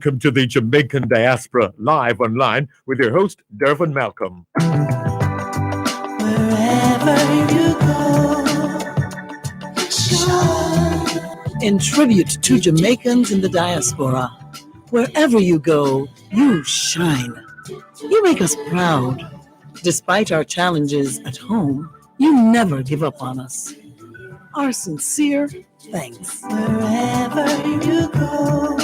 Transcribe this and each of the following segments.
Welcome to the Jamaican Diaspora live online with your host, Dervan Malcolm. Wherever you go, shine. In tribute to Jamaicans in the diaspora, wherever you go, you shine. You make us proud. Despite our challenges at home, you never give up on us. Our sincere thanks. Wherever you go,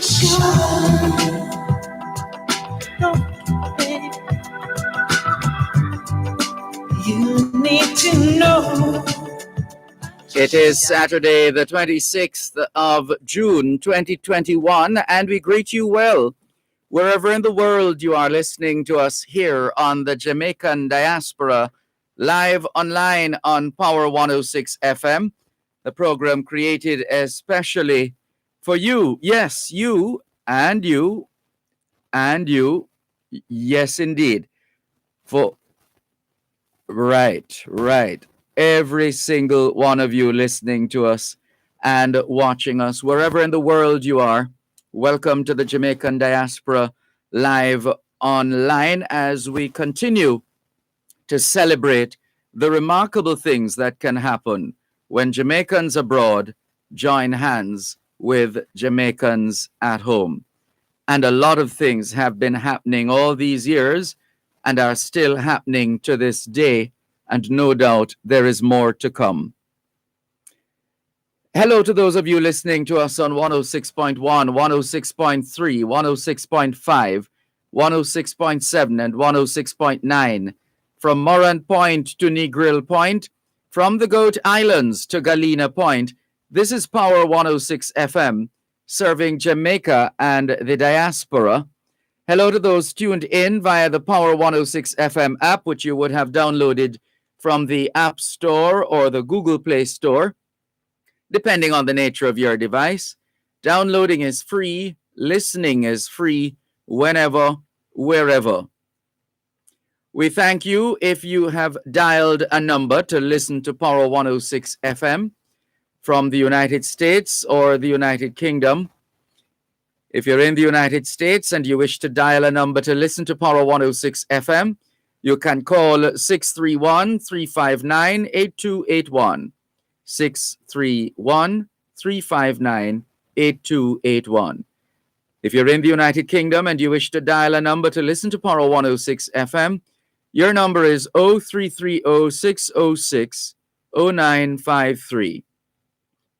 shine. Oh, baby. You need to know. It is Saturday, the 26th of June, 2021, and we greet you well. Wherever in the world you are listening to us here on the Jamaican Diaspora, live online on Power 106 FM, the program created especially for you. Yes, you and you and you. Yes, indeed. Right. Every single one of you listening to us and watching us, wherever in the world you are, welcome to the Jamaican Diaspora live online as we continue to celebrate the remarkable things that can happen when Jamaicans abroad join hands with Jamaicans at home. And a lot of things have been happening all these years and are still happening to this day, and no doubt there is more to come. Hello to those of you listening to us on 106.1, 106.3, 106.5, 106.7, and 106.9, from Morant Point to Negril Point, from the Goat Islands to Galena Point. This is Power 106 FM, serving Jamaica and the diaspora. Hello to those tuned in via the Power 106 FM app, which you would have downloaded from the App Store or the Google Play Store, depending on the nature of your device. Downloading is free, listening is free, whenever, wherever. We thank you if you have dialed a number to listen to Power 106 FM from the United States or the United Kingdom. If you're in the United States and you wish to dial a number to listen to Power 106 FM, you can call 631-359-8281. 631-359-8281. If you're in the United Kingdom and you wish to dial a number to listen to Power 106 FM, your number is 0330-606-0953.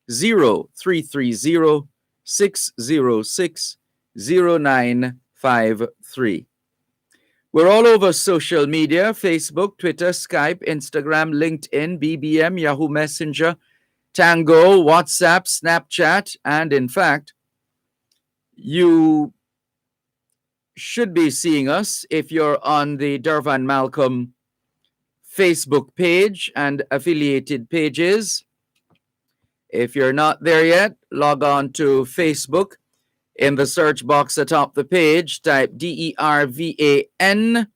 0330-606-0953. We're all over social media: Facebook, Twitter, Skype, Instagram, LinkedIn, BBM, Yahoo Messenger, Tango, WhatsApp, Snapchat, and in fact, you should be seeing us if you're on the Dervan Malcolm Facebook page and affiliated pages. If you're not there yet, log on to Facebook. In the search box atop the page, type DERVAN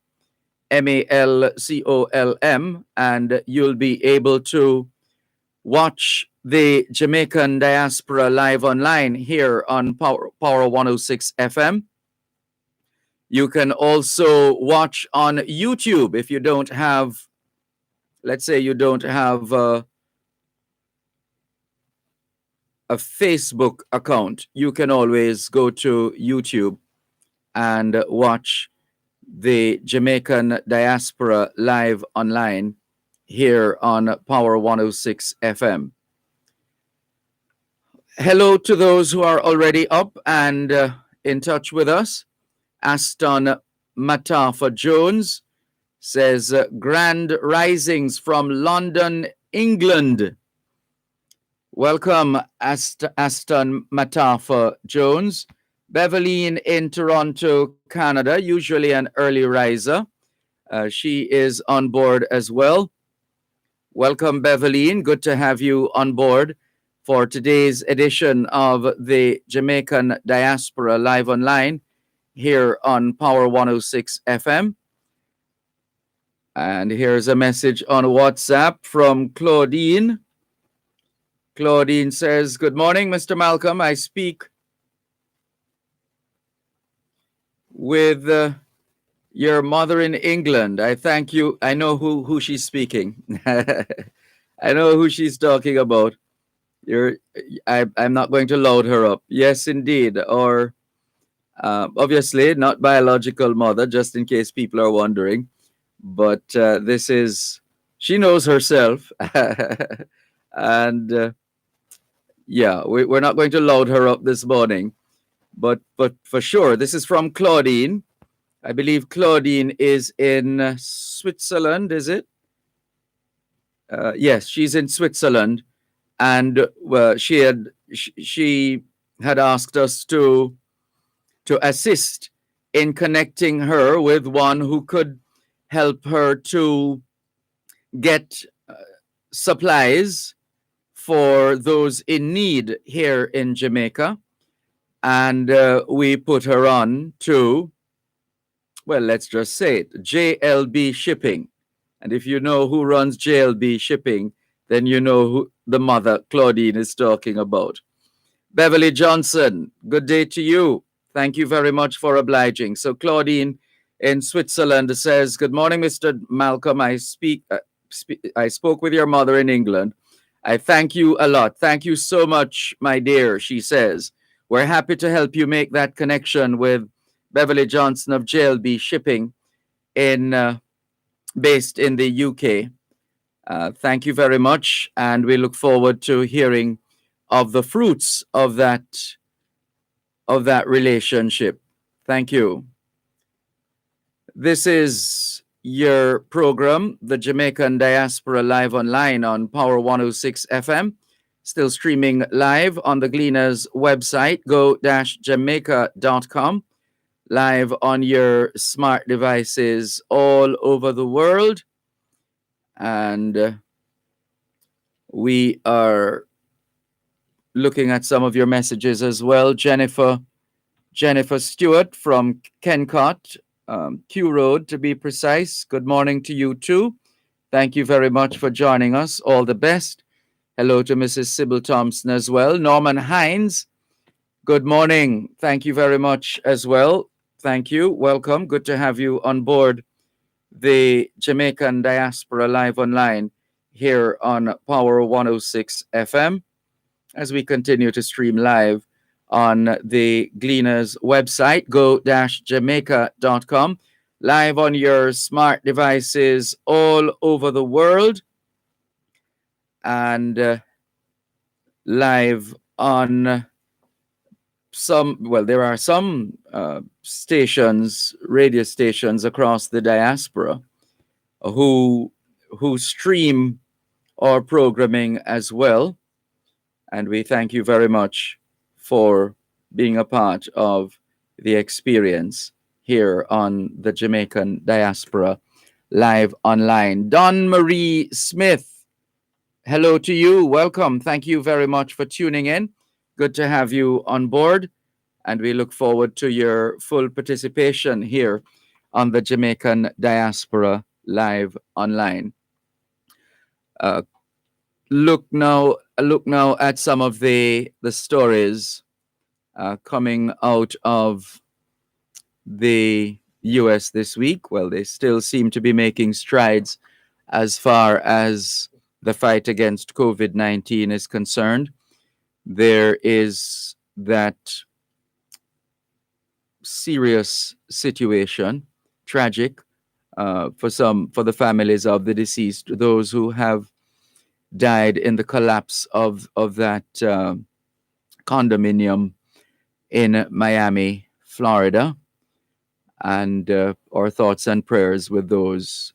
MALCOLM, and you'll be able to watch the Jamaican Diaspora live online here on Power 106 FM. You can also watch on YouTube if you don't have, let's say you don't have a Facebook account. You can always go to YouTube and watch the Jamaican Diaspora live online here on Power 106 FM. Hello to those who are already up and in touch with us. Aston Matafa Jones says, grand risings from London, England. Welcome, Aston Matafa Jones. Beverleen in Toronto, Canada, usually an early riser. She is on board as well. Welcome, Beverleen. Good to have you on board for today's edition of the Jamaican Diaspora live online here on Power 106 FM. And here's a message on WhatsApp from Claudine. Claudine says, good morning, Mr. Malcolm. I speak with your mother in England. I thank you. I know who she's speaking. I know who she's talking about. I'm not going to load her up. Yes, indeed. Or obviously not biological mother, just in case people are wondering. But this is, she knows herself. And yeah, we're not going to load her up this morning. But for sure, this is from Claudine. I believe Claudine is in Switzerland, is it? Yes, she's in Switzerland, and she had asked us to assist in connecting her with one who could help her to get supplies for those in need here in Jamaica. And we put her on to, well, let's just say it, JLB Shipping. And if you know who runs JLB Shipping, then you know who the mother Claudine is talking about. Beverly Johnson, good day to you. Thank you very much for obliging. So Claudine in Switzerland says, good morning, Mr. Malcolm. I spoke with your mother in England. I thank you a lot. Thank you so much, my dear, she says. We're happy to help you make that connection with Beverly Johnson of JLB Shipping based in the UK. Thank you very much, and we look forward to hearing of the fruits of that relationship. Thank you. This is your program, the Jamaican Diaspora Live Online on Power 106 FM. Still streaming live on the Gleaners website, go-jamaica.com. Live on your smart devices all over the world. And we are looking at some of your messages as well. Jennifer Stewart from Kencott, Q Road to be precise. Good morning to you too. Thank you very much for joining us. All the best. Hello to Mrs. Sybil Thompson as well. Norman Hines, good morning. Thank you very much as well. Thank you. Welcome. Good to have you on board the Jamaican Diaspora Live Online here on Power 106 FM as we continue to stream live on the Gleaners website, go-jamaica.com, live on your smart devices all over the world, and live on there are some radio stations across the diaspora who stream our programming as well. And we thank you very much for being a part of the experience here on the Jamaican Diaspora Live Online. Dawn Marie Smith, hello to you. Welcome. Thank you very much for tuning in. Good to have you on board. And we look forward to your full participation here on the Jamaican Diaspora Live Online. Look now at some of the stories coming out of the US this week. Well, they still seem to be making strides as far as the fight against COVID-19 is concerned. There is that serious situation, tragic for the families of the deceased, those who have died in the collapse of that condominium in Miami, Florida. And our thoughts and prayers with those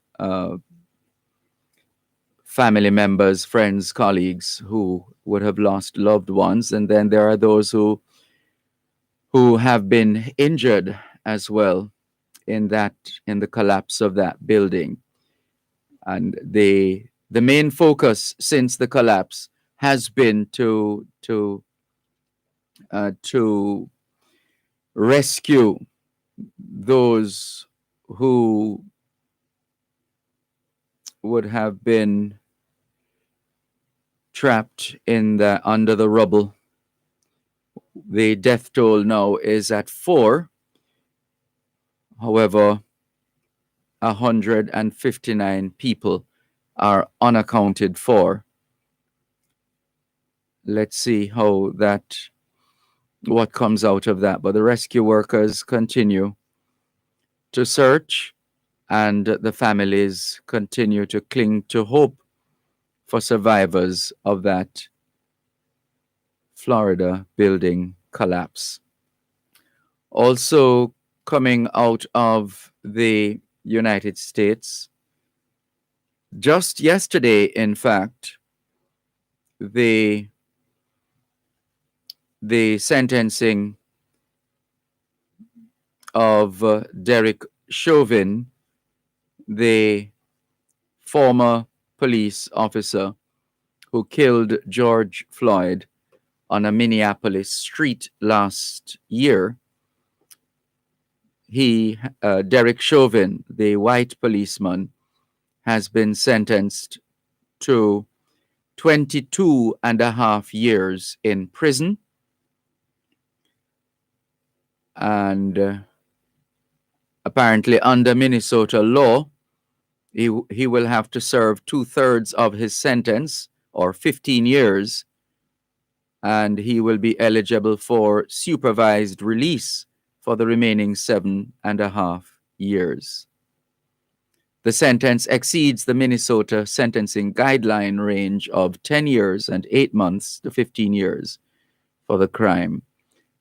family members, friends, colleagues who would have lost loved ones. And then there are those who have been injured as well in the collapse of that building. And the main focus since the collapse has been to rescue those who would have been trapped under the rubble. The death toll now is at 4. However, 159 people are unaccounted for. Let's see what comes out of that. But the rescue workers continue to search, and the families continue to cling to hope for survivors of that Florida building collapse. Also coming out of the United States, just yesterday, in fact, the sentencing of Derek Chauvin, the former police officer who killed George Floyd on a Minneapolis street last year. Derek Chauvin, the white policeman, has been sentenced to 22 and a half years in prison. And apparently under Minnesota law, he will have to serve 2/3 of his sentence, or 15 years, and he will be eligible for supervised release for the remaining 7.5 years. The sentence exceeds the Minnesota sentencing guideline range of 10 years and 8 months to 15 years for the crime.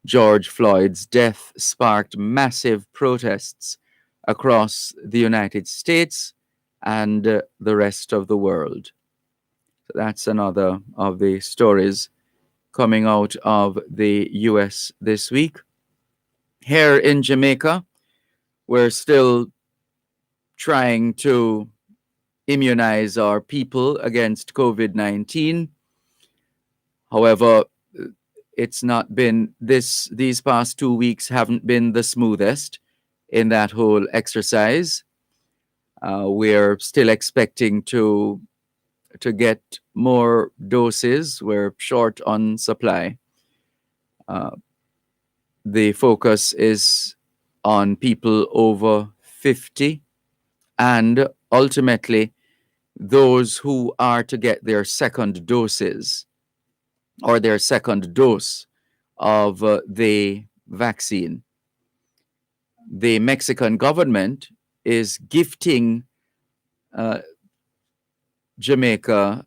George Floyd's death sparked massive protests across the United States and the rest of the world. So that's another of the stories coming out of the US this week. Here in Jamaica, we're still trying to immunize our people against COVID-19. However, it's not been these past 2 weeks haven't been the smoothest in that whole exercise. We're still expecting to get more doses. We're short on supply. The focus is on people over 50 and ultimately those who are to get their second doses or their second dose of the vaccine. The Mexican government is gifting Jamaica,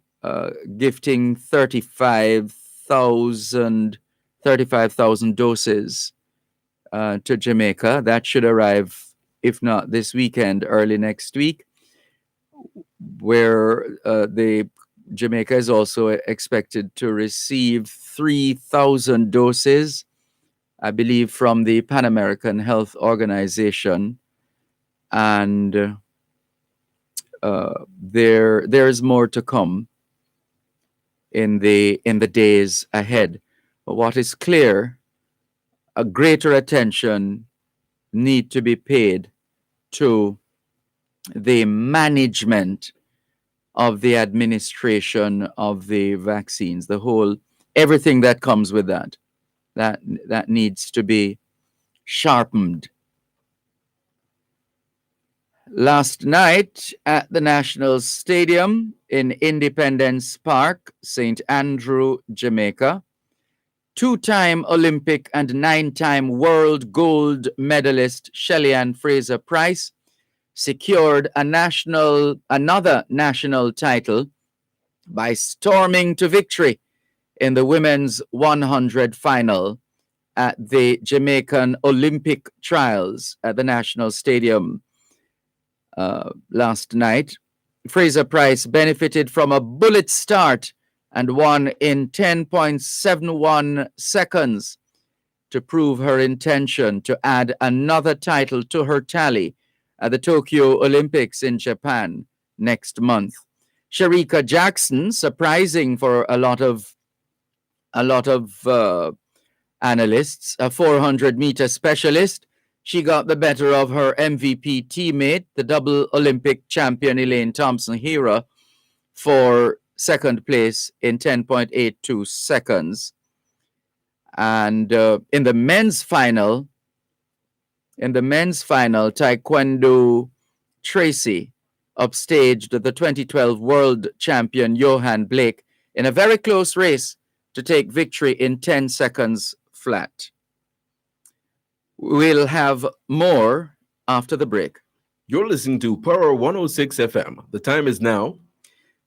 gifting 35,000 doses to Jamaica. That should arrive, if not this weekend, early next week, where Jamaica is also expected to receive 3,000 doses, I believe, from the Pan American Health Organization. And there's more to come in the days ahead. But what is clear, a greater attention need to be paid to the management of the administration of the vaccines, everything that comes with that needs to be sharpened. Last night at the National Stadium in Independence Park, St. Andrew, Jamaica, 2-time Olympic and 9-time world gold medalist Shelly-Ann Fraser-Pryce secured another national title by storming to victory in the women's 100 final at the Jamaican Olympic Trials at the National Stadium last night. Fraser-Pryce benefited from a bullet start and won in 10.71 seconds to prove her intention to add another title to her tally at the Tokyo Olympics in Japan next month. Sharika Jackson, surprising for a lot of analysts, a 400-meter specialist, she got the better of her MVP teammate, the double Olympic champion Elaine Thompson-Herah, for second place in 10.82 seconds. And in the men's final, In the men's final, Taekwondo Tracy upstaged the 2012 world champion Johan Blake in a very close race to take victory in 10 seconds flat. We'll have more after the break. You're listening to Power 106 FM. The time is now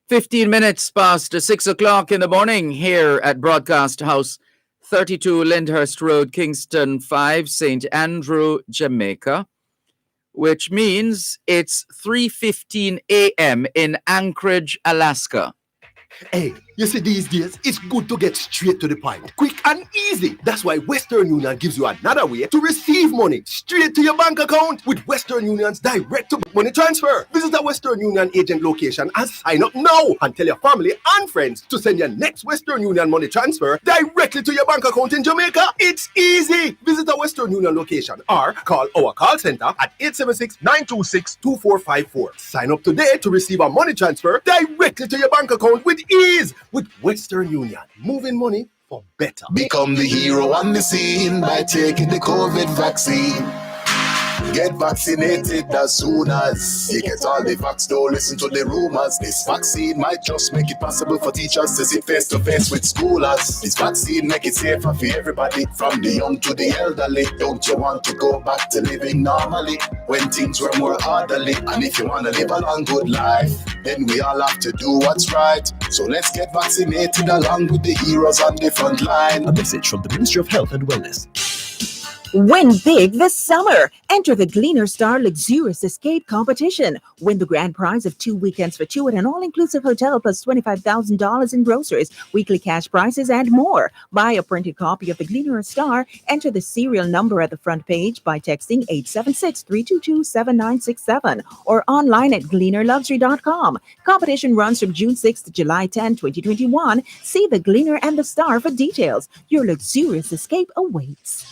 15 minutes past 6 o'clock in the morning here at Broadcast House 32 Lyndhurst Road, Kingston 5, St. Andrew, Jamaica, which means it's 3:15 a.m. in Anchorage, Alaska. Hey, you see these days, it's good to get straight to the point. Quick and easy. That's why Western Union gives you another way to receive money straight to your bank account with Western Union's direct money transfer. Visit a Western Union agent location and sign up now. And tell your family and friends to send your next Western Union money transfer directly to your bank account in Jamaica. It's easy. Visit a Western Union location or call our call center at 876-926-2454. Sign up today to receive a money transfer directly to your bank account with ease with Western Union, moving money for better. Become the hero on the scene by taking the COVID vaccine. Get vaccinated as soon as you get all the facts. Don't listen to the rumors. This vaccine might just make it possible for teachers to sit face to face with schoolers. This vaccine make it safer for everybody, from the young to the elderly. Don't you want to go back to living normally when things were more orderly? And if you want to live a long good life, then we all have to do what's right. So let's get vaccinated along with the heroes on the front line. A message from the Ministry of Health and Wellness. Win big this summer. Enter the Gleaner Star Luxurious Escape Competition. Win the grand prize of 2 weekends for two at an all-inclusive hotel plus $25,000 in groceries, weekly cash prizes, and more. Buy a printed copy of the Gleaner Star. Enter the serial number at the front page by texting 876-322-7967 or online at gleanerluxury.com. Competition runs from June 6 to July 10, 2021. See the Gleaner and the Star for details. Your luxurious escape awaits.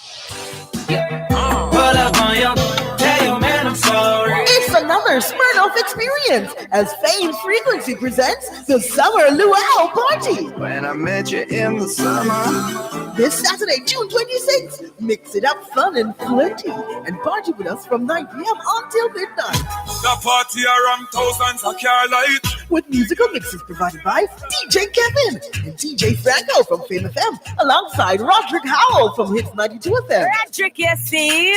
It's another Smirnoff experience as Fame Frequency presents the Summer Luau Party. When I met you in the summer. This Saturday, June 26th. Mix it up fun and flirty and party with us from 9 p.m. until midnight. The party around thousands of Carolite. With musical mixes provided by DJ Kevin and DJ Franco from Fame FM, alongside Roderick Howell from Hits 92 FM. Roderick, you see?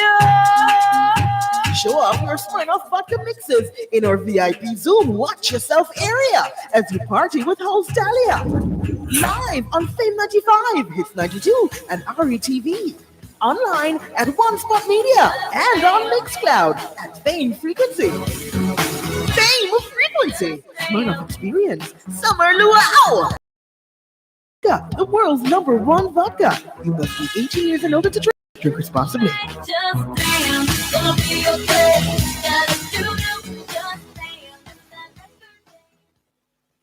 Show off your Smirnoff vodka mixes in our VIP Zoom Watch Yourself area as you party with host Dahlia. Live on Fame 95, Hits 92, and RETV. Online at One Spot Media and on Mixcloud at Fame Frequency. Fame Frequency, Smirnoff Experience, Summer Luau. The world's #1 vodka. You must be 18 years and older to drink. Drink responsibly.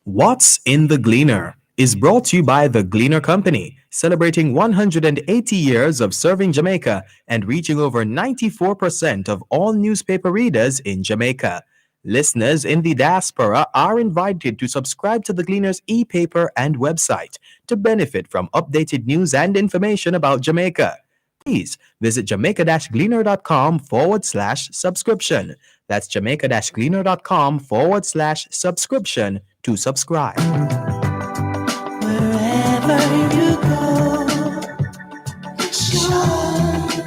What's in the Gleaner is brought to you by the Gleaner Company, celebrating 180 years of serving Jamaica and reaching over 94% of all newspaper readers in Jamaica. Listeners in the diaspora are invited to subscribe to the Gleaner's e-paper and website to benefit from updated news and information about Jamaica. Please visit jamaica-gleaner.com/subscription. That's jamaica-gleaner.com/subscription to subscribe. Wherever you go, shine.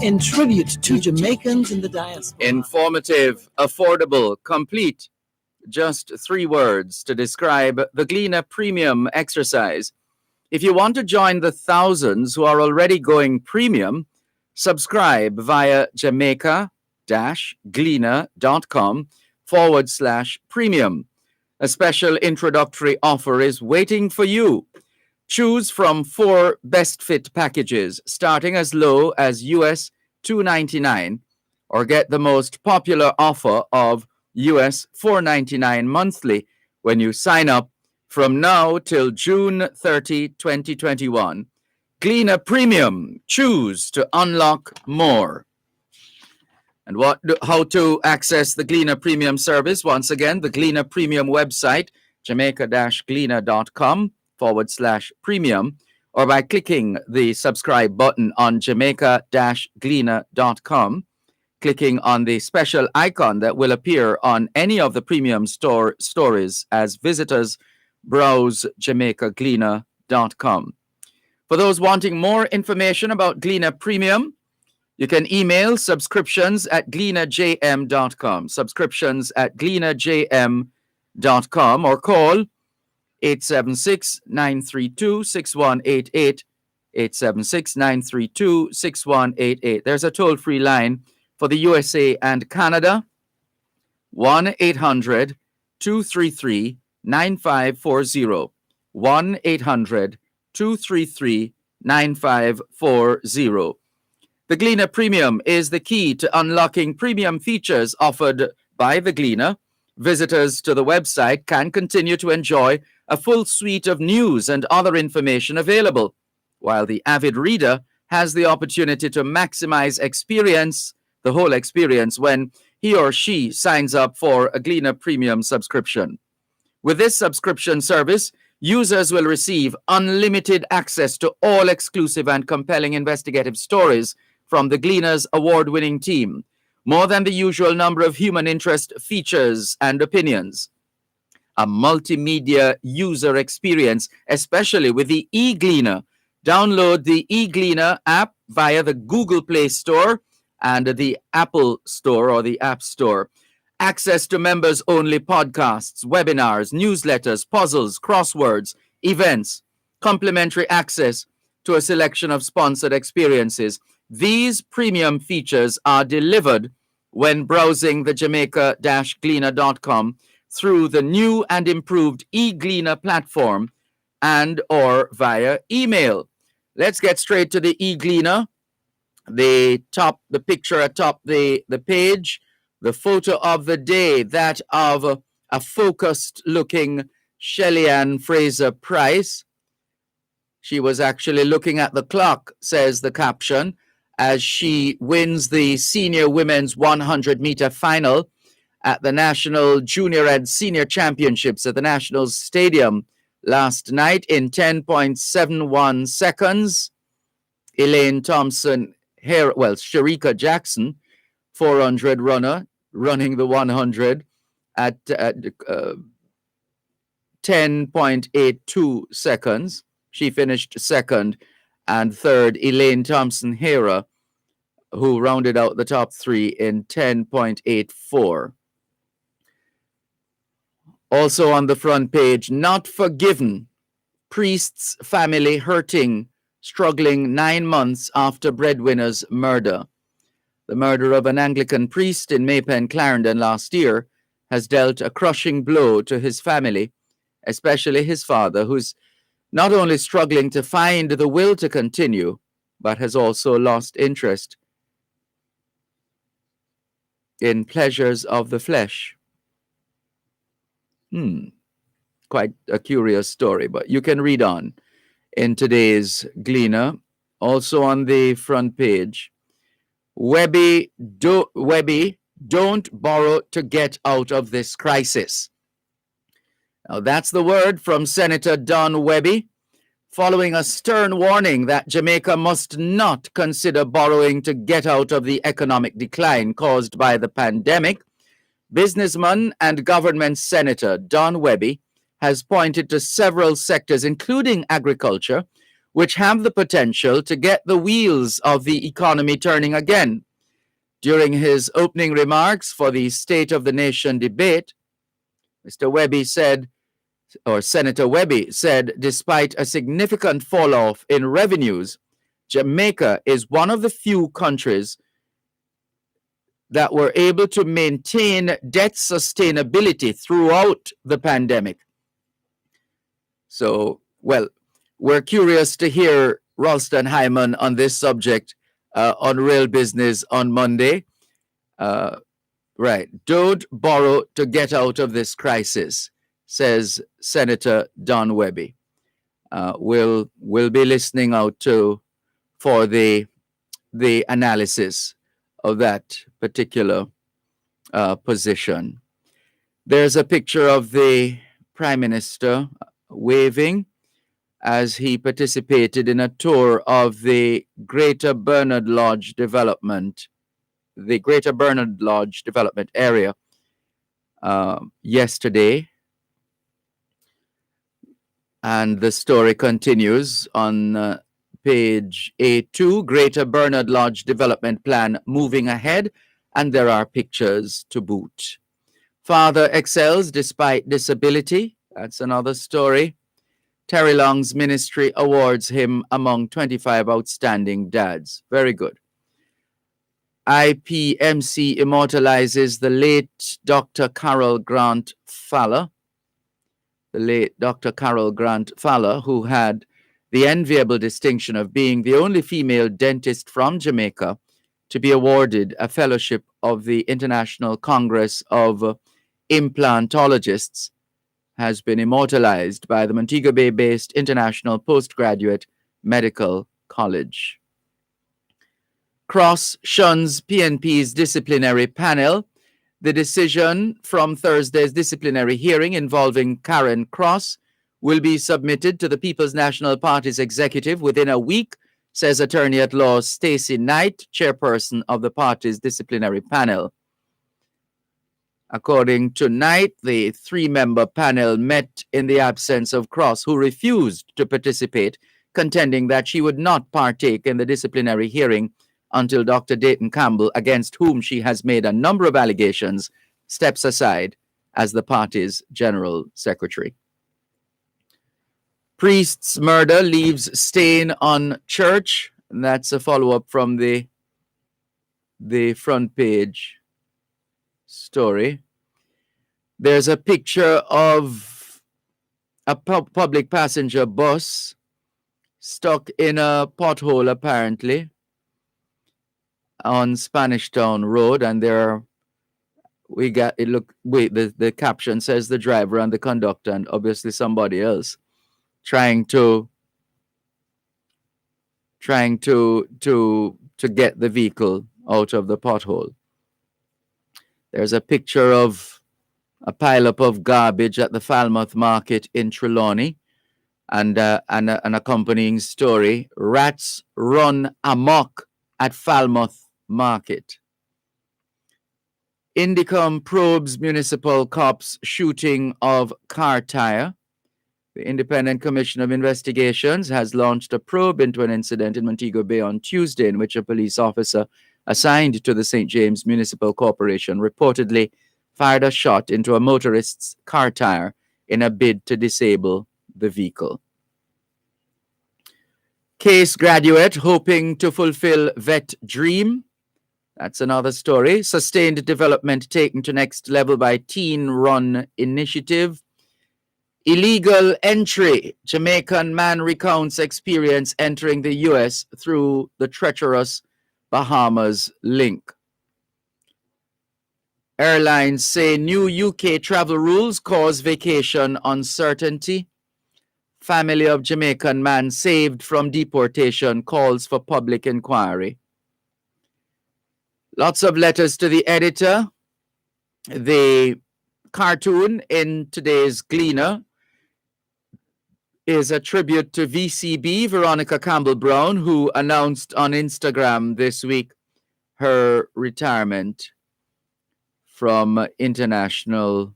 In tribute to Jamaicans in the diaspora. Informative, affordable, complete. Just 3 words to describe the Gleaner Premium exercise. If you want to join the thousands who are already going premium, subscribe via jamaica-gleaner.com/premium. A special introductory offer is waiting for you. Choose from 4 best fit packages starting as low as US $2.99 or get the most popular offer of US $4.99 monthly when you sign up from now till June 30, 2021. Gleaner Premium. Choose to unlock more. And how to access the Gleaner Premium service? Once again, the Gleaner Premium website, jamaica-gleaner.com/premium, or by clicking the subscribe button on jamaica-gleaner.com. clicking on the special icon that will appear on any of the premium stories as visitors browse JamaicaGleaner.com. For those wanting more information about Gleaner Premium, you can email subscriptions@gleanerjm.com, subscriptions@gleanerjm.com, or call 876-932-6188, 876-932-6188. There's a toll-free line for the USA and Canada, 1-800-233-9540, 1-800-233-9540. The Gleaner Premium is the key to unlocking premium features offered by the Gleaner. Visitors to the website can continue to enjoy a full suite of news and other information available, while the avid reader has the opportunity to maximize the whole experience, when he or she signs up for a Gleaner Premium subscription. With this subscription service, users will receive unlimited access to all exclusive and compelling investigative stories from the Gleaner's award-winning team, more than the usual number of human interest features and opinions. A multimedia user experience, especially with the eGleaner. Download the eGleaner app via the Google Play Store and the Apple Store or the App Store. Access to members-only podcasts, webinars, newsletters, puzzles, crosswords, events, complimentary access to a selection of sponsored experiences. These premium features are delivered when browsing the Jamaica-Gleaner.com through the new and improved eGleaner platform and or via email. Let's get straight to the eGleaner. The picture atop the page, the photo of the day, that of a focused-looking Shelly-Ann Fraser-Price. She was actually looking at the clock, says the caption, as she wins the senior women's 100-meter final at the National Junior and Senior Championships at the National Stadium last night in 10.71 seconds. Elaine Thompson, Sharika Jackson, 400 runner, running the 100 at 10.82 seconds. She finished second, and third, Elaine Thompson-Hera, who rounded out the top three in 10.84. Also on the front page, not forgiven. Priest's family hurting, struggling 9 months after breadwinner's murder. The murder of an Anglican priest in Maypen, Clarendon last year has dealt a crushing blow to his family, especially his father, who's not only struggling to find the will to continue, but has also lost interest in pleasures of the flesh. Quite a curious story, but you can read on in today's Gleaner. Also on the front page, Webby, don't borrow to get out of this crisis. Now, that's the word from Senator Don Webby, following a stern warning that Jamaica must not consider borrowing to get out of the economic decline caused by the pandemic. Businessman and government senator Don Webby has pointed to several sectors, including agriculture, which have the potential to get the wheels of the economy turning again. During his opening remarks for the State of the Nation debate, Mr. Webby said, or Senator Webby said, despite a significant fall-off in revenues, Jamaica is one of the few countries that were able to maintain debt sustainability throughout the pandemic. So, well, we're curious to hear Ralston Hyman on this subject on Real Business on Monday. Right. Don't borrow to get out of this crisis, says Senator Don Webby. We'll be listening out for the analysis of that particular position. There's a picture of the Prime Minister waving as he participated in a tour of the Greater Bernard Lodge development the Greater Bernard Lodge development area yesterday. And the story continues on page A2, Greater Bernard Lodge development plan moving ahead, and there are pictures to boot. Father excels despite disability. That's another story. Terry Long's ministry awards him among 25 outstanding dads. Very good. IPMC immortalizes the late Dr. Carol Grant Fowler. The late Dr. Carol Grant Fowler, who had the enviable distinction of being the only female dentist from Jamaica to be awarded a fellowship of the International Congress of Implantologists, has been immortalized by the Montego Bay-based International Postgraduate Medical College. Cross shuns PNP's disciplinary panel. The decision from Thursday's disciplinary hearing involving Karen Cross will be submitted to the People's National Party's executive within a week, says Attorney-at-Law Stacey Knight, chairperson of the party's disciplinary panel. According to Knight, the three-member panel met in the absence of Cross, who refused to participate, contending that she would not partake in the disciplinary hearing until Dr. Dayton Campbell, against whom she has made a number of allegations, steps aside as the party's general secretary. Priest's murder leaves stain on church. And that's a follow-up from the front page story. There's a picture of a public passenger bus stuck in a pothole, apparently, on Spanish Town Road, and the caption says the driver and the conductor, and obviously somebody else trying to get the vehicle out of the pothole. There's a picture of a pileup of garbage at the Falmouth Market in Trelawney, and an accompanying story: rats run amok at Falmouth Market. Indicom probes municipal cops shooting of car tire. The Independent Commission of Investigations has launched a probe into an incident in Montego Bay on Tuesday in which a police officer assigned to the St. James Municipal Corporation reportedly fired a shot into a motorist's car tire in a bid to disable the vehicle. Case graduate hoping to fulfill vet dream. That's another story. Sustained development taken to next level by Teen Run Initiative. Illegal entry. Jamaican man recounts experience entering the U.S. through the treacherous Bahamas link. Airlines say new UK travel rules cause vacation uncertainty. Family of Jamaican man saved from deportation calls for public inquiry. Lots of letters to the editor. The cartoon in today's Gleaner is a tribute to VCB, Veronica Campbell-Brown, who announced on Instagram this week her retirement from international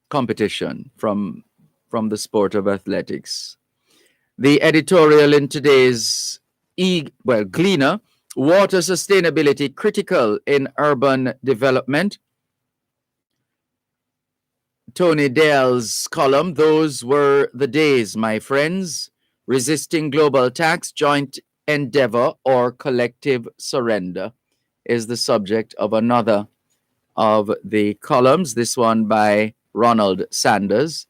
competition, from the sport of athletics. The editorial in today's Gleaner: water sustainability critical in urban development. Tony Dale's column: those were the days, my friends. Resisting global tax, joint endeavor or collective surrender is the subject of another of the columns, this one by Ronald Sanders.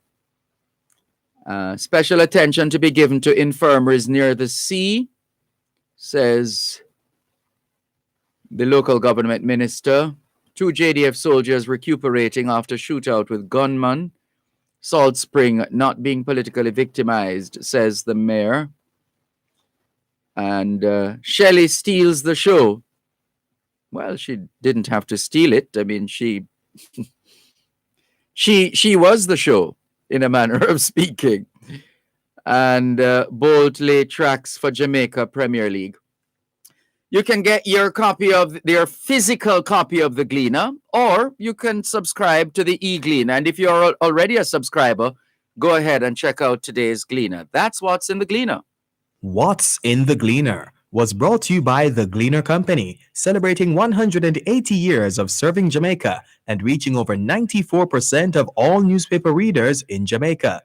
Special attention to be given to infirmaries near the sea, says the local government minister. 2 JDF soldiers recuperating after shootout with gunman. Salt Spring not being politically victimized, says the mayor. And Shelley steals the show. Well, she didn't have to steal it. I mean, she was the show, in a manner of speaking. And boldly tracks for Jamaica Premier League. You can get your physical copy of the Gleaner, or you can subscribe to the e-Gleaner. And if you're already a subscriber, go ahead and check out today's Gleaner. That's what's in the Gleaner. What's in the Gleaner was brought to you by the Gleaner Company, celebrating 180 years of serving Jamaica and reaching over 94% of all newspaper readers in Jamaica.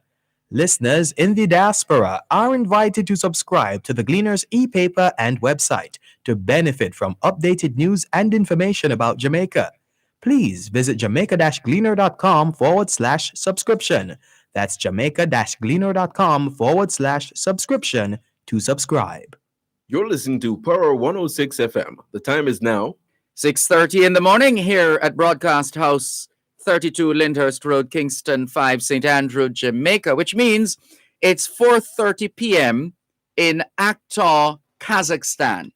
Listeners in the diaspora are invited to subscribe to the Gleaner's e-paper and website to benefit from updated news and information about Jamaica. Please visit jamaica-gleaner.com/subscription. That's jamaica-gleaner.com/subscription to subscribe. You're listening to Power 106 FM. The time is now 6:30 in the morning here at Broadcast House 32 Lyndhurst Road, Kingston 5, St. Andrew, Jamaica, which means it's 4:30 p.m. in Aktau, Kazakhstan.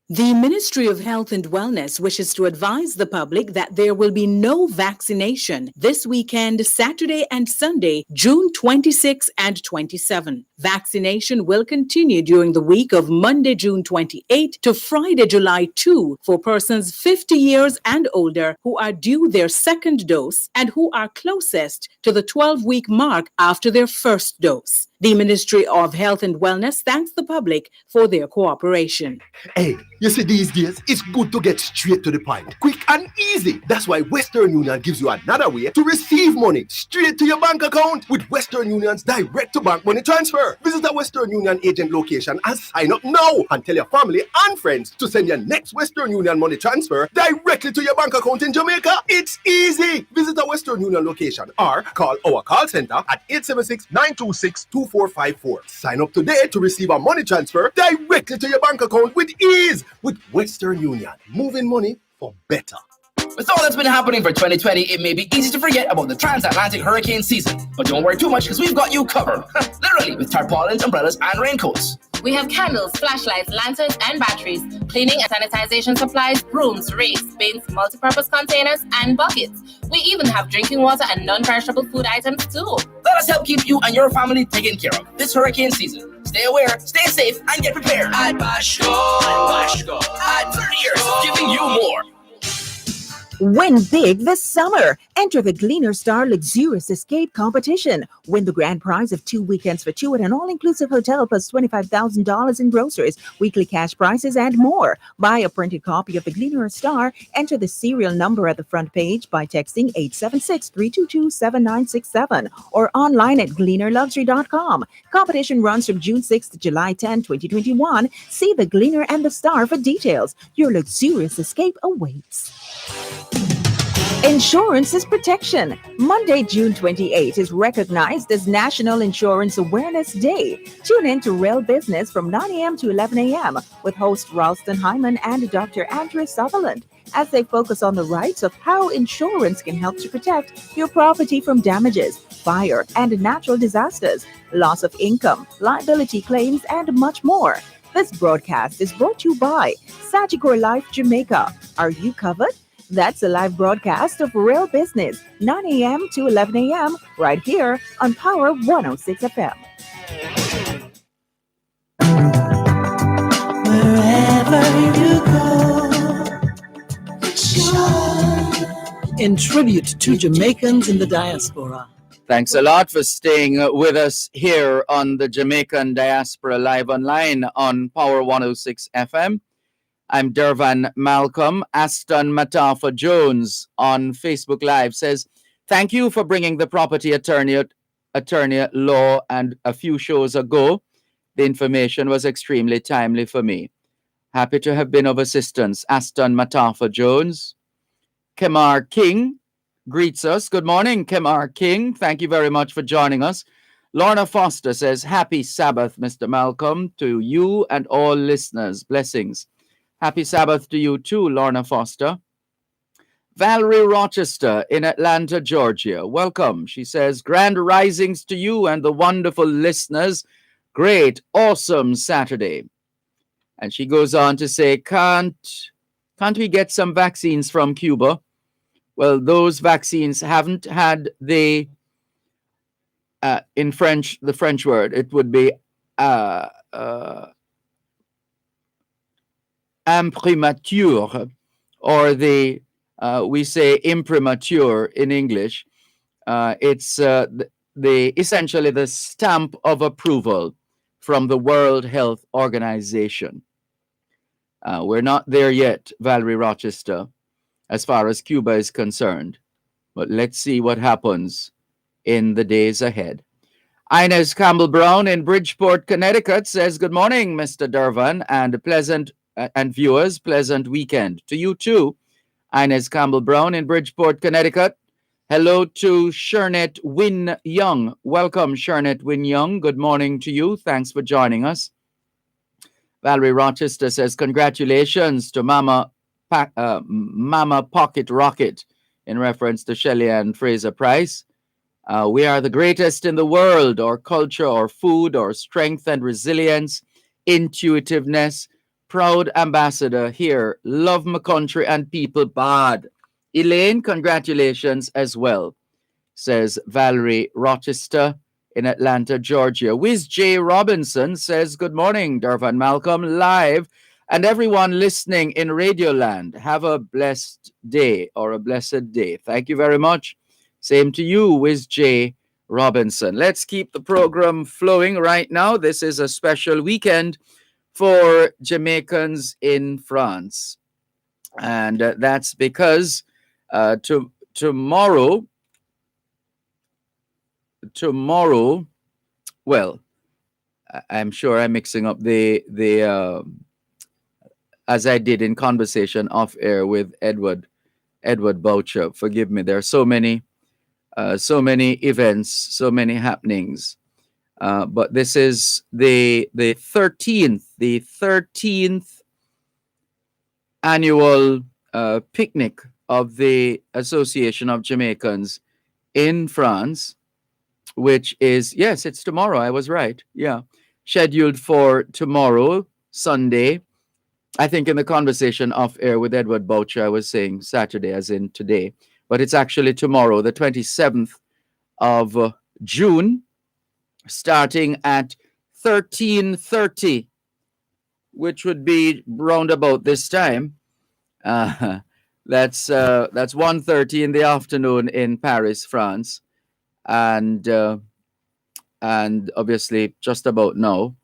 The Ministry of Health and Wellness wishes to advise the public that there will be no vaccination this weekend, Saturday and Sunday, June 26 and 27. Vaccination will continue during the week of Monday, June 28 to Friday, July 2 for persons 50 years and older who are due their second dose and who are closest to the 12-week mark after their first dose. The Ministry of Health and Wellness thanks the public for their cooperation. Hey, you see these days, it's good to get straight to the point. Quick and easy. That's why Western Union gives you another way to receive money straight to your bank account with Western Union's direct-to-bank money transfer. Visit a Western Union agent location and sign up now. And tell your family and friends to send your next Western Union money transfer directly to your bank account in Jamaica. It's easy. Visit a Western Union location or call our call center at 876-926-2454. Sign up today to receive a money transfer directly to your bank account with ease with Western Union. Moving money for better. With all that's been happening for 2020, it may be easy to forget about the transatlantic hurricane season. But don't worry too much because we've got you covered. Literally, with tarpaulins, umbrellas, and raincoats. We have candles, flashlights, lanterns, and batteries, cleaning and sanitization supplies, brooms, rakes, bins, multi-purpose containers, and buckets. We even have drinking water and non-perishable food items too. Let us help keep you and your family taken care of this hurricane season. Stay aware, stay safe, and get prepared. At Bashco. At 30 years, giving you more. Win big this summer. Enter the Gleaner Star Luxurious Escape Competition. Win the grand prize of 2 weekends for two at an all-inclusive hotel plus $25,000 in groceries, weekly cash prizes, and more. Buy a printed copy of the Gleaner Star. Enter the serial number at the front page by texting 876-322-7967 or online at gleanerluxury.com. Competition runs from June 6 to July 10, 2021. See the Gleaner and the Star for details. Your luxurious escape awaits. Insurance is protection. Monday, June 28 is recognized as National Insurance Awareness Day. Tune in to Real Business from 9 a.m. to 11 a.m. with host Ralston Hyman and Dr. Andrew Sutherland as they focus on the rights of how insurance can help to protect your property from damages, fire, and natural disasters, loss of income, liability claims, and much more. This broadcast is brought to you by Sagicor Life Jamaica. Are you covered? That's a live broadcast of Real Business, 9 a.m. to 11 a.m. right here on Power 106 FM. Wherever you go, shine. In tribute to Jamaicans in the diaspora. Thanks a lot for staying with us here on the Jamaican Diaspora Live Online on Power 106 FM. I'm Dervan Malcolm. Aston Matafa Jones on Facebook Live says, thank you for bringing the property attorney law and a few shows ago. The information was extremely timely for me. Happy to have been of assistance. Aston Matafa Jones. Kemar King greets us. Good morning, Kemar King. Thank you very much for joining us. Lorna Foster says, happy Sabbath, Mr. Malcolm, to you and all listeners. Blessings. Happy Sabbath to you too, Lorna Foster. Valerie Rochester in Atlanta, Georgia. Welcome. She says, grand risings to you and the wonderful listeners. Great, awesome Saturday. And she goes on to say, can't we get some vaccines from Cuba? Well, those vaccines haven't had the, in French, the French word, it would be imprimatur, or we say imprimatur in English. It's essentially the stamp of approval from the World Health Organization. We're not there yet, Valerie Rochester, as far as Cuba is concerned, but let's see what happens in the days ahead. Inez Campbell Brown in Bridgeport, Connecticut says, "Good morning, Mr. Dervan, and viewers, pleasant weekend to you too." Inez Campbell Brown in Bridgeport, Connecticut. Hello to Shernet Win Young. Welcome, Shernet Win Young. Good morning to you. Thanks for joining us. Valerie Rochester says, "Congratulations to Mama Pocket Rocket," in reference to Shelley Ann Fraser Price. "We are the greatest in the world, or culture, or food, or strength and resilience, intuitiveness. Proud ambassador here. Love my country and people bad." Elaine, congratulations as well, says Valerie Rochester in Atlanta, Georgia. Wiz J. Robinson says, "Good morning, Dervan Malcolm, live, and everyone listening in Radioland. Have a blessed day, or a blessed day." Thank you very much. Same to you, Wiz J. Robinson. Let's keep the program flowing right now. This is a special weekend for Jamaicans in France. And that's because tomorrow, well, I'm sure I'm mixing up the as I did in conversation off air with Edward Boucher. Forgive me. There are so many events, so many happenings. But this is the 13th annual picnic of the Association of Jamaicans in France, which is, yes, it's tomorrow. I was right. Yeah. Scheduled for tomorrow, Sunday. I think in the conversation off air with Edward Boucher, I was saying Saturday as in today, but it's actually tomorrow, the 27th of June, starting at 13:30, which would be round about this time. That's 1:30 in the afternoon in Paris, France, and obviously just about now,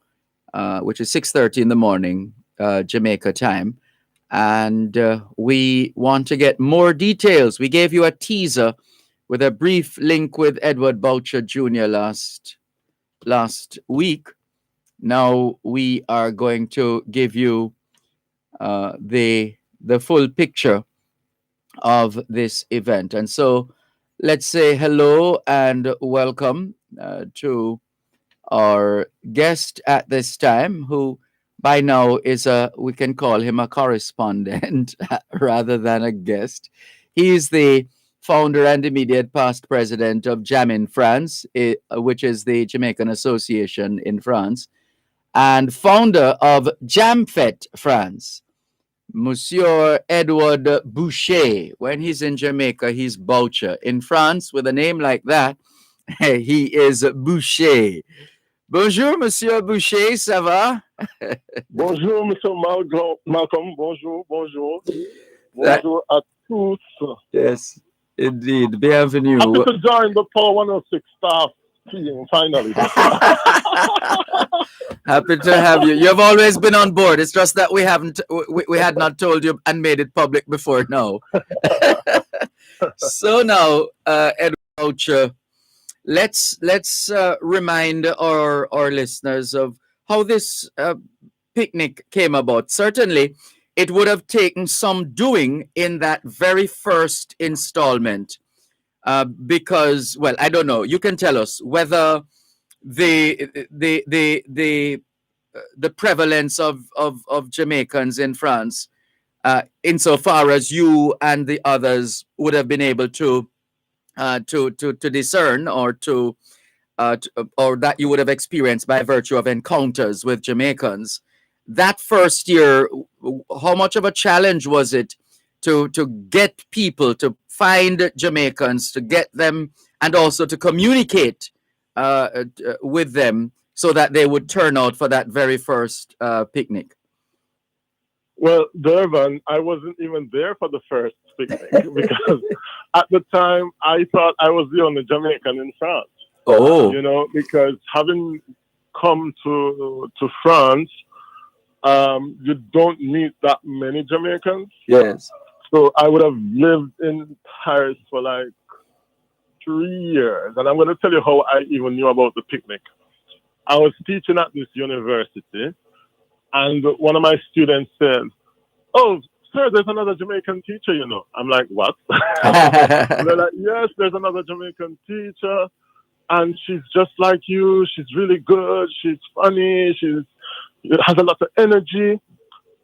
which is 6:30 in the morning, Jamaica time. And we want to get more details. We gave you a teaser with a brief link with Edward Boucher Jr. last week. Now we are going to give you the full picture of this event. And so let's say hello and welcome to our guest at this time, who by now is we can call him a correspondent rather than a guest. He is the founder and immediate past president of JAM in France, which is the Jamaican Association in France, and founder of JAMFET France, Monsieur Edward Boucher. When he's in Jamaica, he's Boucher. In France, with a name like that, he is Boucher. Bonjour, Monsieur Boucher, ça va? Bonjour, Monsieur Malcolm. Bonjour. Bonjour à tous. Yes, indeed. Bienvenue. Happy to join the Power 106 staff team, finally. Happy to have you. You've always been on board. It's just that we had not told you and made it public before now. So now, Edward Boucher, let's remind our listeners of how this picnic came about. Certainly, it would have taken some doing in that very first installment, because, well, I don't know. You can tell us whether the prevalence of Jamaicans in France, insofar as you and the others would have been able to discern, or that you would have experienced by virtue of encounters with Jamaicans. That first year, how much of a challenge was it to get people, to find Jamaicans, to get them, and also to communicate with them so that they would turn out for that very first picnic? Well, Dervan, I wasn't even there for the first picnic because at the time I thought I was the only Jamaican in France. Oh. You know, because having come to France, you don't meet that many Jamaicans. Yes. So I would have lived in Paris for like 3 years. And I'm going to tell you how I even knew about the picnic. I was teaching at this university, and one of my students said, "Oh, sir, there's another Jamaican teacher, you know." I'm like, "What?" They're like, "Yes, there's another Jamaican teacher, and she's just like you. She's really good. She's funny. She has a lot of energy."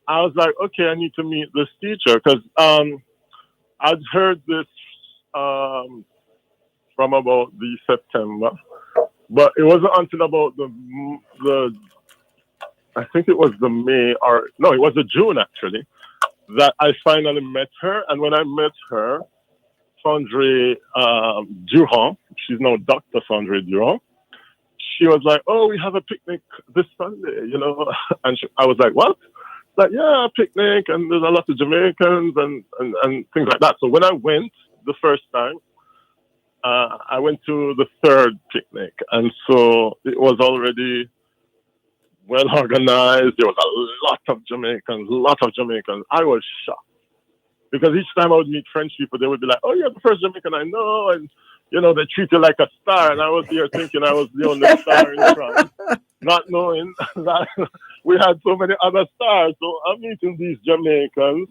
I was like, "Okay, I need to meet this teacher," because I'd heard this from about the September, but it wasn't until about the I think it was the May, or no, it was the June actually, that I finally met her. And when I met her, Sandre Durand, she's now Dr. Sandre Durand, she was like, "Oh, we have a picnic this Sunday, you know." And I was like, "What?" Like, "Yeah, a picnic, and there's a lot of Jamaicans and things like that." So when I went the first time, I went to the third picnic, and so it was already well organized. There was a lot of Jamaicans. I was shocked because each time I would meet French people, they would be like, "Oh, you're the first Jamaican I know," and you know, they treat you like a star. And I was here thinking I was the only star in France, not knowing that we had so many other stars. So I'm meeting these Jamaicans,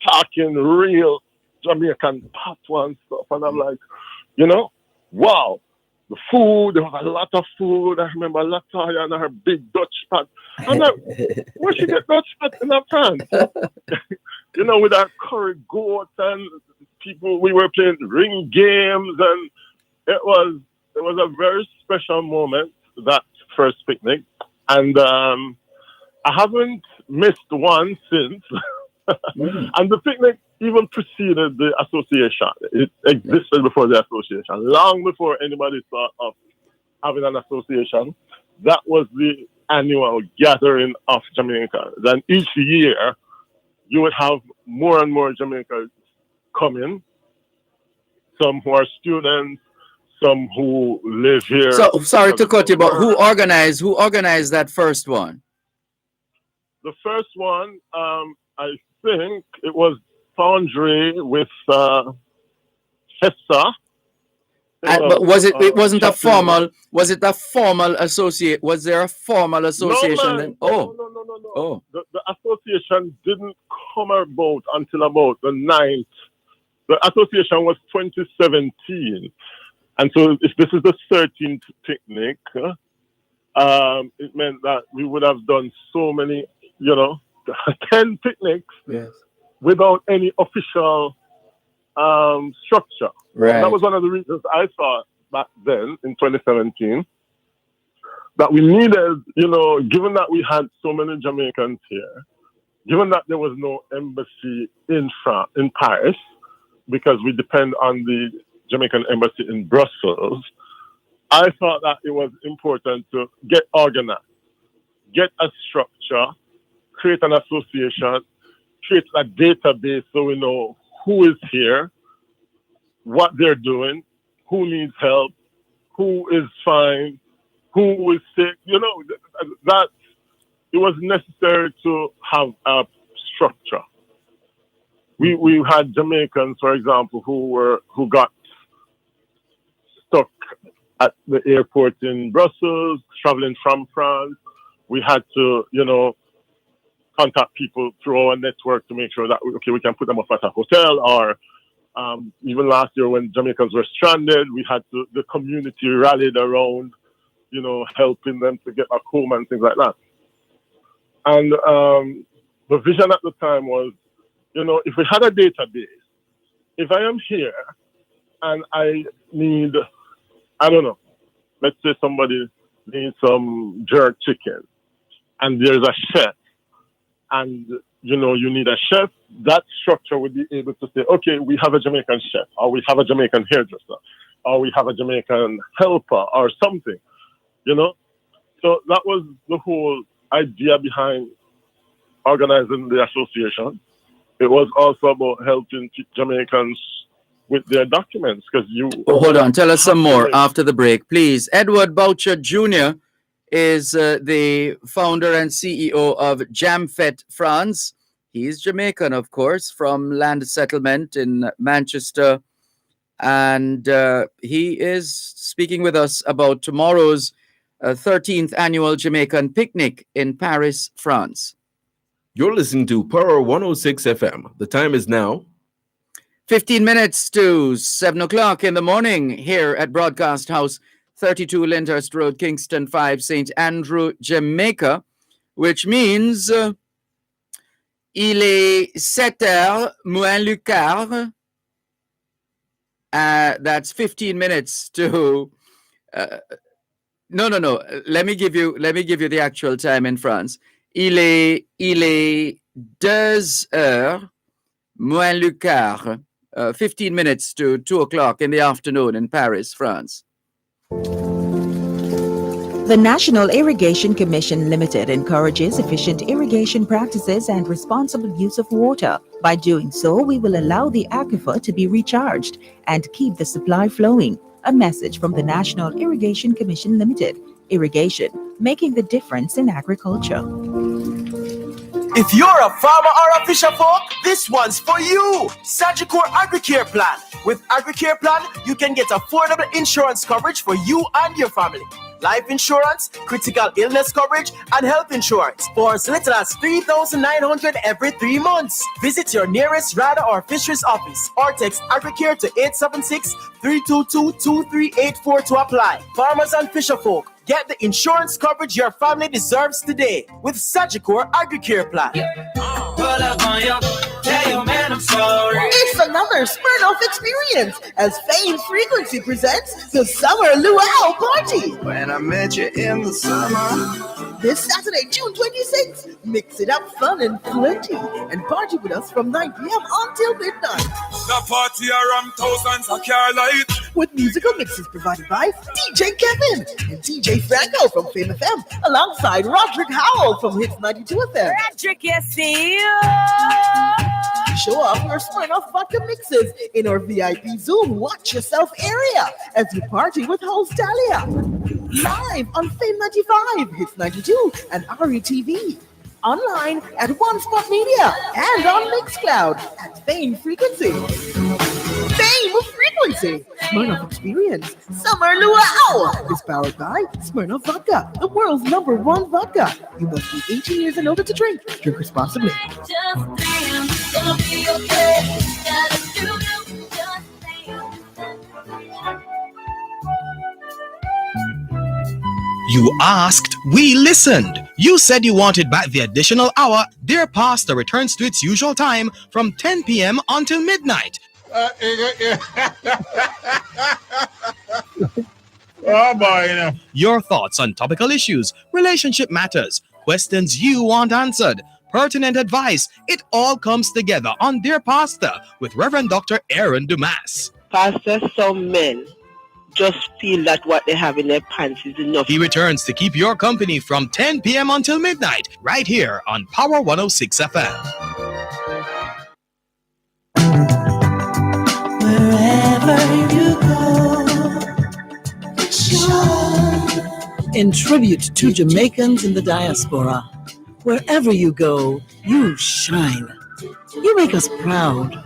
talking real Jamaican patois and stuff, and I'm like, you know, wow. The food, there was a lot of food. I remember Latoya and her big Dutch pot. I'm like, where she get Dutch pot in her France? You know, with our curry goat and people, we were playing ring games, and it was a very special moment, that first picnic. And I haven't missed one since. And the picnic even preceded the association. It existed before the association, long before anybody thought of having an association. That was the annual gathering of Jamaicans. Then each year, you would have more and more Jamaicans coming, some who are students, some who live here. So sorry to cut you, but who organized that first one? The first one, I think it was Sandre with Hessa. But was it? It wasn't a formal. Was it a formal associate? Was there a formal association? No. Oh. The association didn't come about until about the 9th. The association was 2017, and so if this is the 13th picnic, it meant that we would have done so many, 10 picnics, yes, without any official structure. Right. That was one of the reasons I thought back then in 2017 that we needed, given that we had so many Jamaicans here, given that there was no embassy in France, in Paris, because we depend on the Jamaican embassy in Brussels, I thought that it was important to get organized, get a structure, create an association, create a database so we know who is here, what they're doing, who needs help, who is fine, who is sick. That it was necessary to have a structure. We had Jamaicans, for example, who got stuck at the airport in Brussels, traveling from France. We had to, contact people through our network to make sure that, we can put them up at a hotel, or even last year when Jamaicans were stranded, the community rallied around, helping them to get back home and things like that. And the vision at the time was, if we had a database, if I am here and I need, I don't know, let's say somebody needs some jerk chicken and there's a chef, and you need a chef, that structure would be able to say, okay, we have a Jamaican chef, or we have a Jamaican hairdresser, or we have a Jamaican helper, or something, So that was the whole idea behind organizing the association. It was also about helping Jamaicans with their documents because Hold on, tell us some more after the break, please. Edward Boucher Jr. is the founder and CEO of Jamfet France. He's Jamaican, of course, from Land Settlement in Manchester. And he is speaking with us about tomorrow's 13th annual Jamaican picnic in Paris, France. You're listening to Power 106 FM. The time is now 15 minutes to 7 o'clock in the morning here at Broadcast House, 32 Lyndhurst Road, Kingston 5, St. Andrew, Jamaica, which means il est 7h moins le quart. That's 15 minutes to no. Let me give you the actual time in France. Il est 2h moins le quart. 15 minutes to 2 o'clock in the afternoon in Paris, France. The National Irrigation Commission Limited encourages efficient irrigation practices and responsible use of water. By doing so, we will allow the aquifer to be recharged and keep the supply flowing. A message from the National Irrigation Commission Limited. Irrigation, making the difference in agriculture. If you're a farmer or a fisher folk, this one's for you. Sagicor AgriCare Plan. With AgriCare Plan, you can get affordable insurance coverage for you and your family. Life insurance, critical illness coverage, and health insurance for as little as $3,900 every 3 months. Visit your nearest RADA or Fisheries office or text AgriCare to 876-322-2384 to apply. Farmers and fisher folk, get the insurance coverage your family deserves today with Sagicor AgriCare Plan. It's another Smirnoff experience as Fame Frequency presents the Summer Luau Party. When I met you in the summer. This Saturday, June 26th, mix it up fun and flirty and party with us from 9 p.m. until midnight. The party around thousands of car light. With musical mixes provided by DJ Kevin and DJ Franco from Fame FM, alongside Roderick Howell from Hits 92 FM. Roderick, yes, see you. Show off your Smirnoff vodka mixes in our VIP Zoom Watch Yourself area as you party with host Talia. Live on Fame 95, Hits 92, and RUTV. Online at One Spot Media and on Mixcloud at Fame Frequency. Fame Frequency, Smirnoff Experience, Summer Luau is powered by Smirnoff Vodka, the world's #1 vodka. You must be 18 years and older to drink. Drink responsibly. You asked, we listened. You said you wanted back the additional hour. Dear Pastor returns to its usual time from 10 p.m. until midnight. Oh boy, Your thoughts on topical issues, relationship matters, questions you want answered, pertinent advice. It all comes together on Dear Pastor with Reverend Dr. Aaron Dumas. Pastor, some men just feel that what they have in their pants is enough. He returns to keep your company from 10 p.m. until midnight, right here on Power 106 FM. Wherever you go, shine. In tribute to Jamaicans in the diaspora, wherever you go, you shine. You make us proud.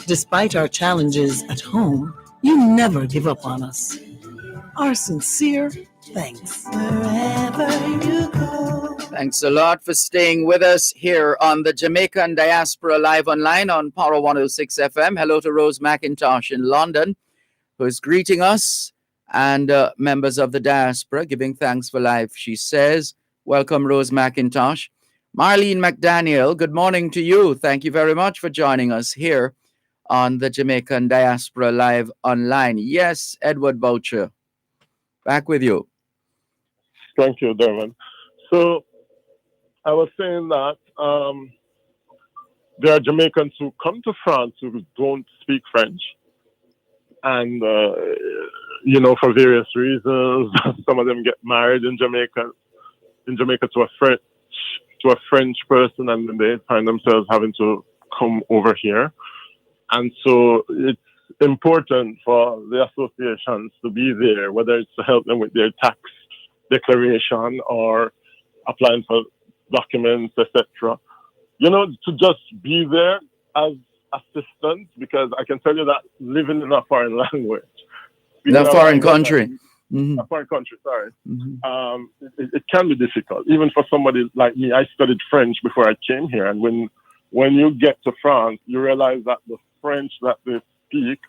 Despite our challenges at home, you never give up on us. Our sincere thanks. Wherever you go. Thanks a lot for staying with us here on the Jamaican Diaspora Live Online on Power 106 FM. Hello to Rose McIntosh in London, who is greeting us, and members of the diaspora giving thanks for life, she says. Welcome, Rose McIntosh. Marlene McDaniel, good morning to you. Thank you very much for joining us here on the Jamaican Diaspora Live Online. Yes, Edward Boucher, back with you. Thank you, Dervan. So I was saying that there are Jamaicans who come to France who don't speak French. And, for various reasons, some of them get married in Jamaica to a to a French person, and then they find themselves having to come over here. And so it's important for the associations to be there, whether it's to help them with their tax declaration or applying for documents, etc. You know, to just be there as assistants, because I can tell you that living in a foreign language, in a foreign country, a foreign country, sorry, it can be difficult. Even for somebody like me, I studied French before I came here, and when you get to France, you realize that the French that they speak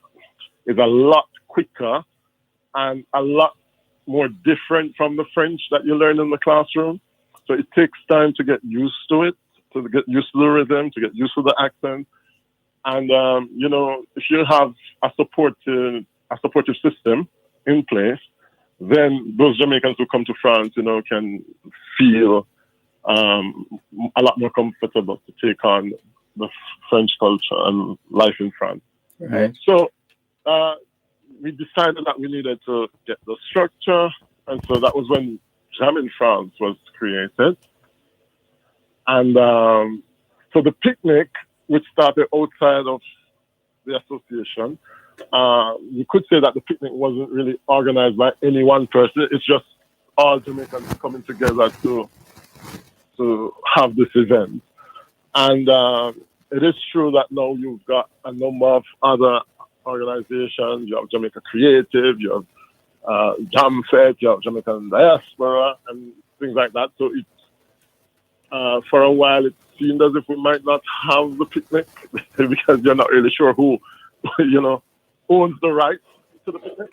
is a lot quicker and a lot more different from the French that you learn in the classroom. So it takes time to get used to it, to get used to the rhythm, to get used to the accent. And, you know, if you have a supportive system in place, then those Jamaicans who come to France, you know, can feel a lot more comfortable to take on the French culture and life in France. Right. So we decided that we needed to get the structure, and so that was when Jam in France was created. And so the picnic, which started outside of the association, you could say that the picnic wasn't really organized by any one person. It's just all Jamaicans coming together to have this event. And it is true that now you've got a number of other organizations. You have Jamaica Creative, you have Jam Fest, you have Jamaican Diaspora, and things like that. So it's for a while it seemed as if we might not have the picnic because you're not really sure who, you know, owns the rights to the picnic.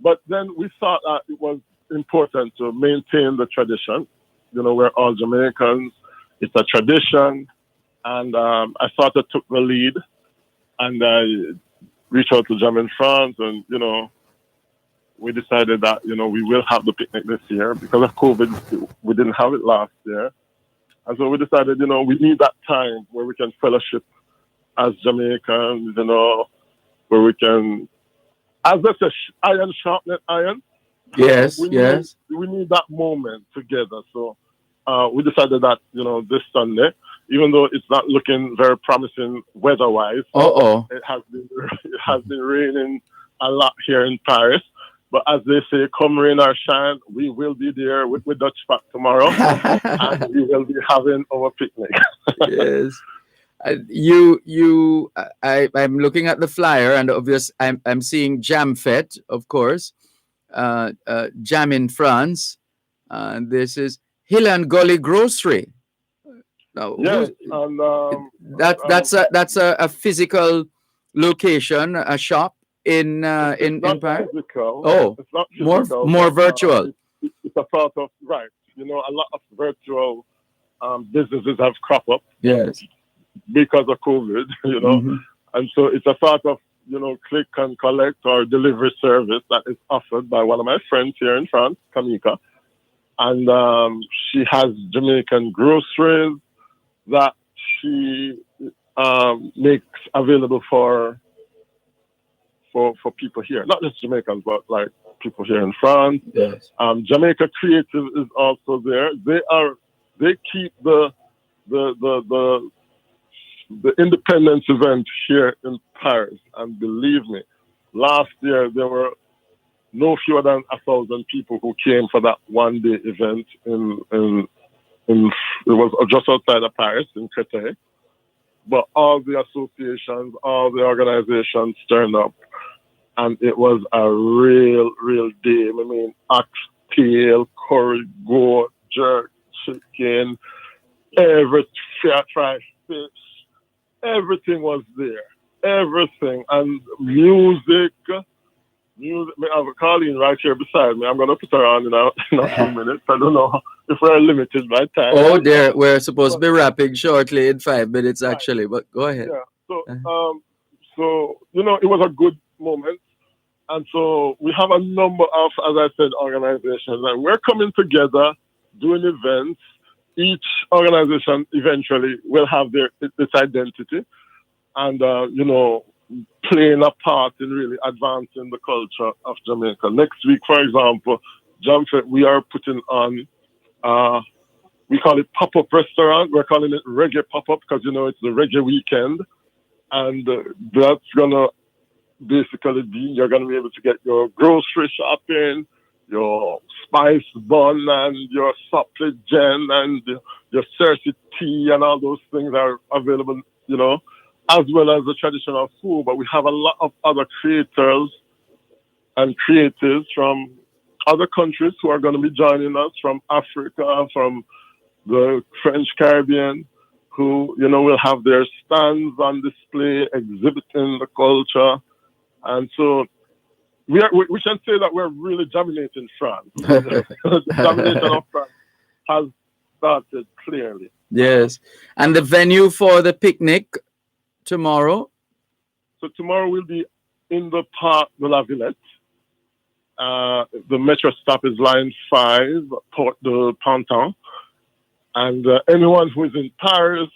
But then we thought that it was important to maintain the tradition. You know, we're all Jamaicans. It's a tradition. And I sort of took the lead, and I reached out to Jam in France, and, you know, we decided that, you know, we will have the picnic this year. Because of COVID, we didn't have it last year. And so we decided, you know, we need that time where we can fellowship as Jamaicans, you know, where we can, as I said, iron sharpened iron. Yes, we need that moment together. So we decided that, you know, this Sunday, even though it's not looking very promising weather-wise, it has been raining a lot here in Paris. But as they say, come rain or shine, we will be there with Dutch Pack tomorrow, and we will be having our picnic. Yes. I'm looking at the flyer, and obviously I'm seeing Jam Fete, of course, Jam in France. This is Hill and Gully Grocery. Now, Yes, and that's a physical location, a shop in Paris. Physical. Oh, it's not physical, more but, virtual. It's a sort of, right. You know, a lot of virtual businesses have cropped up. Yes. Because of COVID, you know. And so it's a sort of, you know, click and collect or delivery service that is offered by one of my friends here in France, Kamika. And she has Jamaican groceries that she makes available for people here, not just Jamaicans, but like people here in France. Yes. Jamaica Creative is also there. They keep the independence event here in Paris, and believe me, last year there were no fewer than 1,000 people who came for that one-day event in it was just outside of Paris in Créteil. But all the associations, all the organizations turned up, and it was a real day. I mean, oxtail, curry, goat, jerk, chicken, fried fish. Everything was there. Everything. And music. I have Colleen right here beside me. I'm going to put her on in a few minutes. I don't know if we're limited by time. Oh, dear. We're supposed to be wrapping shortly in 5 minutes, actually. But go ahead. Yeah. So, you know, it was a good moment. And so we have a number of, as I said, organizations. And we're coming together, doing events. Each organization eventually will have its identity and, you know, playing a part in really advancing the culture of Jamaica. Next week, for example, we are putting on we call it pop-up restaurant. We're calling it reggae pop-up because, you know, it's the reggae weekend. And that's going to basically be, you're going to be able to get your grocery shopping, your spice bun and your supple gin and your Cersei tea and all those things are available, you know, as well as the traditional food. But we have a lot of other creators and creatives from other countries who are going to be joining us, from Africa, from the French Caribbean, who, you know, will have their stands on display exhibiting the culture. And so we can say that we're really dominating France. The domination of France has started clearly. Yes. And the venue for the picnic tomorrow? So tomorrow we'll be in the Parc de la Villette. The metro stop is line 5, Port de Pantin. And anyone who is in Paris,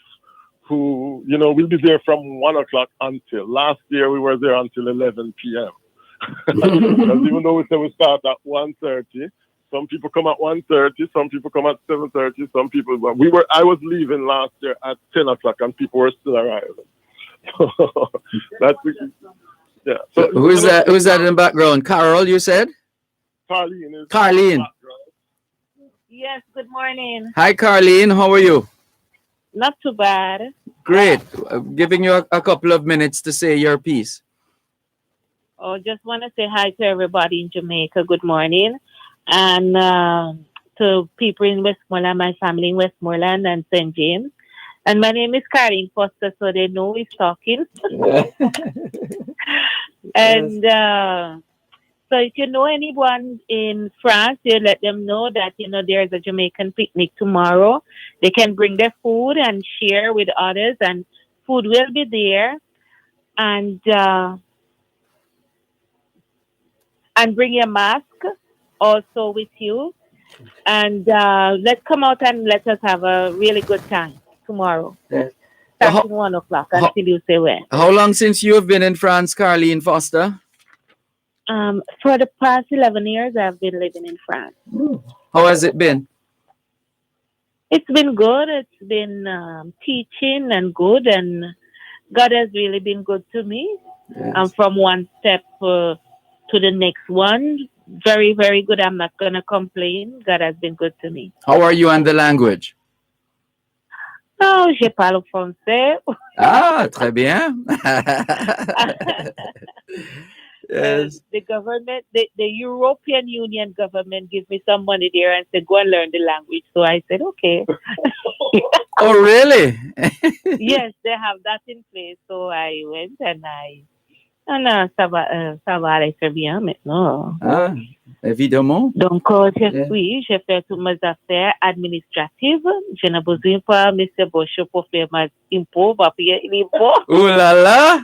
who, you know, we'll be there from 1 o'clock until. Last year we were there until 11 p.m. Because even though we say we start at 1:30, some people come at 1:30, some people come at 7:30, some people. But I was leaving last year at 10 o'clock, and people were still arriving. That's yeah. So Who's that in the background? Carol, you said? Carlene. Carlene. Yes, good morning. Hi, Carlene. How are you? Not too bad. Great. Giving you a couple of minutes to say your piece. Oh, just want to say hi to everybody in Jamaica. Good morning. And to people in Westmoreland, my family in Westmoreland and St. James. And my name is Karin Foster, so they know he's talking. And so if you know anyone in France, you let them know that, you know, there's a Jamaican picnic tomorrow. They can bring their food and share with others, and food will be there. And bring your mask also with you. And let's come out and let us have a really good time tomorrow. Yes. Starting 1 o'clock until you say when. How long since you have been in France, Carlene Foster? For the past 11 years, I've been living in France. How has it been? It's been good. It's been teaching and good, and God has really been good to me. Yes. From one step to the next one. Very, very good. I'm not going to complain. God has been good to me. How are you on the language? Oh, je parle français. Ah, très bien. Yes. The government, the European Union government gives me some money there and said, go and learn the language. So I said, okay. Oh, really? Yes, they have that in place. So I went and ça va aller très bien maintenant. Ah, évidemment. Donc, oui, j'ai fait toutes mes affaires administratives. Je n'ai besoin pas de M. Bosch pour faire mes impôts, pour payer les impôts. Ouh là là!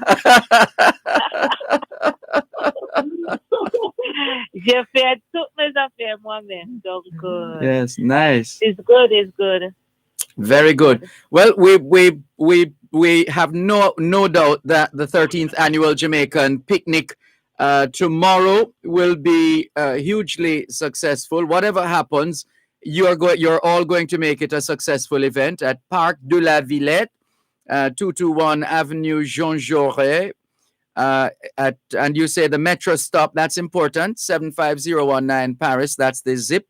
J'ai fait toutes mes affaires moi-même. Donc, yes, nice. It's good, it's good. Very good. Well, we have no doubt that the 13th annual Jamaican picnic tomorrow will be hugely successful. Whatever happens, you're all going to make it a successful event at Parc de la Villette, 221 Avenue Jean Jaurès. And you say the metro stop, that's important, 75019 Paris, that's the zip.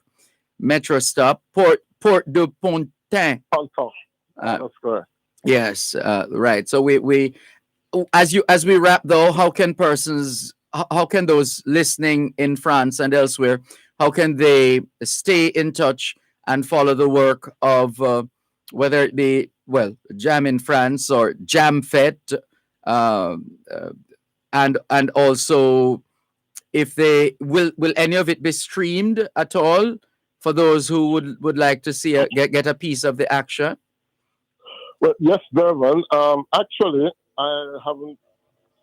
Metro stop, Port de Pantin. That's correct. Yes, right. So we as we wrap though, how can those listening in France and elsewhere, how can they stay in touch and follow the work of whether it be Jam in France or Jam Fete, and also if they will any of it be streamed at all for those who would like to see get a piece of the action? Well, yes, Dervan. Actually, I haven't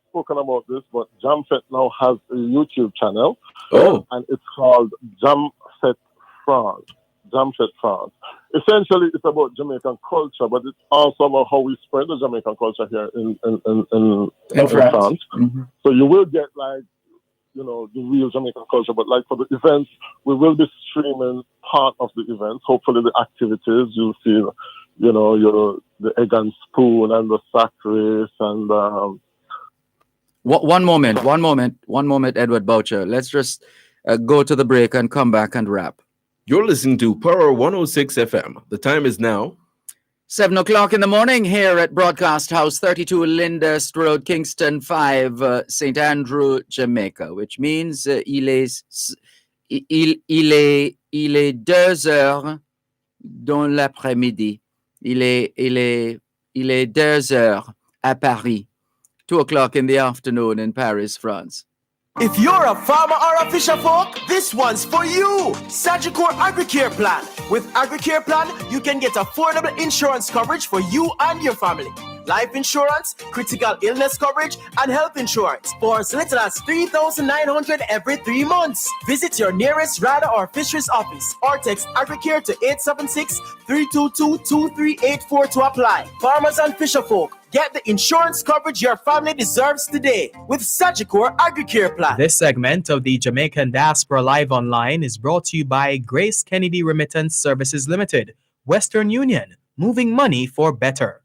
spoken about this, but Jam Fete now has a YouTube channel. Oh. And it's called Jam Fete France. Jam Fete France. Essentially, it's about Jamaican culture, but it's also about how we spread the Jamaican culture here in France. Mm-hmm. So you will get like the real Jamaican culture. But like for the events, we will be streaming part of the events. Hopefully, the activities you'll see, the egg and spoon and the sack race and. One moment, Edward Boucher. Let's just go to the break and come back and wrap. You're listening to Power 106 FM. The time is now 7 o'clock in the morning here at Broadcast House 32 Lyndhurst Road, Kingston 5, St. Andrew, Jamaica, which means il est 2 heures dans l'après-midi. Il est 2 heures à Paris. 2 o'clock in the afternoon in Paris, France. If you're a farmer or a fisher folk, this one's for you. Sagicor AgriCare Plan. With AgriCare Plan, you can get affordable insurance coverage for you and your family. Life insurance, critical illness coverage, and health insurance for as little as $3,900 every 3 months. Visit your nearest RADA or fisheries office or text AgriCare to 876-322-2384 to apply. Farmers and fisher folk, get the insurance coverage your family deserves today with Sagicor AgriCare Plan. This segment of the Jamaican Diaspora Live Online is brought to you by Grace Kennedy Remittance Services Limited, Western Union, moving money for better.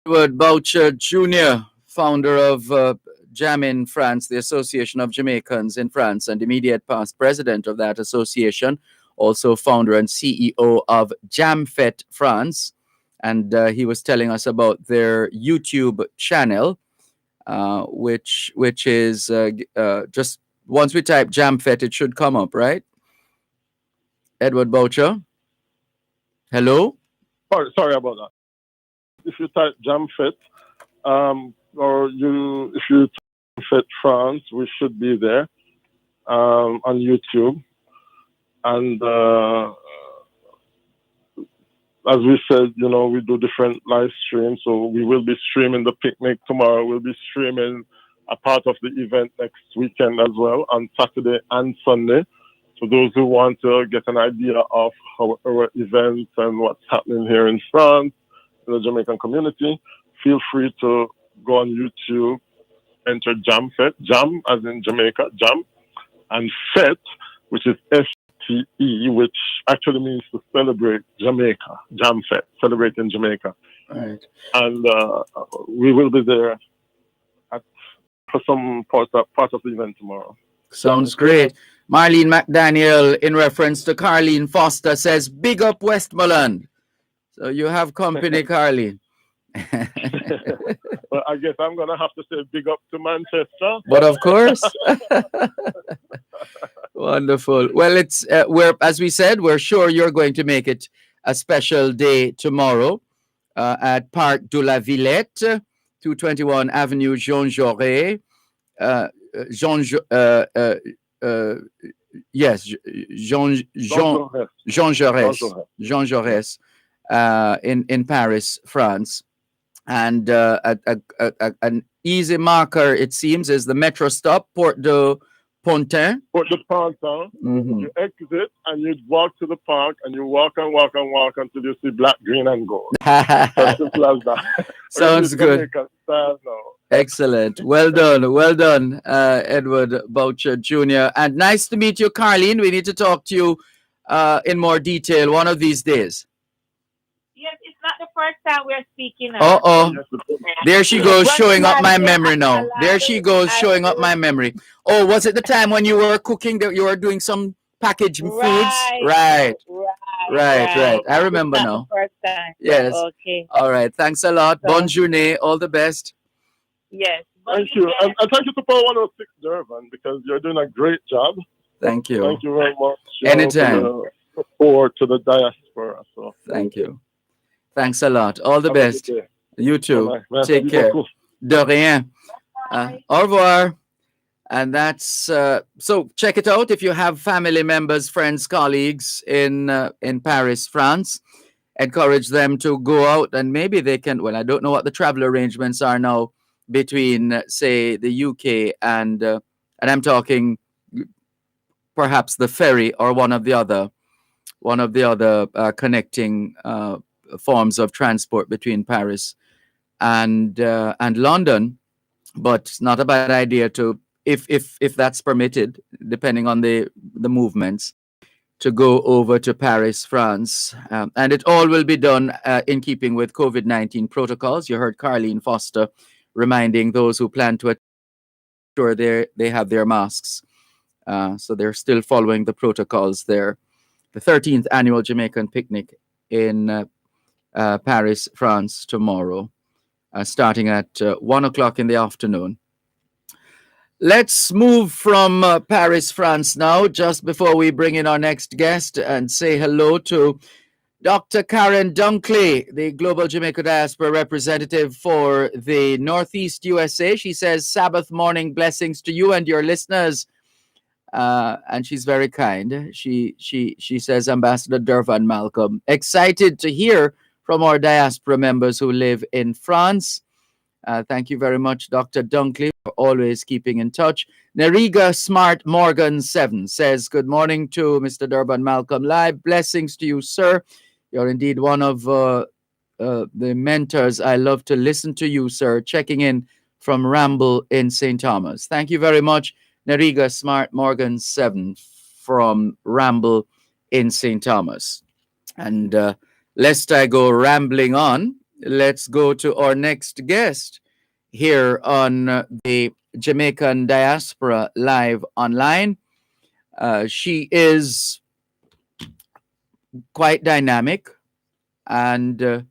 Edward Boucher Jr., founder of JAM in France, the Association of Jamaicans in France, and immediate past president of that association, also founder and CEO of JamFet France. And he was telling us about their YouTube channel, which is just once we type JamFet, it should come up, right? Edward Boucher? Hello? Sorry about that. If you type JamFet, or if you type JamFet France, we should be there on YouTube. And as we said, we do different live streams. So we will be streaming the picnic tomorrow. We'll be streaming a part of the event next weekend as well on Saturday and Sunday. For those who want to get an idea of our events and what's happening here in France, in the Jamaican community, feel free to go on YouTube, enter JamFet, Jam as in Jamaica, Jam, and Fet, which is FTE, which actually means to celebrate Jamaica, JamFet, celebrating Jamaica. Right. And we will be there for some part of the event tomorrow. Sounds great. Marlene McDaniel, in reference to Carlene Foster, says, big up Westmoreland. So you have company, Carlene. Well, I guess I'm going to have to say big up to Manchester. But of course. Wonderful. Well, it's as we said, we're sure you're going to make it a special day tomorrow at Parc de la Villette, 221 Avenue Jean Jaurès. Jean Jaurès in Paris, France. And an easy marker, it seems, is the metro stop, Port de Pontin. Port de Pontin. Mm-hmm. You exit and you walk to the park and you walk and walk and walk until you see black, green, and gold. As simple as that. Sounds good. Excellent. Well done, Edward Boucher Jr. And nice to meet you, Carlene. We need to talk to you in more detail one of these days. Yes, it's not the first time we're speaking. There she goes, showing up my memory now. There she goes, showing up my memory. Oh, was it the time when you were cooking that you were doing some packaged foods? Right. I remember now. First time. Yes. Okay. All right. Thanks a lot. Bonne journée. All the best. Yes. Thank you. And thank you to Power 106 Dervan, because you're doing a great job. Thank you. Thank you very much. Anytime. For the support to the diaspora. So thank you. Thanks a lot. All the best. You too. Bye-bye. Take care. De rien. Au revoir. And that's so check it out if you have family members, friends, colleagues in Paris, France. Encourage them to go out and maybe they can. Well, I don't know what the travel arrangements are now between, say, the UK and I'm talking perhaps the ferry or one of the other connecting forms of transport between Paris and London. but it's not a bad idea to, if that's permitted, depending on the movements, to go over to Paris, France. And it all will be done in keeping with COVID-19 protocols. You heard Carlene Foster reminding those who plan to ensure they have their masks. So they're still following the protocols there. The 13th annual Jamaican picnic in Paris, France tomorrow, starting at 1 o'clock in the afternoon. Let's move from Paris, France now, just before we bring in our next guest, and say hello to Dr. Karen Dunkley, the Global Jamaica Diaspora representative for the Northeast USA. She says, Sabbath morning blessings to you and your listeners. And she's very kind. She says, Ambassador Dervan Malcolm, excited to hear from our diaspora members who live in France. Thank you very much, Dr. Dunkley, for always keeping in touch. Neriga Smart Morgan 7 says, good morning to Mr. Dervan Malcolm Live. Blessings to you, sir. You're indeed one of the mentors. I love to listen to you, sir. Checking in from Ramble in St. Thomas. Thank you very much, Neriga Smart Morgan 7 from Ramble in St. Thomas. And lest I go rambling on, let's go to our next guest here on the Jamaican Diaspora Live Online. She is quite dynamic and,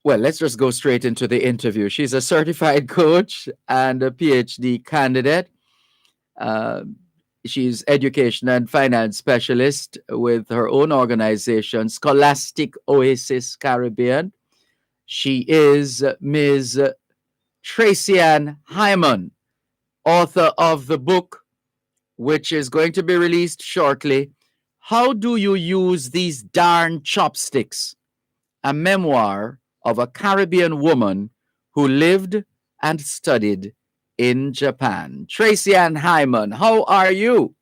well, let's just go straight into the interview. She's a certified coach and a PhD candidate. She's education and finance specialist with her own organization, Scholastic Oasis Caribbean. She is Ms. Tracy Ann Hyman, author of the book, which is going to be released shortly, How Do You Use These Darn Chopsticks? A memoir of a Caribbean woman who lived and studied in Japan. Tracy Ann Hyman, how are you?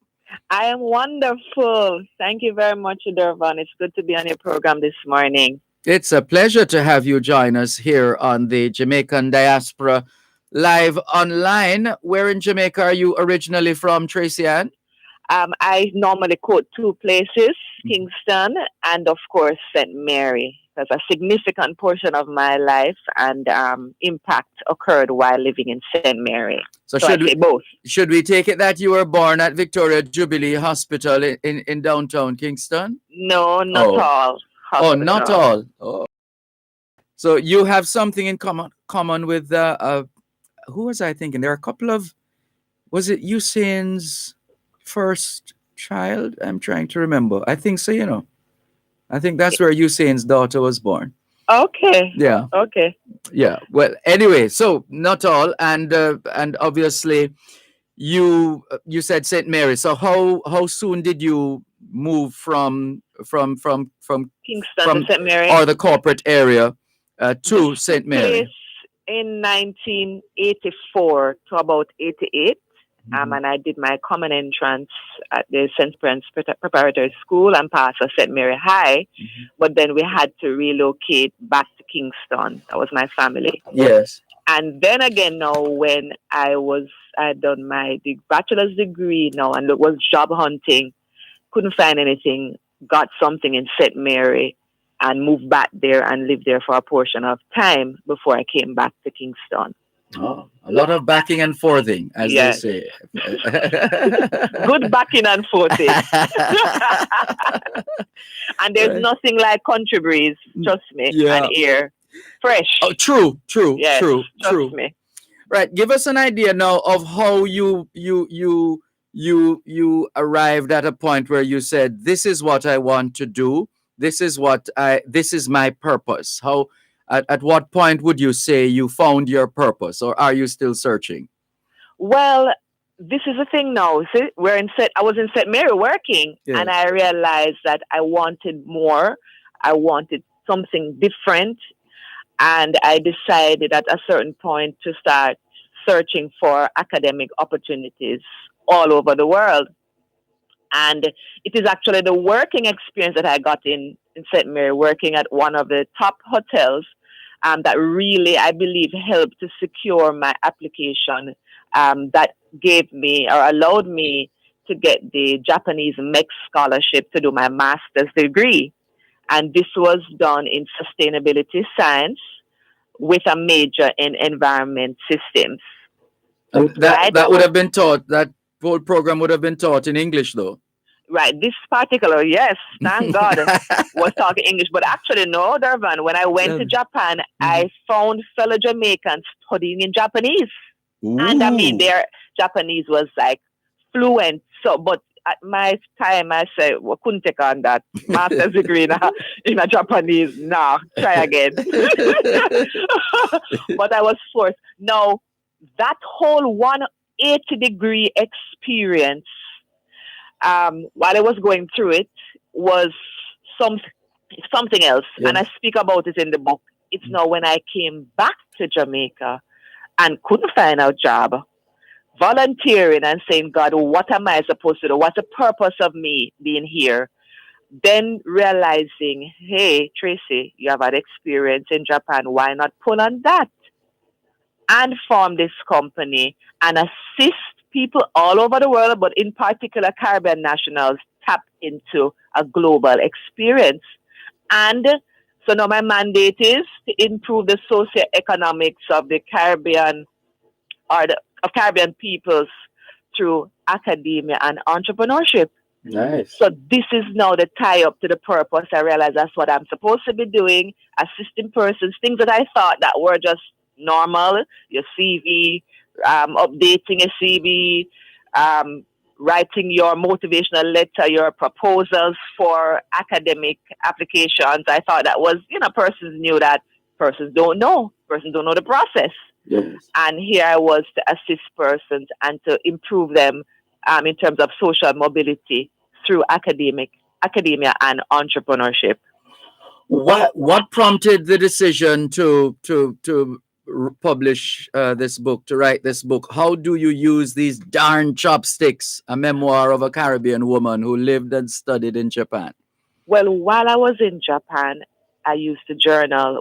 I am wonderful. Thank you very much, Dervan. It's good to be on your program this morning. It's a pleasure to have you join us here on the Jamaican Diaspora Live Online. Where in Jamaica are you originally from, Tracy Ann? I normally quote two places, Kingston and, of course, St. Mary. That's a significant portion of my life, and impact occurred while living in St. Mary. So should we take it that you were born at Victoria Jubilee Hospital in downtown Kingston? No, not all. Oh, not all. Oh. So you have something in common with who was I thinking? There are a couple of, was it Usain's first child? I'm trying to remember. I think so, you know. I think that's where Usain's daughter was born. Okay. Yeah. Okay. Yeah. Well, anyway, so not all, and obviously, you said St. Mary. So how soon did you move from Kingston to St. Mary, or the corporate area to St. Mary? In 1984 to about 88. And I did my common entrance at the St. Prince Preparatory School and passed at St. Mary High. But then we had to relocate back to Kingston. That was my family. Yes. And then again, now when I'd done my bachelor's degree now and it was job hunting, couldn't find anything, got something in St. Mary and moved back there and lived there for a portion of time before I came back to Kingston. Oh, a lot of backing and forthing, as they say. Good backing and forthing. And there's nothing like country breeze, trust me, and air. Fresh. Oh, true. Yes, true. trust me. Right. Give us an idea now of how you arrived at a point where you said, this is what I want to do. This is my purpose. At what point would you say you found your purpose, or are you still searching? Well, this is the thing now. See, I was in St. Mary working, and I realized that I wanted more. I wanted something different, and I decided at a certain point to start searching for academic opportunities all over the world. And it is actually the working experience that I got in St. Mary, working at one of the top hotels that really, I believe, helped to secure my application, that gave me or allowed me to get the Japanese MEC scholarship to do my master's degree. And this was done in sustainability science with a major in environment systems. And that would have been taught, that whole program would have been taught in English, though. Right, this particular, yes, thank God, was talking English. But actually, no, Dervan, when I went to Japan, I found fellow Jamaicans studying in Japanese. And I mean, their Japanese was like fluent. So, but at my time, I said, well, couldn't take on that master's degree in a Japanese. Nah, try again. But I was forced. Now, that whole 180-degree experience, while I was going through it, was something else. Yes. And I speak about it in the book. It's now when I came back to Jamaica and couldn't find a job, volunteering and saying, God, what am I supposed to do? What's the purpose of me being here? Then realizing, hey, Tracy, you have had experience in Japan. Why not pull on that and form this company and assist people all over the world, but in particular Caribbean nationals, tap into a global experience. And so now my mandate is to improve the socioeconomics of the Caribbean or of Caribbean peoples through academia and entrepreneurship. Nice. So this is now the tie up to the purpose. I realize that's what I'm supposed to be doing, assisting persons, things that I thought that were just normal, your CV, updating a CV, writing your motivational letter, your proposals for academic applications. I thought that was, persons knew that. Persons don't know. Persons don't know the process. Yes. And here I was to assist persons and to improve them in terms of social mobility through academia and entrepreneurship. What prompted the decision to publish this book, to write this book? How do you use these darn chopsticks, a memoir of a Caribbean woman who lived and studied in Japan? Well, while I was in Japan, I used to journal.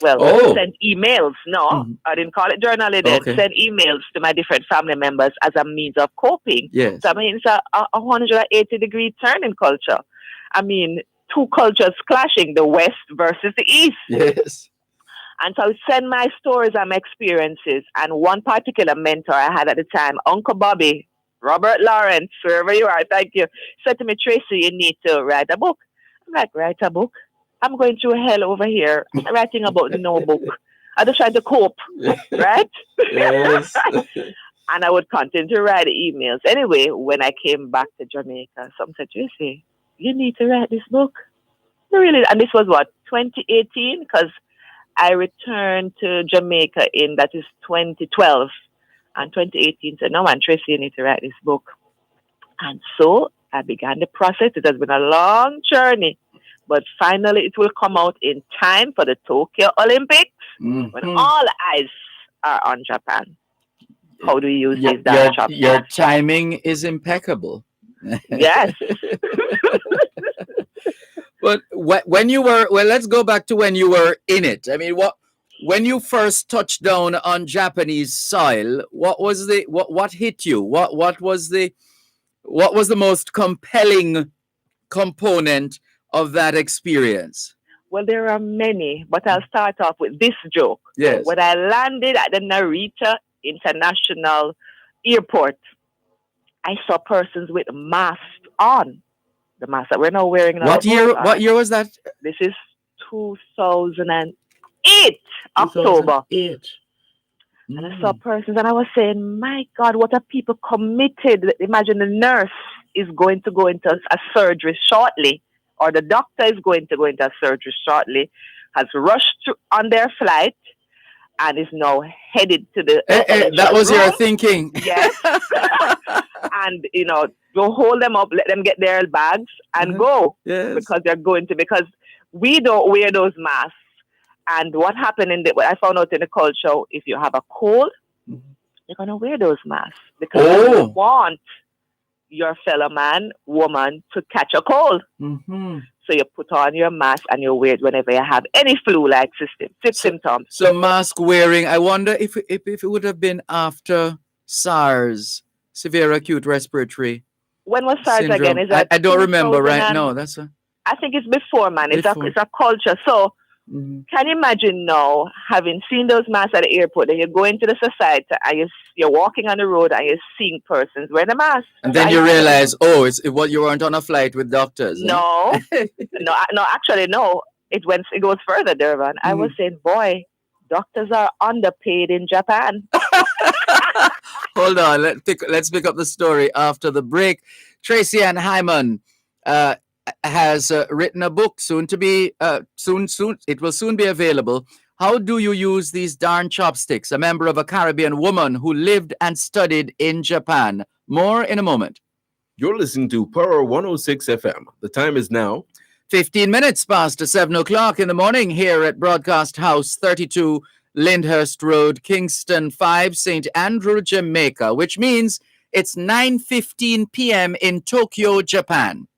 Send emails. No, I didn't call it journaling then. Okay. Send emails to my different family members as a means of coping. Yes. So, I mean, it's a 180-degree turn in culture. I mean, two cultures clashing, the West versus the East. Yes. And so I would send my stories and my experiences. And one particular mentor I had at the time, Uncle Bobby, Robert Lawrence, wherever you are, thank you, said to me, Tracy, you need to write a book. I'm like, write a book? I'm going through hell over here, writing about no book. I just tried to cope, right? Yes. And I would continue to write emails. Anyway, when I came back to Jamaica, someone said, Tracy, you need to write this book. Really? And this was what, 2018? Because I returned to Jamaica in, that is 2012. And 2018 said, no, man, Tracy, you need to write this book. And so I began the process. It has been a long journey. But finally, it will come out in time for the Tokyo Olympics when all eyes are on Japan. How do you use these darn chopsticks? Your timing is impeccable. Yes. But when you were, let's go back to when you were in it. I mean, when you first touched down on Japanese soil, what hit you? What was the most compelling component of that experience? Well, there are many, but I'll start off with this joke. Yes. When I landed at the Narita International Airport, I saw persons with masks on. The mask that we're now wearing now. What year was that? This is 2008, October. 2008. And I saw persons and I was saying, my God, what are people committed? Imagine the nurse is going to go into a surgery shortly, or the doctor is going to go into a surgery shortly, has rushed on their flight and is now headed to the... that was your thinking. Yes. And, don't hold them up, let them get their bags and go. Yes. Because we don't wear those masks. And what happened I found out in the culture, if you have a cold, you're going to wear those masks because you want your fellow man, woman to catch a cold. Mm-hmm. So you put on your mask and you wear it whenever you have any flu-like symptoms. So mask wearing, I wonder if it would have been after SARS, severe acute respiratory When was SARS syndrome. again? Is that I don't remember right 2000 now. I think it's before, man. Before. It's a culture. So can you imagine now having seen those masks at the airport and you go into the society and you're walking on the road and you're seeing persons wearing a mask. And then you realize, you weren't on a flight with doctors. No, actually, no. It goes further, Dervan. I was saying, boy, doctors are underpaid in Japan. Hold on, let's pick up the story after the break. Tracy Ann Hyman has written a book soon. It will soon be available. How do you use these darn chopsticks? A member of a Caribbean woman who lived and studied in Japan. More in a moment. You're listening to Power 106 FM. The time is now 15 minutes past 7 o'clock in the morning here at Broadcast House 32 Lyndhurst Road, Kingston 5, St. Andrew, Jamaica, which means it's 9:15 p.m. in Tokyo, Japan.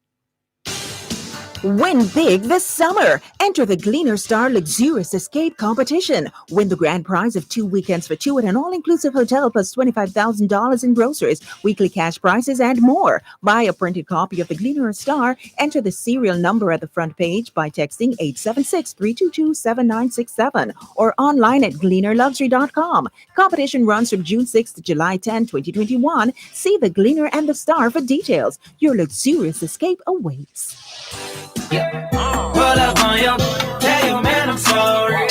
Win big this summer. Enter the Gleaner Star Luxurious Escape Competition. Win the grand prize of 2 weekends for two at an all-inclusive hotel plus $25,000 in groceries, weekly cash prizes, and more. Buy a printed copy of the Gleaner Star. Enter the serial number at the front page by texting 876-322-7967 or online at gleanerluxury.com. Competition runs from June 6 to July 10, 2021. See the Gleaner and the Star for details. Your luxurious escape awaits.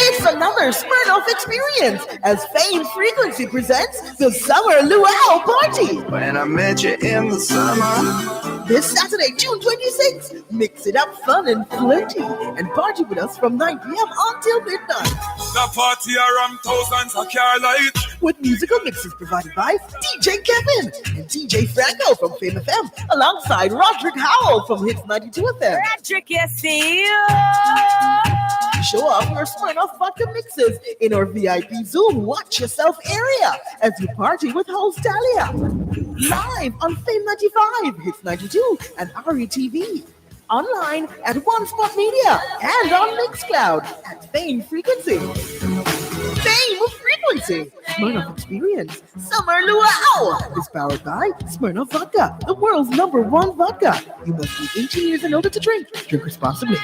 It's another Smirnoff experience as Fame Frequency presents the Summer Luau Party. When I met you in the summer. This Saturday, June 26th, mix it up fun and flirty and party with us from 9 p.m. until midnight. The party around thousands of car lights. With musical mixes provided by DJ Kevin and DJ Franco from Fame FM, alongside Roderick Howell from Hits 92 FM. Roderick, you see? Show off your Smirnoff vodka mixes in our VIP Zoom Watch Yourself area as you party with host Talia. Live on Fame 95, Hits 92, and RETV. Online at One Spot Media and on Mixcloud at Fame Frequency. Fame Frequency, Smirnoff Experience, Summer Luau is powered by Smirnoff Vodka, the world's #1 vodka. You must be 18 years and older to drink. Drink responsibly.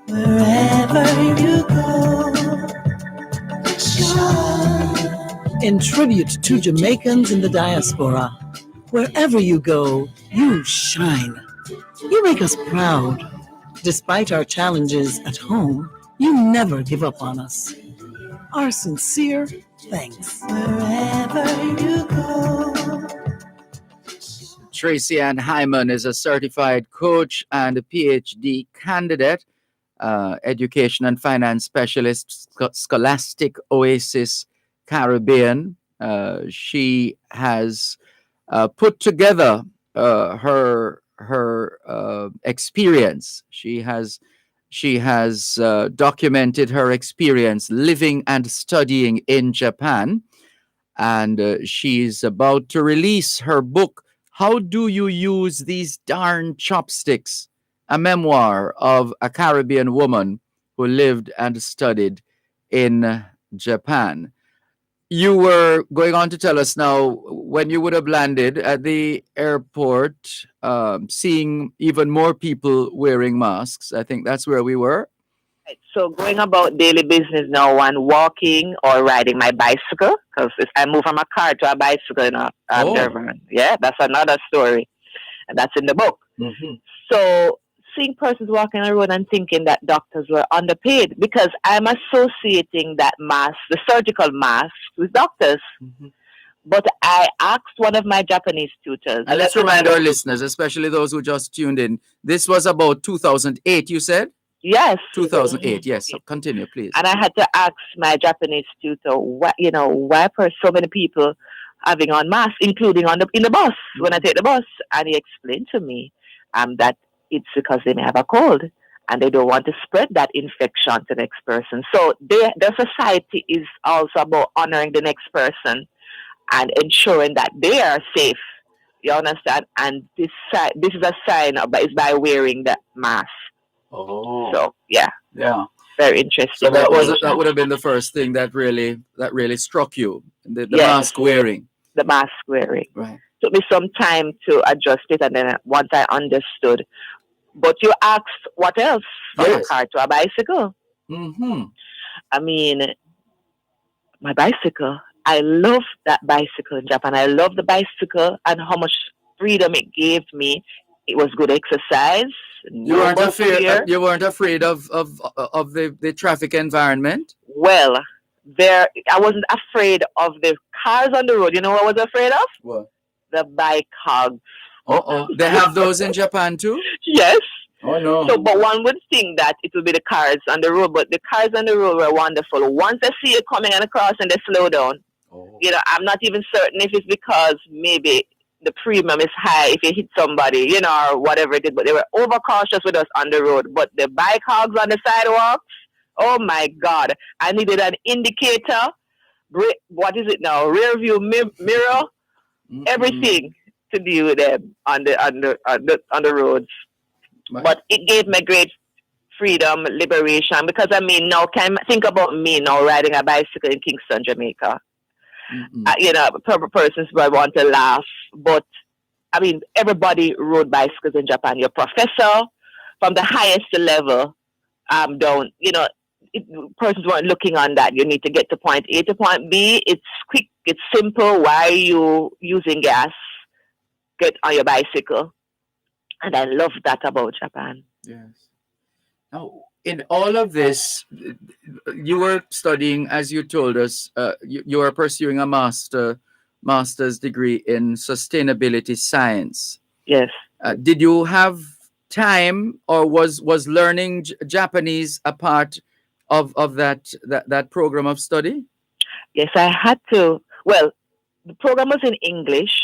Wherever you go, in tribute to Jamaicans in the diaspora, wherever you go, you shine. You make us proud. Despite our challenges at home, you never give up on us. Our sincere thanks. Wherever you go. Tracy Ann Hyman is a certified coach and a PhD candidate, education and finance specialist, Scholastic Oasis Caribbean. She has put together her experience. She has documented her experience living and studying in Japan, and she's about to release her book, How Do You Use These Darn Chopsticks? A memoir of a Caribbean woman who lived and studied in Japan. You were going on to tell us now when you would have landed at the airport, seeing even more people wearing masks. I think that's where we were. So going about daily business now and walking or riding my bicycle, because I moved from a car to a bicycle in Dervan. Yeah, that's another story. And that's in the book. Mm-hmm. So seeing persons walking on the road and thinking that doctors were underpaid, because I'm associating that mask, the surgical mask, with doctors. Mm-hmm. But I asked one of my Japanese tutors. And let's remind our listeners, especially those who just tuned in, this was about 2008, you said? Yes. 2008, yes. So continue, please. And I had to ask my Japanese tutor, why are so many people having on masks, including in the bus, when I take the bus? And he explained to me that it's because they may have a cold and they don't want to spread that infection to the next person. So their society is also about honoring the next person and ensuring that they are safe. You understand? And this is a sign of is by wearing the mask. Oh. So yeah. Yeah. Very interesting. So that would have been the first thing that really struck you, the Yes. mask wearing. The mask wearing. Right. Took me some time to adjust it, and then once I understood. But you asked what else from a car to a bicycle? Mm-hmm. I mean, my bicycle. I love that bicycle in Japan. I love the bicycle and how much freedom it gave me. It was good exercise. You weren't afraid of the traffic environment? Well, I wasn't afraid of the cars on the road. You know what I was afraid of? What? The bike hogs. They have those in Japan too? Yes. Oh no. So, but one would think that it would be the cars on the road, but the cars on the road were wonderful. Once they see you coming across and they slow down, you know, I'm not even certain if it's because maybe the premium is high if you hit somebody, you know, or whatever it is, but they were overcautious with us on the road. But the bike hogs on the sidewalks, oh my God, I needed an indicator, what is it now, rear view mirror, everything to deal with them on the roads. Right. But it gave me great freedom, liberation, because I mean, now think about me now riding a bicycle in Kingston, Jamaica. You know, persons might want to laugh, but I mean, everybody rode bicycles in Japan. Your professor, from the highest level down, you know, persons weren't looking on that. You need to get to point A to point B. It's quick, it's simple. Why are you using gas? Get on your bicycle. And I love that about Japan. Yes. Now, in all of this, you were studying, as you told us, you were pursuing a master's degree in sustainability science. Yes. Did you have time, or was learning Japanese a part of that program of study? Yes, I had to. Well, the program was in English,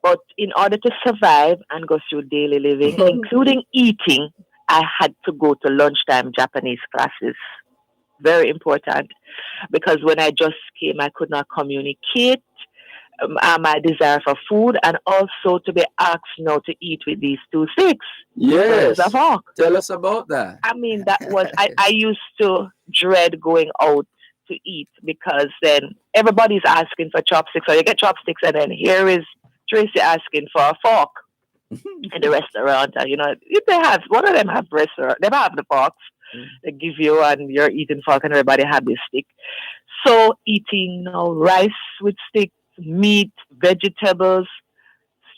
but in order to survive and go through daily living, including eating, I had to go to lunchtime Japanese classes. Very important, because when I just came, I could not communicate my desire for food, and also to be asked now to eat with these two sticks. Yes. Tell us about that. I mean, that was, I used to dread going out to eat, because then everybody's asking for chopsticks, or you get chopsticks, and then here is Tracy asking for a fork in the restaurant. And, you know, if they have, one of them have restaurant, they have the forks they give you, and you're eating fork, and everybody have this stick. So eating, you know, rice with sticks, meat, vegetables,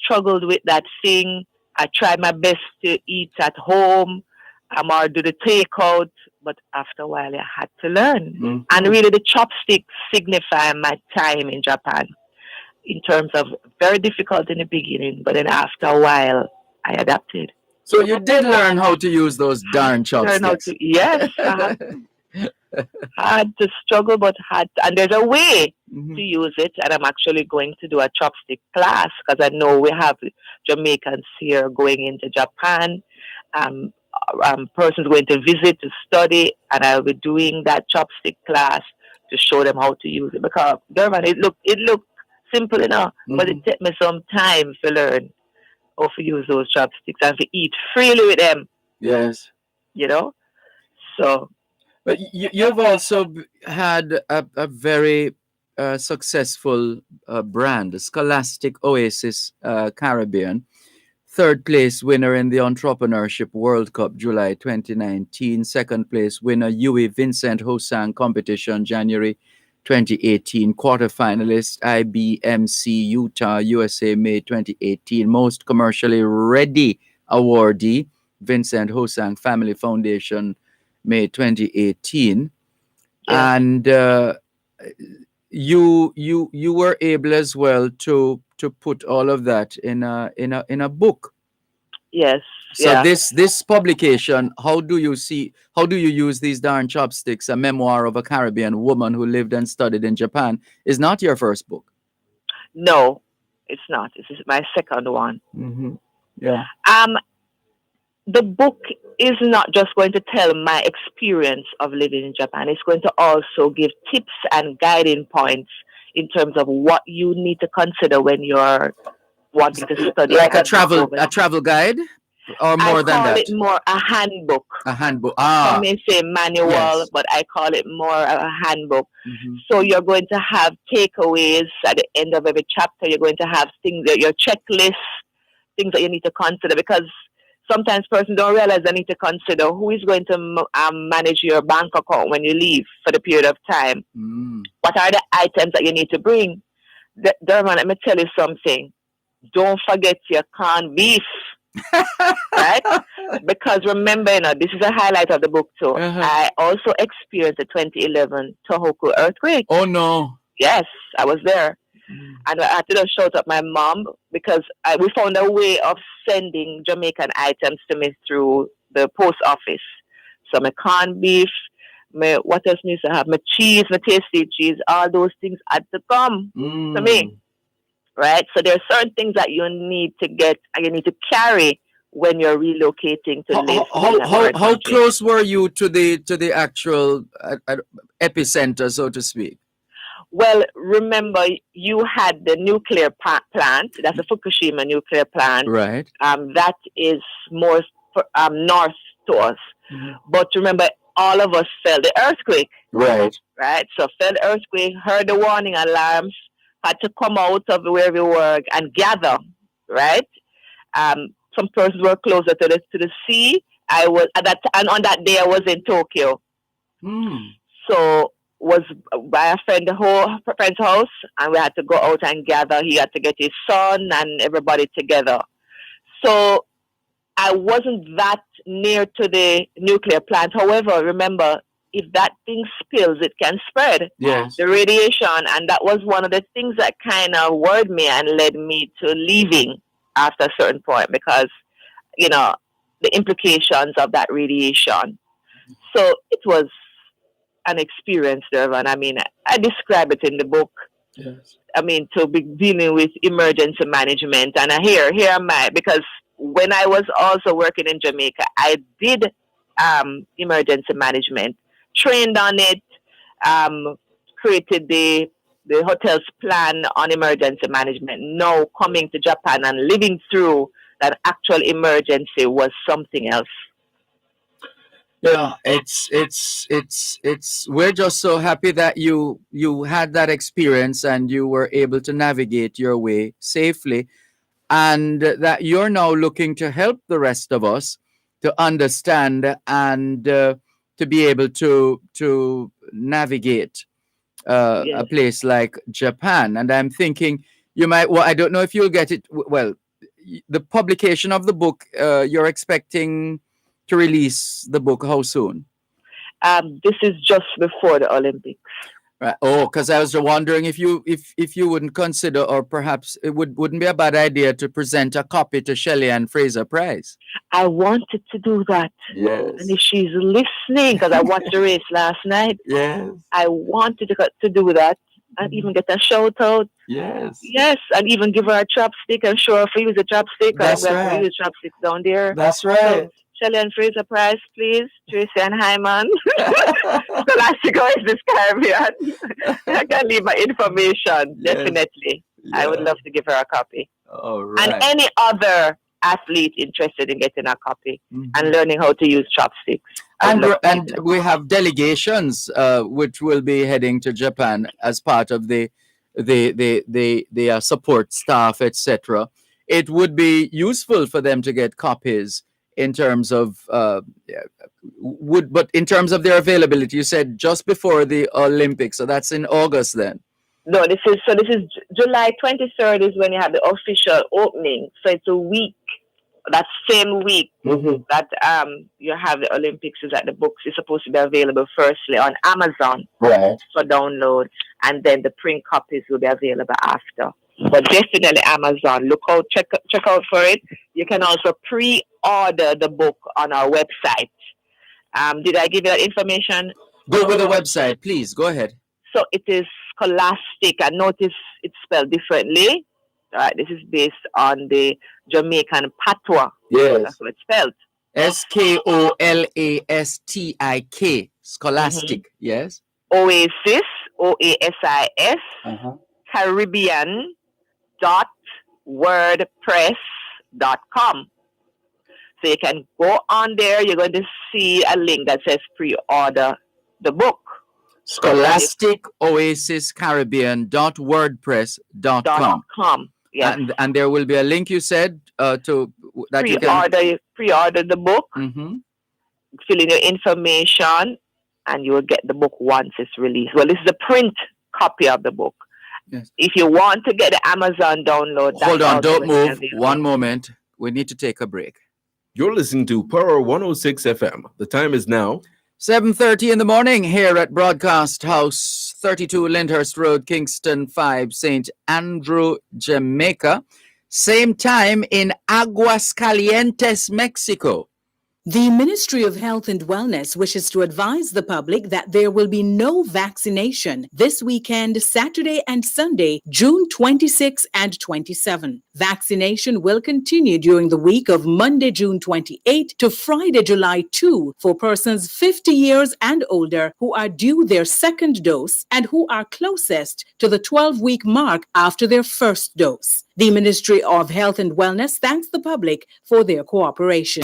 struggled with that thing. I tried my best to eat at home, or do the takeout, but after a while I had to learn. And really the chopsticks signify my time in Japan, in terms of very difficult in the beginning, but then after a while I adapted. So you did learn how to use those darn chopsticks. Yes. I had to struggle, but and there's a way to use it, and I'm actually going to do a chopstick class, because I know we have Jamaicans here going into Japan, persons going to visit to study, and I'll be doing that chopstick class to show them how to use it. Because Dervan, it looked simple enough, but it took me some time to learn how to use those chopsticks and to eat freely with them. Yes. You know, so. But you've also had a very successful brand, Scholastic Oasis Caribbean, third place winner in the Entrepreneurship World Cup, July 2019, second place winner, Yui Vincent Hosang competition, January 2018, quarterfinalist, IBMC Utah, USA, May 2018, most commercially ready awardee, Vincent Hosang Family Foundation, May 2018, and you were able as well to put all of that in a book. Yes. So this publication, how do you use these darn chopsticks, a memoir of a Caribbean woman who lived and studied in Japan, is not your first book? No, it's not. This is my second one. Yeah. The book is not just going to tell my experience of living in Japan. It's going to also give tips and guiding points in terms of what you need to consider when you're wanting to study. Like a travel guide, or more than I call that? it more a handbook. A handbook. Some may say manual, Yes. but I call it more a handbook. So you're going to have takeaways at the end of every chapter. You're going to have things, your checklist, things that you need to consider, because sometimes persons don't realize they need to consider who is going to manage your bank account when you leave for the period of time. What are the items that you need to bring? Dervan, let me tell you something. Don't forget your canned beef. Right? Because remember, this is a highlight of the book too. I also experienced the 2011 Tohoku earthquake. Oh no. Yes, I was there. And I had to just shout at my mom because we found a way of sending Jamaican items to me through the post office. So my canned beef, what else needs to have? My cheese, my tasty cheese, all those things had to come to me. Right? So there are certain things that you need to get and you need to carry when you're relocating to live. How close were you to the actual epicenter, so to speak? Well, remember, you had the nuclear plant. That's the Fukushima nuclear plant. Right. That is more north to us. But remember, all of us felt the earthquake. Right. Right. So felt the earthquake, heard the warning alarms, had to come out of where we were and gather. Right. Some persons were closer to the sea. I was at that, and on that day I was in Tokyo. So was by a friend's house, and we had to go out and gather. He had to get his son and everybody together. So I wasn't that near to the nuclear plant. However, remember, if that thing spills, it can spread. Yes. The radiation, and that was one of the things that kind of worried me and led me to leaving after a certain point, because, the implications of that radiation. So it was an experience, Dervan. I mean, I describe it in the book. Yes. I mean, to be dealing with emergency management. And here am I, because when I was also working in Jamaica, I did emergency management, trained on it, created the hotel's plan on emergency management. Now coming to Japan and living through that actual emergency was something else. Yeah, we're just so happy that you had that experience and you were able to navigate your way safely, and that you're now looking to help the rest of us to understand and to be able to navigate a place like Japan. And I'm thinking you might, I don't know if you'll get it. Well, the publication of the book, you're expecting to release the book how soon? This is just before the Olympics. Right. Oh, because I was wondering if you wouldn't consider, or perhaps it wouldn't be a bad idea to present a copy to Shelley Ann Fraser Prize. I wanted to do that. Yes. And if she's listening, because I watched the race last night. Yes. I wanted to do that and even get a shout out. Yes. Yes, and even give her a chopstick and show her if use a chopstick. That's right. We use chopsticks down there. That's right. So, Shelley Ann Fraser Prize, please. Tracy and Hyman. Scholastic is this Caribbean. I can leave my information, definitely. Yes. I would love to give her a copy. All right. And any other athlete interested in getting a copy and learning how to use chopsticks. And we have delegations which will be heading to Japan as part of the support staff, etc. It would be useful for them to get copies in terms of but in terms of their availability. You said just before the Olympics, so that's in August then. No, this is July 23rd is when you have the official opening. So it's a week. That same week that you have the Olympics, is that the books is supposed to be available firstly on Amazon for download, and then the print copies will be available after. But definitely Amazon. Look out, check out for it. You can also pre-order the book on our website. Did I give you that information? Go with the website, please. Go ahead. So it is Scholastic. I notice it's spelled differently. Right, this is based on the Jamaican patois. Yes. That's what it's spelled. Scholastic. Scholastic. Yes. Oasis, OASIS Caribbean dot wordpress.com. So you can go on there. You're going to see a link that says pre-order the book. Scholastic Oasis Caribbean.wordpress.com. Yes. And there will be a link, you said, to that you can pre-order the book, Mm-hmm. fill in your information, and you will get the book once it's released. Well, this is a print copy of the book. Yes. If you want to get the Amazon download, Hold on, don't move. available. One moment. We need to take a break. You're listening to Power 106 FM. The time is now 7:30 in the morning here at Broadcast House, 32 Lyndhurst Road, Kingston 5, St. Andrew, Jamaica. Same time in Aguascalientes, Mexico. The Ministry of Health and Wellness wishes to advise the public that there will be no vaccination this weekend, Saturday and Sunday, June 26 and 27. Vaccination will continue during the week of Monday, June 28 to Friday, July 2 for persons 50 years and older who are due their second dose and who are closest to the 12-week mark after their first dose. The Ministry of Health and Wellness thanks the public for their cooperation.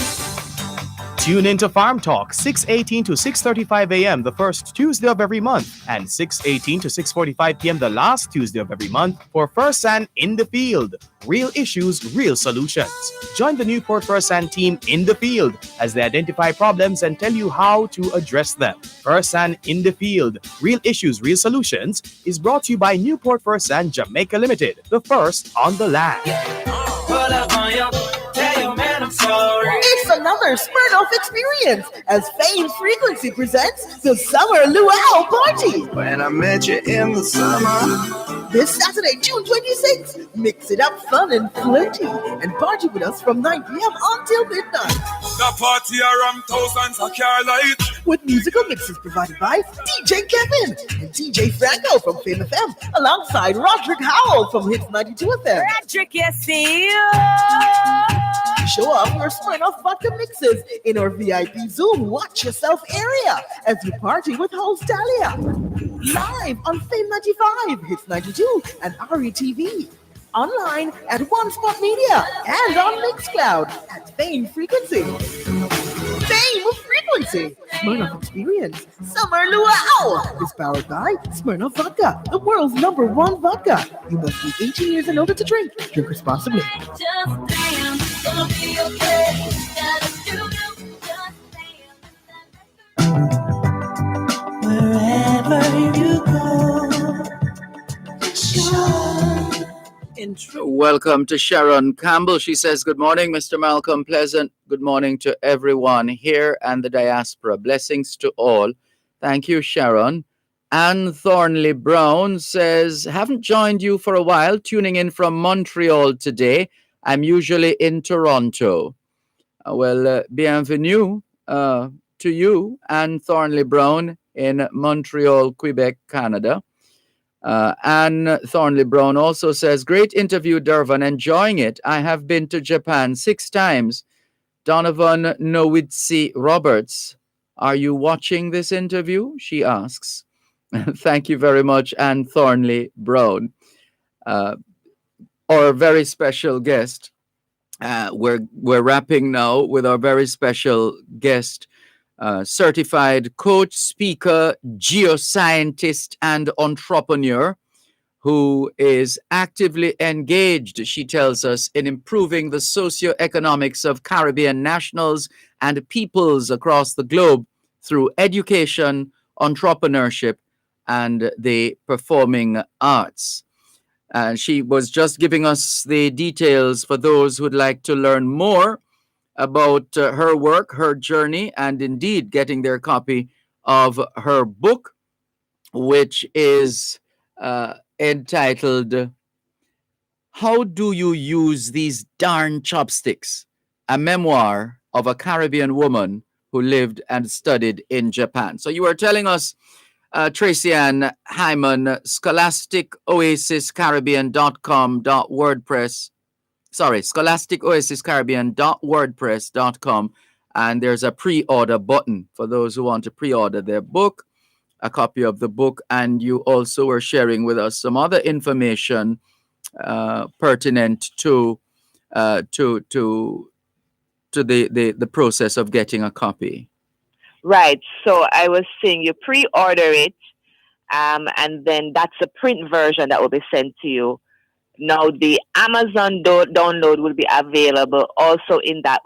Tune into Farm Talk, 6:18 to 6:35 a.m. the first Tuesday of every month, and 6:18 to 6:45 p.m. the last Tuesday of every month for First Hand in the Field. Real issues, real solutions. Join the Newport First Hand team in the field as they identify problems and tell you how to address them. First Hand in the Field, Real Issues, Real Solutions is brought to you by Newport First Hand Jamaica Limited, the first on the land. It's another Smirnoff experience as Fame Frequency presents the Summer Luau Party. When I met you in the summer. This Saturday, June 26th, mix it up fun and flirty and party with us from 9 p.m. until midnight. The party around thousands of car lights. With musical mixes provided by DJ Kevin and DJ Franco from Fame FM, alongside Roderick Howell from Hits 92 FM. Roderick, you see. Show up your Smirnoff vodka mixes in our VIP Zoom Watch Yourself area as you party with host Dahlia. Live on Fame 95, Hits 92, and RETV. Online at One Spot Media and on Mixcloud at Fame Frequency. Fame Frequency, Smirnoff Experience, Summer Luau is powered by Smirnoff Vodka, the world's #1 vodka. You must be 18 years and older to drink. Drink responsibly. Wherever you go, Welcome to Sharon Campbell. She says, good morning, Mr. Malcolm Pleasant. Good morning to everyone here and the diaspora. Blessings to all. Thank you, Sharon. Anne Thornley Brown says, haven't joined you for a while, tuning in from Montreal today. I'm usually in Toronto. Bienvenue to you, Anne Thornley Brown in Montreal, Quebec, Canada. Anne Thornley Brown also says, great interview, Dervan, enjoying it. I have been to Japan 6 times. Donovan Nowitsi Roberts, are you watching this interview? She asks. Thank you very much, Anne Thornley Brown. Our very special guest. We're wrapping now with our very special guest, certified coach, speaker, geoscientist, and entrepreneur who is actively engaged, she tells us, in improving the socioeconomics of Caribbean nationals and peoples across the globe through education, entrepreneurship, and the performing arts. She was just giving us the details for those who would like to learn more about her work, her journey, and indeed getting their copy of her book, which is entitled, How Do You Use These Darn Chopsticks? A Memoir of a Caribbean Woman Who Lived and Studied in Japan. So you were telling us, Tracy Ann Hyman, scholasticoasiscaribbean.wordpress.com, and there's a pre-order button for those who want to pre-order their book. a copy of the book, and you also were sharing with us some other information pertinent to the process of getting a copy. Right. So I was saying you pre-order it, and then that's a print version that will be sent to you. Now the Amazon download will be available also in that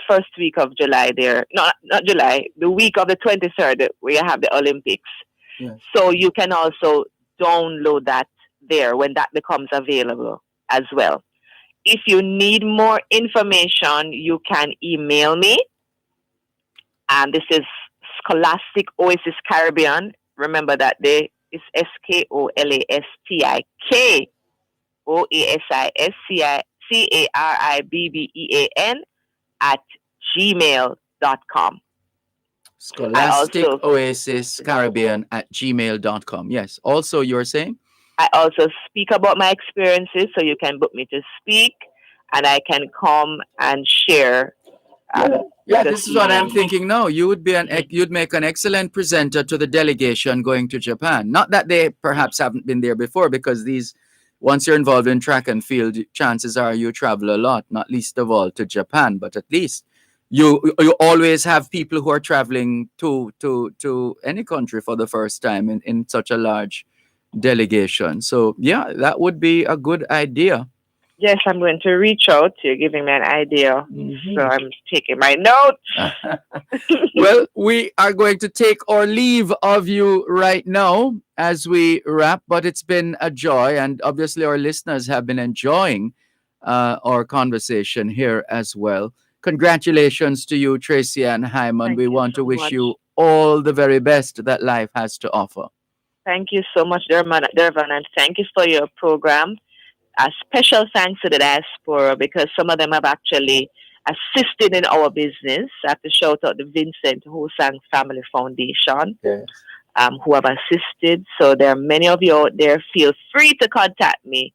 first week of July there. No, not July, the week of the 23rd where you have the Olympics. Yes. So you can also download that there when that becomes available as well. If you need more information, you can email me. And this is Scholastic Oasis Caribbean. Remember that it's SKOLASTICOASISCARIBBEAN at gmail.com. Scholastic Oasis Caribbean at gmail.com. Yes. Also, you're saying? I also speak about my experiences, so you can book me to speak, and I can come and share. Yeah, this is what I'm thinking now. You'd make an excellent presenter to the delegation going to Japan. Not that they perhaps haven't been there before, because once you're involved in track and field, chances are you travel a lot, not least of all to Japan. But at least you always have people who are traveling to any country for the first time in such a large delegation. So yeah, that would be a good idea. Yes, I'm going to reach out. You're giving me an idea. So I'm taking my notes. Well, we are going to take our leave of you right now as we wrap, but it's been a joy, and obviously our listeners have been enjoying our conversation here as well. Congratulations to you, Tracy Ann Hyman. We want to wish you all the very best that life has to offer. Thank you so much, Dervan, and thank you for your program. A special thanks to the Diaspora, because some of them have actually assisted in our business. I have to shout out the Vincent Hosang Family Foundation, who have assisted. So there are many of you out there. Feel free to contact me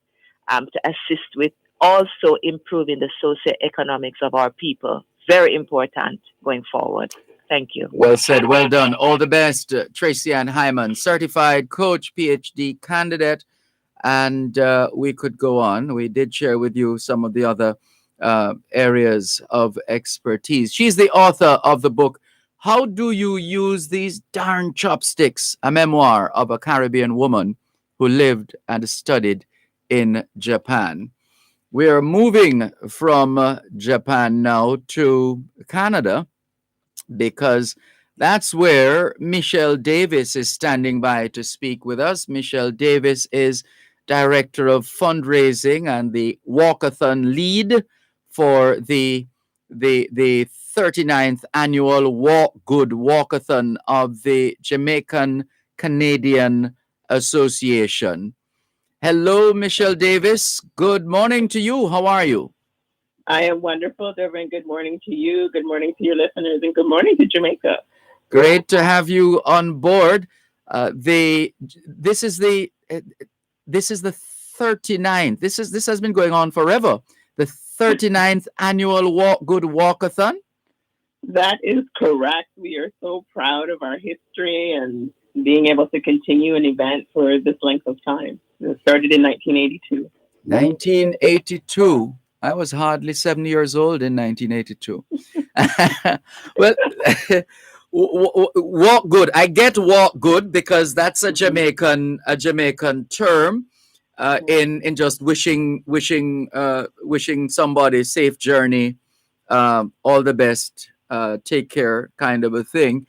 to assist with also improving the socioeconomics of our people. Very important going forward. Thank you. Well said. Well done. All the best. Tracy Ann Hyman, certified coach, PhD candidate. And we could go on. We did share with you some of the other areas of expertise. She's the author of the book, How Do You Use These Darn Chopsticks? A memoir of a Caribbean woman who lived and studied in Japan. We are moving from Japan now to Canada, because that's where Michelle Davis is standing by to speak with us. Michelle Davis is Director of Fundraising and the Walkathon lead for the 39th annual Walk Good Walkathon of the Jamaican Canadian Association. Hello, Michelle Davis. Good morning to you. How are you? I am wonderful, Dervan. Good morning to you. Good morning to your listeners, and good morning to Jamaica. Great to have you on board. This is the 39th. This has been going on forever. The 39th annual Walk Good Walkathon. That is correct. We are so proud of our history and being able to continue an event for this length of time. It started in 1982. 1982. I was hardly 7 years old in 1982. Well, walk good. I get walk good because that's a Jamaican term in just wishing somebody safe journey, all the best, take care kind of a thing.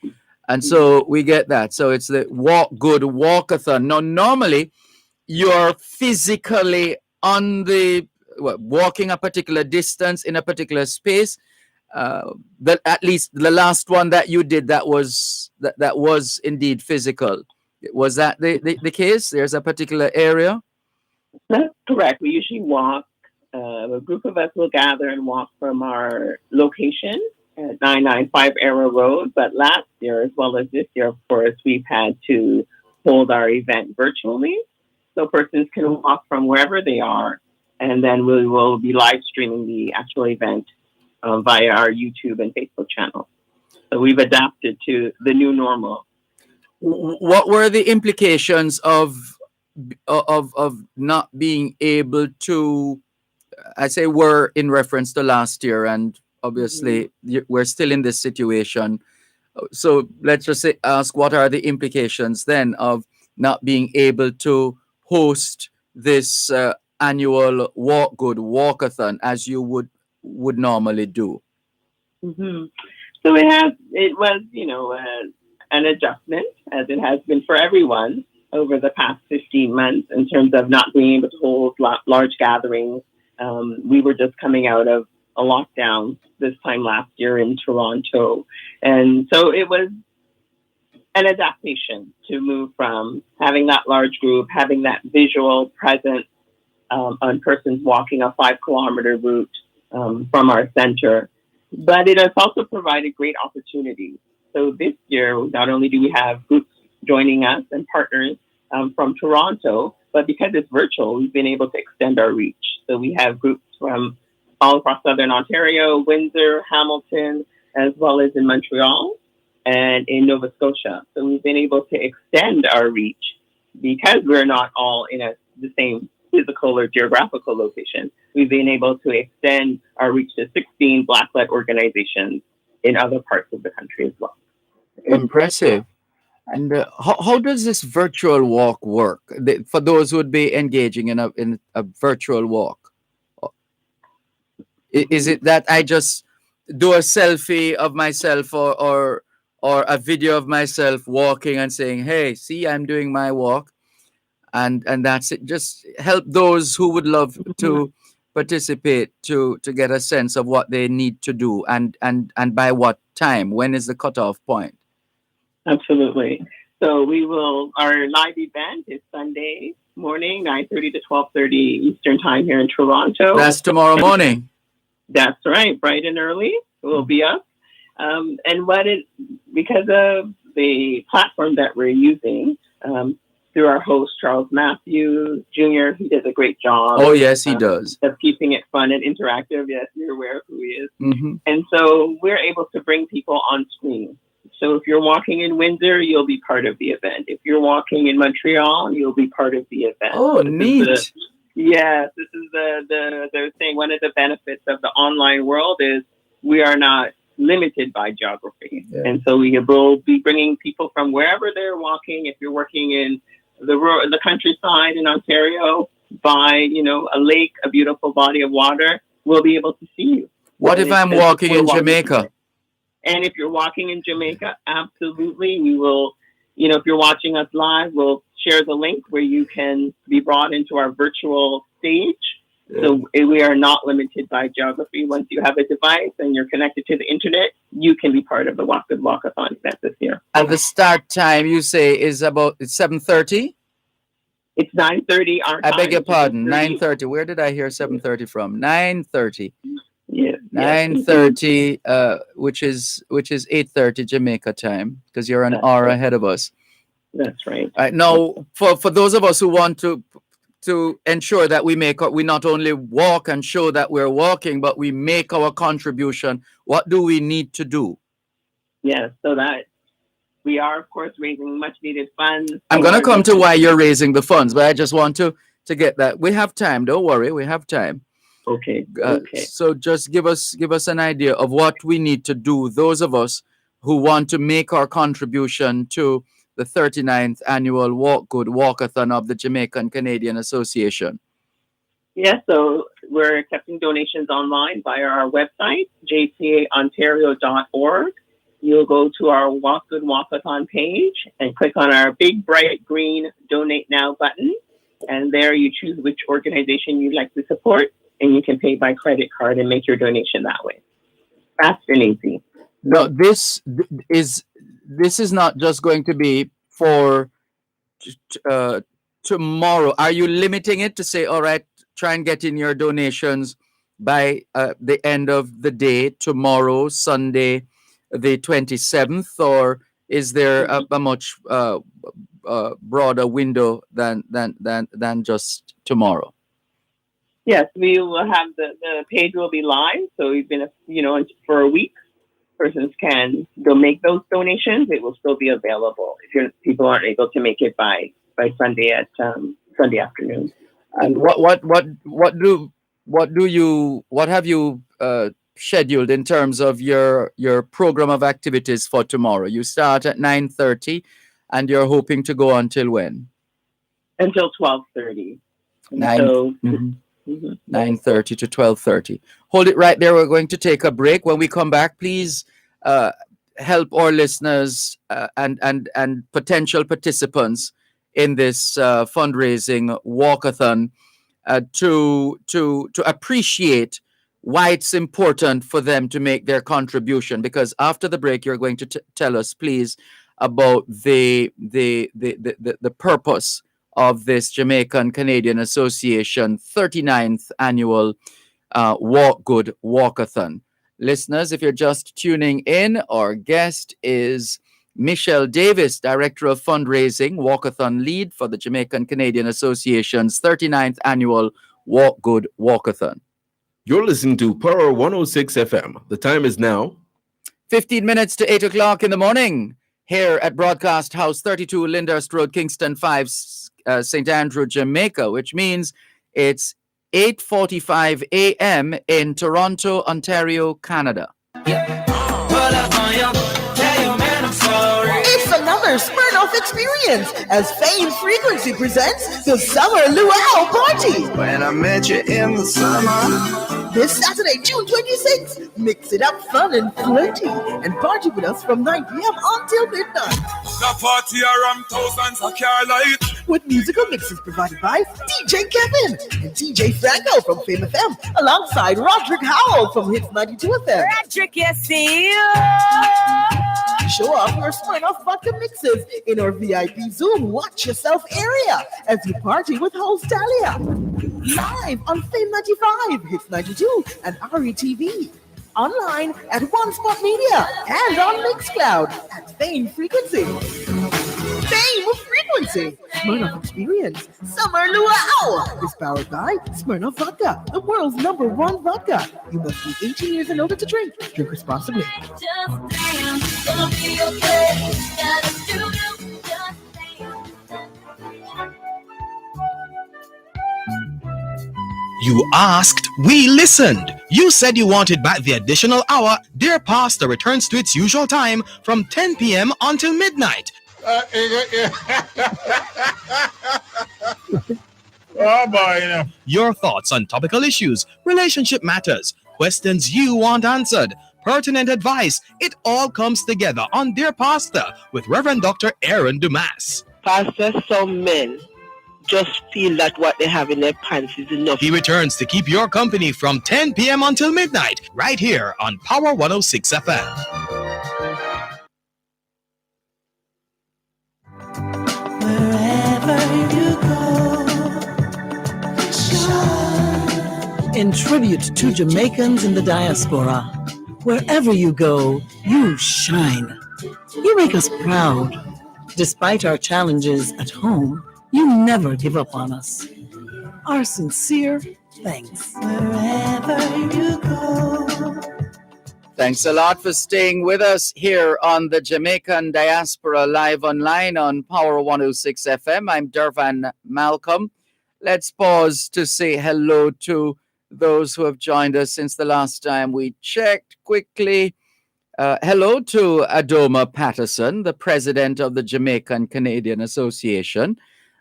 And so we get that. So it's the walk good walkathon. Now, normally you're physically on the walking a particular distance in a particular space. That at least the last one that you did that was indeed physical. Was that the case? There's a particular area? That's correct. We usually walk. A group of us will gather and walk from our location at 995 Arrow Road. But last year, as well as this year, of course, we've had to hold our event virtually, so persons can walk from wherever they are. And then we will be live streaming the actual event via our YouTube and Facebook channel. So we've adapted to the new normal. what were the implications of not being able to? I say we're in reference to last year, and obviously we're still in this situation. So let's just say, ask what are the implications then of not being able to host this annual Walk Good Walkathon as you would normally do? Mm-hmm. So it was, an adjustment, as it has been for everyone over the past 15 months in terms of not being able to hold large gatherings. We were just coming out of a lockdown this time last year in Toronto. And so it was an adaptation to move from having that large group, having that visual presence on persons walking a 5-kilometer route from our center. But it has also provided great opportunities. So this year, not only do we have groups joining us and partners from Toronto, but because it's virtual, we've been able to extend our reach. So we have groups from all across Southern Ontario, Windsor, Hamilton, as well as in Montreal and in Nova Scotia. So we've been able to extend our reach because we're not all in the same physical or geographical location. We've been able to extend our reach to 16 Black-led organizations in other parts of the country as well. Impressive. And how does this virtual walk work for those who would be engaging in a virtual walk? Is it that I just do a selfie of myself or a video of myself walking and saying, "Hey, see, I'm doing my walk," and that's it? Just help those who would love to participate to get a sense of what they need to do and by what time. When is the cutoff point? Absolutely. So our live event is Sunday morning, 9:30 to 12:30 Eastern time here in Toronto. That's tomorrow morning. That's right, bright and early. We'll be up. And because of the platform that we're using, through our host, Charles Matthews Jr., he does a great job. Oh, yes, he does. Of keeping it fun and interactive. Yes, you're aware of who he is. Mm-hmm. And so we're able to bring people on screen. So if you're walking in Windsor, you'll be part of the event. If you're walking in Montreal, you'll be part of the event. Oh, neat. Yes, this is the thing. One of the benefits of the online world is we are not limited by geography. Yeah. And so we will be bringing people from wherever they're walking. If you're working in the countryside in Ontario by, a lake, a beautiful body of water, we'll be able to see you. What if I'm walking in Jamaica? And if you're walking in Jamaica, absolutely. We will, if you're watching us live, we'll share the link where you can be brought into our virtual stage. Yeah. So we are not limited by geography. Once you have a device and you're connected to the internet, you can be part of the Walk Good Walkathon event this year. And the start time, you say, is about 7:30? It's 9:30 our time. I beg your pardon, 9:30. Where did I hear 7:30 from? 9:30. Yeah. 9:30, which is 8:30 Jamaica time, because you're an hour ahead of us. That's right. Now, for those of us who want to ensure that we not only walk and show that we're walking, but we make our contribution, what do we need to do? Yes, so that we are, of course, raising much needed funds. I'm going to come to why you're raising the funds, but I just want to get that. We have time. Don't worry. We have time. Okay. So just give us an idea of what we need to do, those of us who want to make our contribution to the 39th annual Walk Good Walkathon of the Jamaican Canadian Association. Yes, so we're accepting donations online via our website, jcaontario.org. You'll go to our Walk Good Walkathon page and click on our big, bright green Donate Now button. And there you choose which organization you'd like to support, and you can pay by credit card and make your donation that way. Fast and easy. No, this is not just going to be for tomorrow. Are you limiting it to say, all right, try and get in your donations by the end of the day, tomorrow, Sunday, the 27th, or is there a much broader window than just tomorrow? Yes, we will have the page will be live, so we've been for a week. persons can make those donations, it will still be available if people aren't able to make it by Sunday at Sunday afternoon. And what have you scheduled in terms of your program of activities for tomorrow? You start at 9:30, and you're hoping to go until when? Until 12:30. 9:30 to 12:30. Hold it right there. We're going to take a break. When we come back, please help our listeners and potential participants in this fundraising walkathon to appreciate why it's important for them to make their contribution. Because after the break, you're going to tell us, please, about the purpose of this Jamaican Canadian Association 39th annual Walk Good Walkathon. Listeners, if you're just tuning in, our guest is Michelle Davis, Director of Fundraising, Walkathon Lead for the Jamaican Canadian Association's 39th annual Walk Good Walkathon. You're listening to Power 106 FM. The time is now 15 minutes to 8 o'clock in the morning here at Broadcast House 32 Lyndhurst Road, Kingston 5, St. Andrew, Jamaica, which means it's 8:45 a.m. in Toronto, Ontario, Canada. It's another Smirnoff experience as Fame Frequency presents the Summer Luau Party. When I met you in the summer. This Saturday, June 26th, mix it up fun and flirty and party with us from 9 p.m. until midnight. The party around thousands of car lights. With musical mixes provided by DJ Kevin and DJ Franco from Fame FM, alongside Roderick Howell from Hits 92 FM. Roderick, you see? Show off your Smirnoff vodka mixes in our VIP Zoom Watch Yourself area as you party with host Talia. Live on Fame 95, Hits 92, and RETV. Online at One Spot Media and on Mixcloud at Fame Frequency. Fame Frequency, Smirnoff Experience, Summer Luau is powered by Smirnoff Vodka, the world's #1 vodka. You must be 18 years and older to drink. Drink responsibly. You asked, we listened. You said you wanted back the additional hour. Dear Pastor returns to its usual time from 10 p.m. until midnight. Oh boy. Your thoughts on topical issues, relationship matters, questions you want answered, pertinent advice. It all comes together on Dear Pastor with Reverend Dr. Aaron Dumas. Pastor, some men just feel that what they have in their pants is enough. He returns to keep your company from 10 p.m. until midnight, right here on Power 106 FM. Wherever you go, shine. In tribute to Jamaicans in the diaspora, wherever you go, you shine. You make us proud. Despite our challenges at home, you never give up on us. Our sincere thanks. Wherever you go. Thanks a lot for staying with us here on the Jamaican Diaspora live online on Power 106 FM. I'm Dervan Malcolm. Let's pause to say hello to those who have joined us since the last time we checked quickly. Hello to Adoma Patterson, the president of the Jamaican Canadian Association.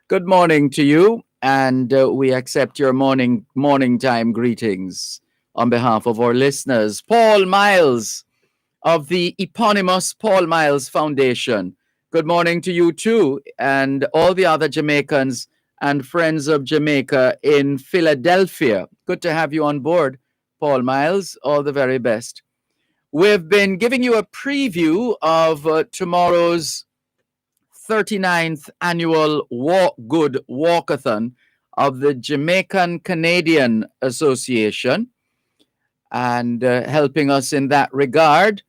Good morning to you, and we accept your morning time greetings on behalf of our listeners. Paul Miles of the eponymous Paul Miles Foundation. Good morning to you too, and all the other Jamaicans and friends of Jamaica in Philadelphia. Good to have you on board, Paul Miles. All the very best. We've been giving you a preview of tomorrow's 39th annual Walk Good Walkathon of the Jamaican Canadian Association. And helping us in that regard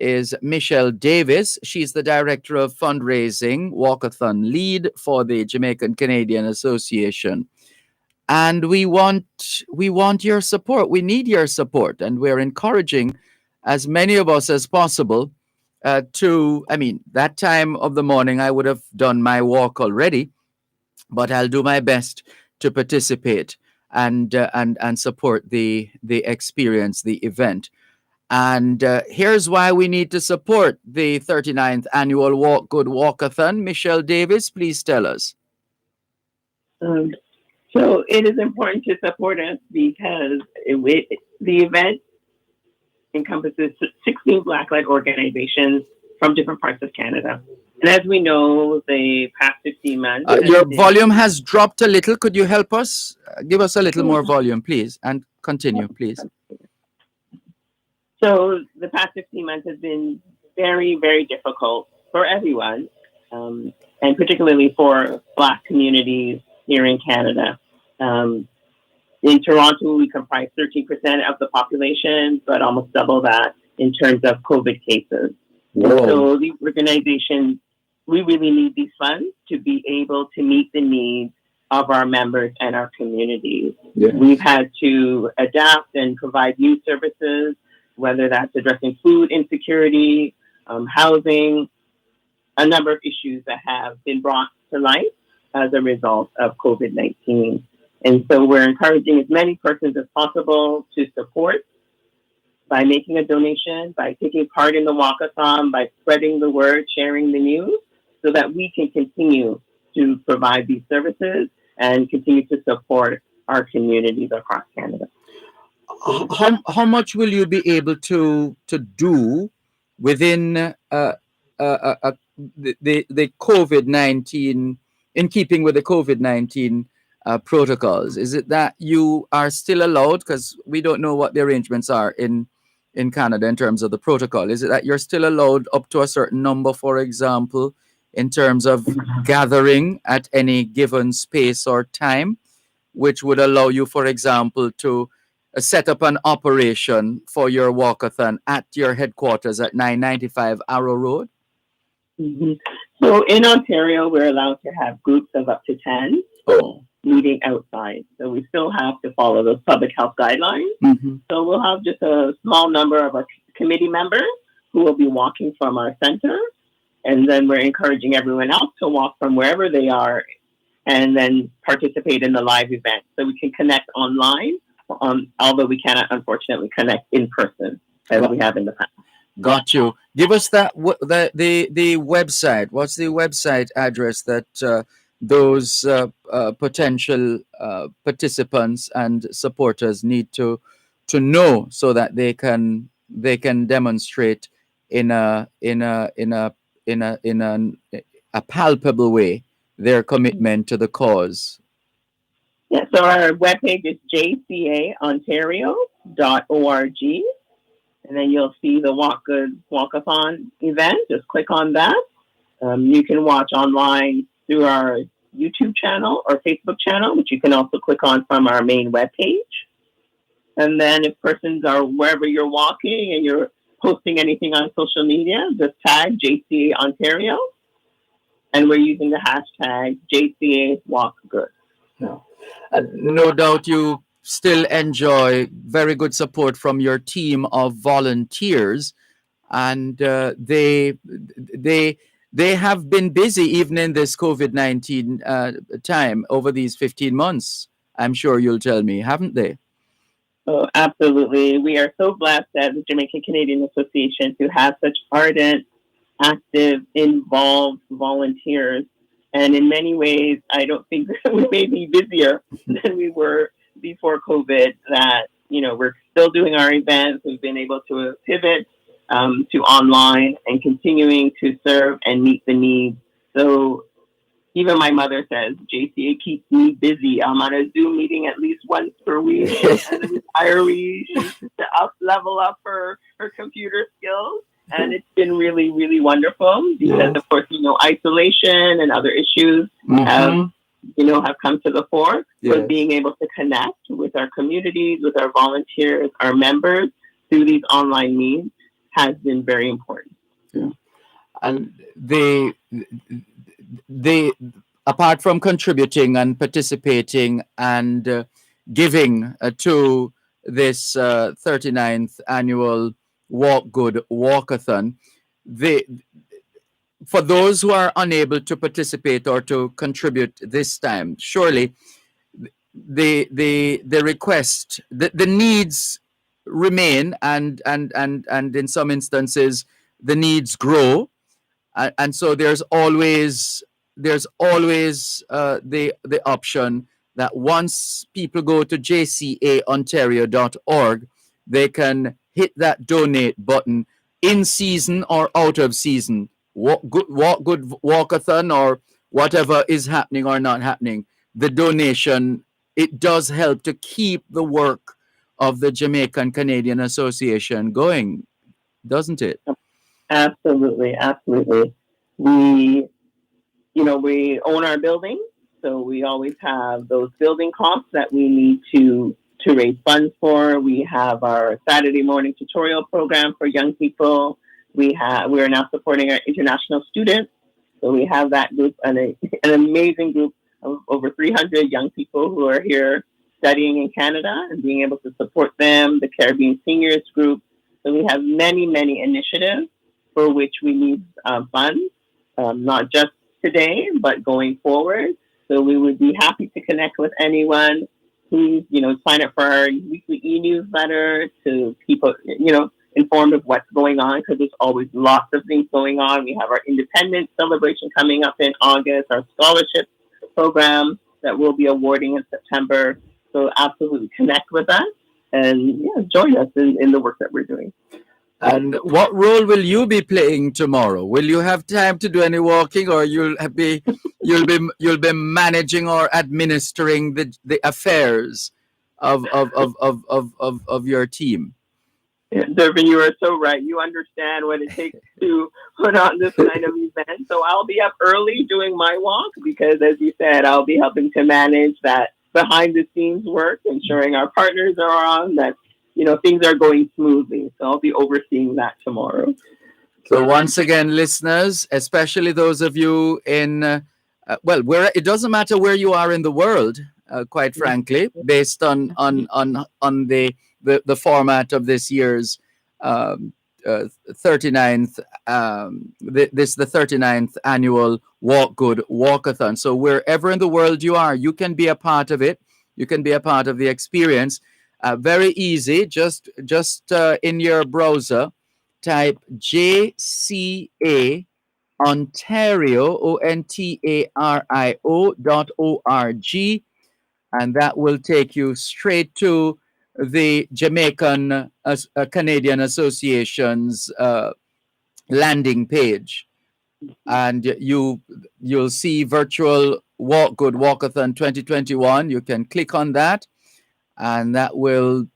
is Michelle Davis. She's the Director of Fundraising, Walkathon Lead for the Jamaican Canadian Association. And we want your support. We need your support. And we're encouraging as many of us as possible that time of the morning I would have done my walk already, but I'll do my best to participate and support the experience, the event. And here's why we need to support the 39th annual Walk Good Walkathon. Michelle Davis, please tell us. So it is important to support us because the event encompasses 16 Black-led organizations from different parts of Canada. And as we know, the past 15 months... your volume has dropped a little. Could you help us? Give us a little more volume, please, and continue, please. So the past 15 months has been very, very difficult for everyone, and particularly for Black communities here in Canada. In Toronto, we comprise 13% of the population, but almost double that in terms of COVID cases. So the organization, we really need these funds to be able to meet the needs of our members and our communities. Yeah. We've had to adapt and provide new services, whether that's addressing food insecurity, housing, a number of issues that have been brought to light as a result of COVID-19. And so we're encouraging as many persons as possible to support by making a donation, by taking part in the walkathon, by spreading the word, sharing the news, so that we can continue to provide these services and continue to support our communities across Canada. How much will you be able to do within the COVID-19, in keeping with the COVID-19 protocols? Is it that you are still allowed, because we don't know what the arrangements are in Canada in terms of the protocol? Is it that you're still allowed up to a certain number, for example, in terms of gathering at any given space or time, which would allow you, for example, to set up an operation for your walkathon at your headquarters at 995 Arrow Road? Mm-hmm. So in Ontario, we're allowed to have groups of up to 10 meeting outside. So we still have to follow those public health guidelines. Mm-hmm. So we'll have just a small number of our committee members who will be walking from our center. And then we're encouraging everyone else to walk from wherever they are and then participate in the live event. So we can connect online, although we cannot, unfortunately, connect in person as we have in the past. Got you. Give us that the website. What's the website address that those potential participants and supporters need to know, so that they can demonstrate in a palpable way their commitment to the cause? Yeah, so our webpage is jcaontario.org. And then you'll see the Walk Good Walkathon event. Just click on that. You can watch online through our YouTube channel or Facebook channel, which you can also click on from our main webpage. And then if persons are wherever you're walking and you're posting anything on social media, just tag JCA Ontario. And we're using the hashtag JCA Walk Good. No doubt you still enjoy very good support from your team of volunteers, and they have been busy even in this COVID-19 time over these 15 months. I'm sure you'll tell me, haven't they? Oh, absolutely. We are so blessed at the Jamaican Canadian Association to have such ardent, active, involved volunteers. And in many ways, I don't think that we may be busier than we were before COVID, that, we're still doing our events. We've been able to pivot to online and continuing to serve and meet the needs. So even my mother says, JCA keeps me busy. I'm on a Zoom meeting at least once per week. As a retiree, she's to level up her computer skills. And it's been really, really wonderful because, of course, isolation and other issues have come to the fore. But being able to connect with our communities, with our volunteers, our members through these online means has been very important. Yeah. And they apart from contributing and participating and giving to this 39th annual Walk Good Walkathon. For those who are unable to participate or to contribute this time, surely the request, the needs remain, and in some instances the needs grow, and so there's always the option that once people go to jcaontario.org, they can hit that donate button in season or out of season. Walk good walkathon, or whatever is happening or not happening, the donation, it does help to keep the work of the Jamaican Canadian Association going, doesn't it? Absolutely, absolutely. We own our building, so we always have those building costs that we need to raise funds for. We have our Saturday morning tutorial program for young people. We are now supporting our international students. So we have that group, an amazing group of over 300 young people who are here studying in Canada, and being able to support them, the Caribbean Seniors Group. So we have many, many initiatives for which we need funds, not just today, but going forward. So we would be happy to connect with anyone. Please, sign up for our weekly e-newsletter to keep, informed of what's going on, because there's always lots of things going on. We have our Independence Celebration coming up in August, our scholarship program that we'll be awarding in September. So absolutely connect with us and join us in the work that we're doing. And what role will you be playing tomorrow? Will you have time to do any walking, or you'll be managing or administering the affairs of your team? Yeah, Dervan, you are so right. You understand what it takes to put on this kind of event. So I'll be up early doing my walk, because, as you said, I'll be helping to manage that behind the scenes work, ensuring our partners are on, that things are going smoothly. So I'll be overseeing that tomorrow. So once again, listeners, especially those of you in where it doesn't matter where you are in the world, quite frankly, based on the format of this year's 39th the 39th annual Walk Good Walkathon. So wherever in the world you are, you can be a part of it. You can be a part of the experience. Very easy. Just in your browser, type JCA Ontario ONTARIO.org, and that will take you straight to the Jamaican Canadian Association's landing page, and you'll see virtual Walk Good Walkathon 2021. You can click on that, and that will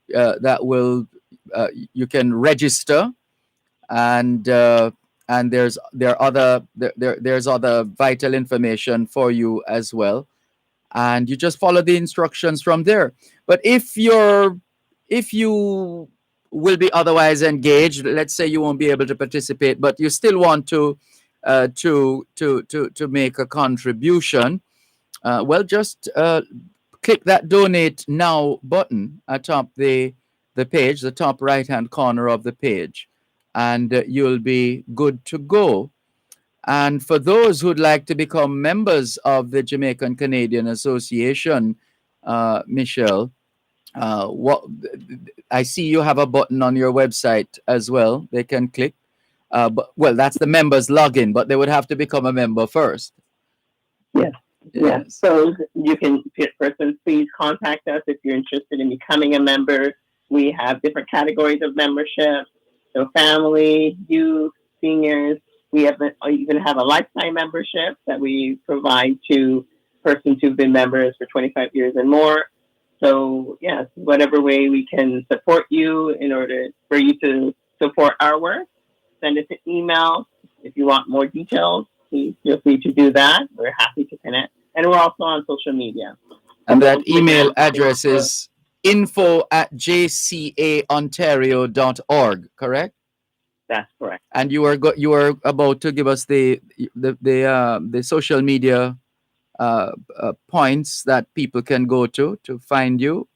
you can register, and there's other vital information for you as well, and you just follow the instructions from there. But if you will be otherwise engaged, let's say you won't be able to participate, but you still want to make a contribution, just click that donate now button atop the page, the top right hand corner of the page, and you'll be good to go. And for those who'd like to become members of the Jamaican Canadian Association, Michelle, what I see you have a button on your website as well. They can click. That's the members login, but they would have to become a member first. Yes. Yeah. So you can, person, please contact us if you're interested in becoming a member. We have different categories of membership. So family, youth, seniors. We even have a lifetime membership that we provide to persons who've been members for 25 years and more. So yes, whatever way we can support you in order for you to support our work, send us an email. If you want more details, please feel free to do that. We're happy to connect. And we're also on social media. And that email address is info@jcaontario.org, correct? That's correct. And you are about to give us the social media points that people can go to find you.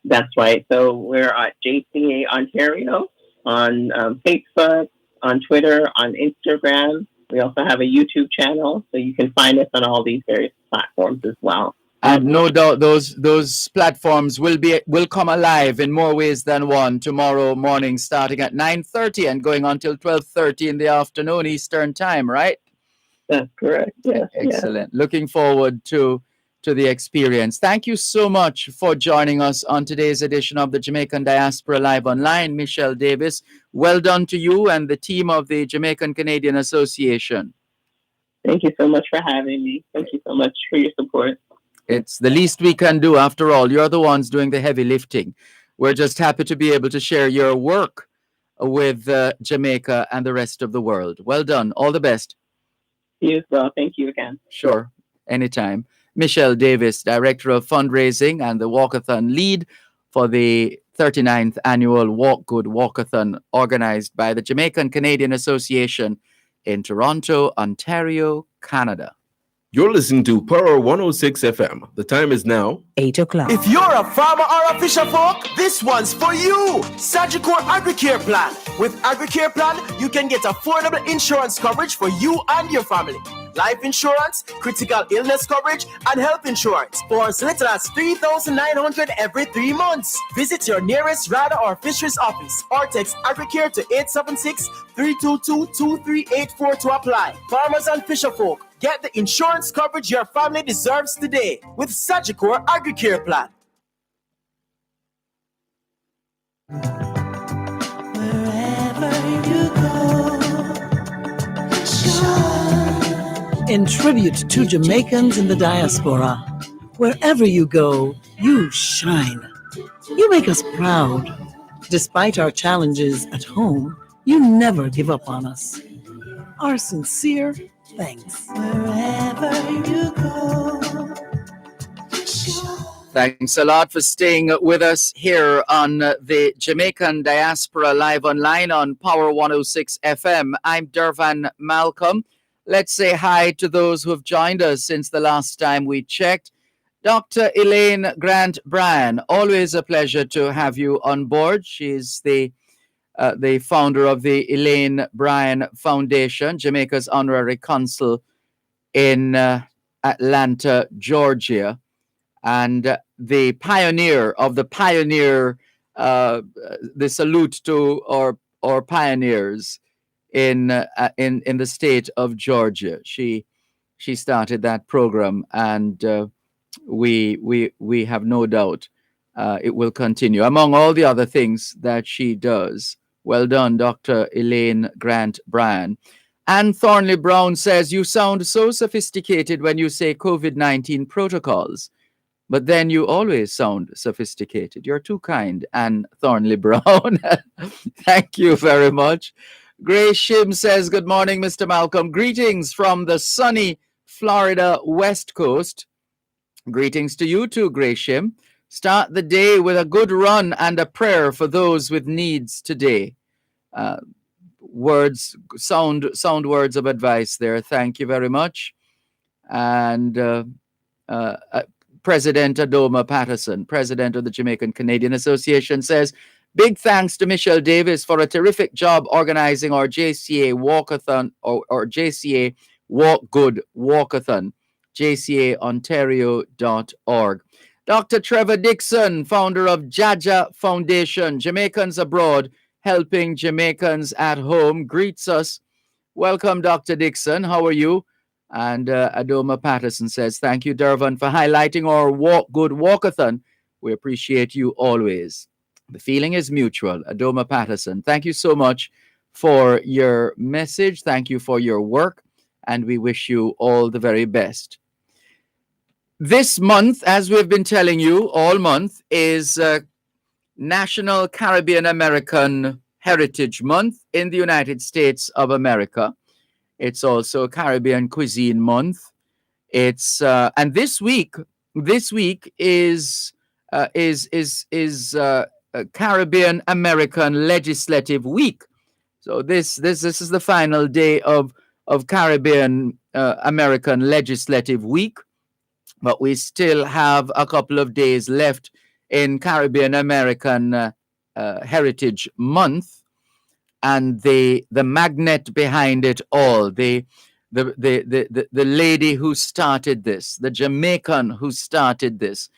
That's right. So we're at JCA Ontario on Facebook, on Twitter, on Instagram. We also have a YouTube channel, so you can find us on all these various platforms as well. And no doubt those platforms will come alive in more ways than one tomorrow morning, starting at 9:30 and going on till 12:30 in the afternoon Eastern time, right? That's correct. Yes. Excellent. Looking forward to the experience. Thank you so much for joining us on today's edition of the Jamaican Diaspora Live Online. Michelle Davis, well done to you and the team of the Jamaican Canadian Association. Thank you so much for having me. Thank you so much for your support. It's the least we can do. After all, you're the ones doing the heavy lifting. We're just happy to be able to share your work with Jamaica and the rest of the world. Well done. All the best. You as well. Thank you again. Sure. Anytime. Michelle Davis, Director of Fundraising and the Walkathon lead for the 39th annual Walk Good Walkathon organized by the Jamaican Canadian Association in Toronto, Ontario, Canada. You're listening to Power 106 FM. The time is now 8 o'clock. If you're a farmer or a fisher folk, this one's for you. Sagicor AgriCare Plan. With AgriCare Plan, you can get affordable insurance coverage for you and your family. Life insurance, critical illness coverage, and health insurance for as little as $3,900 every 3 months. Visit your nearest RADA or Fisheries office or text AgriCare to 876-322-2384 to apply. Farmers and fisher folk, get the insurance coverage your family deserves today with Sagicor AgriCare Plan. In tribute to Jamaicans in the diaspora, wherever you go, you shine. You make us proud. Despite our challenges at home, you never give up on us. Our sincere thanks. Wherever you go. Thanks a lot for staying with us here on the Jamaican Diaspora Live Online on Power 106 FM. I'm Dervan Malcolm. Let's say hi to those who have joined us since the last time we checked. Dr. Elaine Grant Bryan, always a pleasure to have you on board. She's the founder of the Elaine Bryan Foundation, Jamaica's honorary consul in Atlanta, Georgia, and the pioneer of the salute to our pioneers in the state of Georgia. She started that program, and we have no doubt it will continue, among all the other things that she does. Well done, Dr. Elaine Grant Bryan. Anne Thornley Brown says, you sound so sophisticated when you say COVID-19 protocols, but then you always sound sophisticated. You're too kind, Anne Thornley Brown. Thank you very much. Grace Shim says, good morning, Mr. Malcolm. Greetings from the sunny Florida West Coast. Greetings to you too, Grace Shim. Start the day with a good run and a prayer for those with needs today. Sound words of advice there. Thank you very much. And President Adoma Patterson, president of the Jamaican Canadian Association, says, big thanks to Michelle Davis for a terrific job organizing our JCA Walkathon or JCA Walk Good Walkathon, jcaontario.org. Dr. Trevor Dixon, founder of Jaja Foundation, Jamaicans Abroad, helping Jamaicans at home, greets us. Welcome, Dr. Dixon. How are you? And Adoma Patterson says, thank you, Dervan, for highlighting our Walk Good Walkathon. We appreciate you always. The feeling is mutual. Adoma Patterson, thank you so much for your message. Thank you for your work. And we wish you all the very best. This month, as we've been telling you all month, is National Caribbean American Heritage Month in the United States of America. It's also Caribbean Cuisine Month. It's and this week is Caribbean American Legislative Week. So this is the final day of Caribbean American Legislative Week, but we still have a couple of days left in Caribbean American Heritage Month. and the magnet behind it all, the lady who started this, the Jamaican who started this.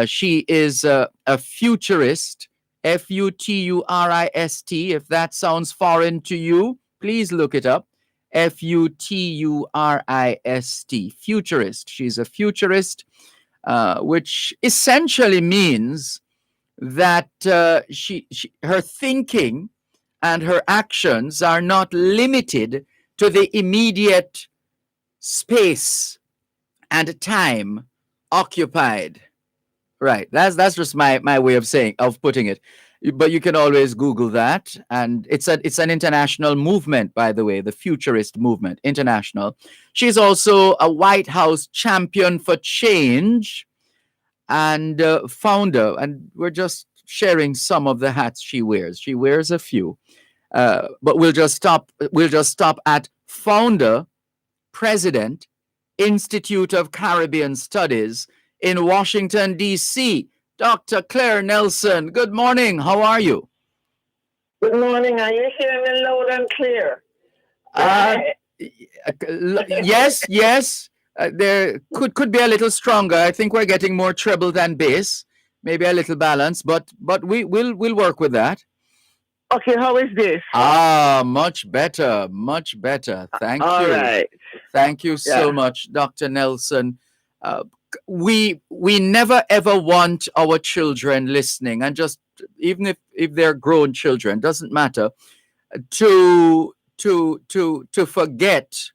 She is a futurist, futurist. If that sounds foreign to you, please look it up. futurist, futurist. She's a futurist, which essentially means that her thinking and her actions are not limited to the immediate space and time occupied. Right. That's just my way of putting it. But you can always Google that, and it's an international movement, by the way, the futurist movement, international. She's also a White House champion for change and founder, and we're just sharing some of the hats she wears. She wears a few, but we'll just stop at founder, president, Institute of Caribbean Studies in Washington, D.C., Dr. Claire Nelson. Good morning. How are you? Good morning. Are you hearing me loud and clear? Yes. There could be a little stronger. I think we're getting more treble than bass. Maybe a little balance, but we'll work with that. Okay, how is this? Much better. Thank you. All right. Thank you so much, Dr. Nelson. We never ever want our children listening, and just even if they're grown children, doesn't matter, to forget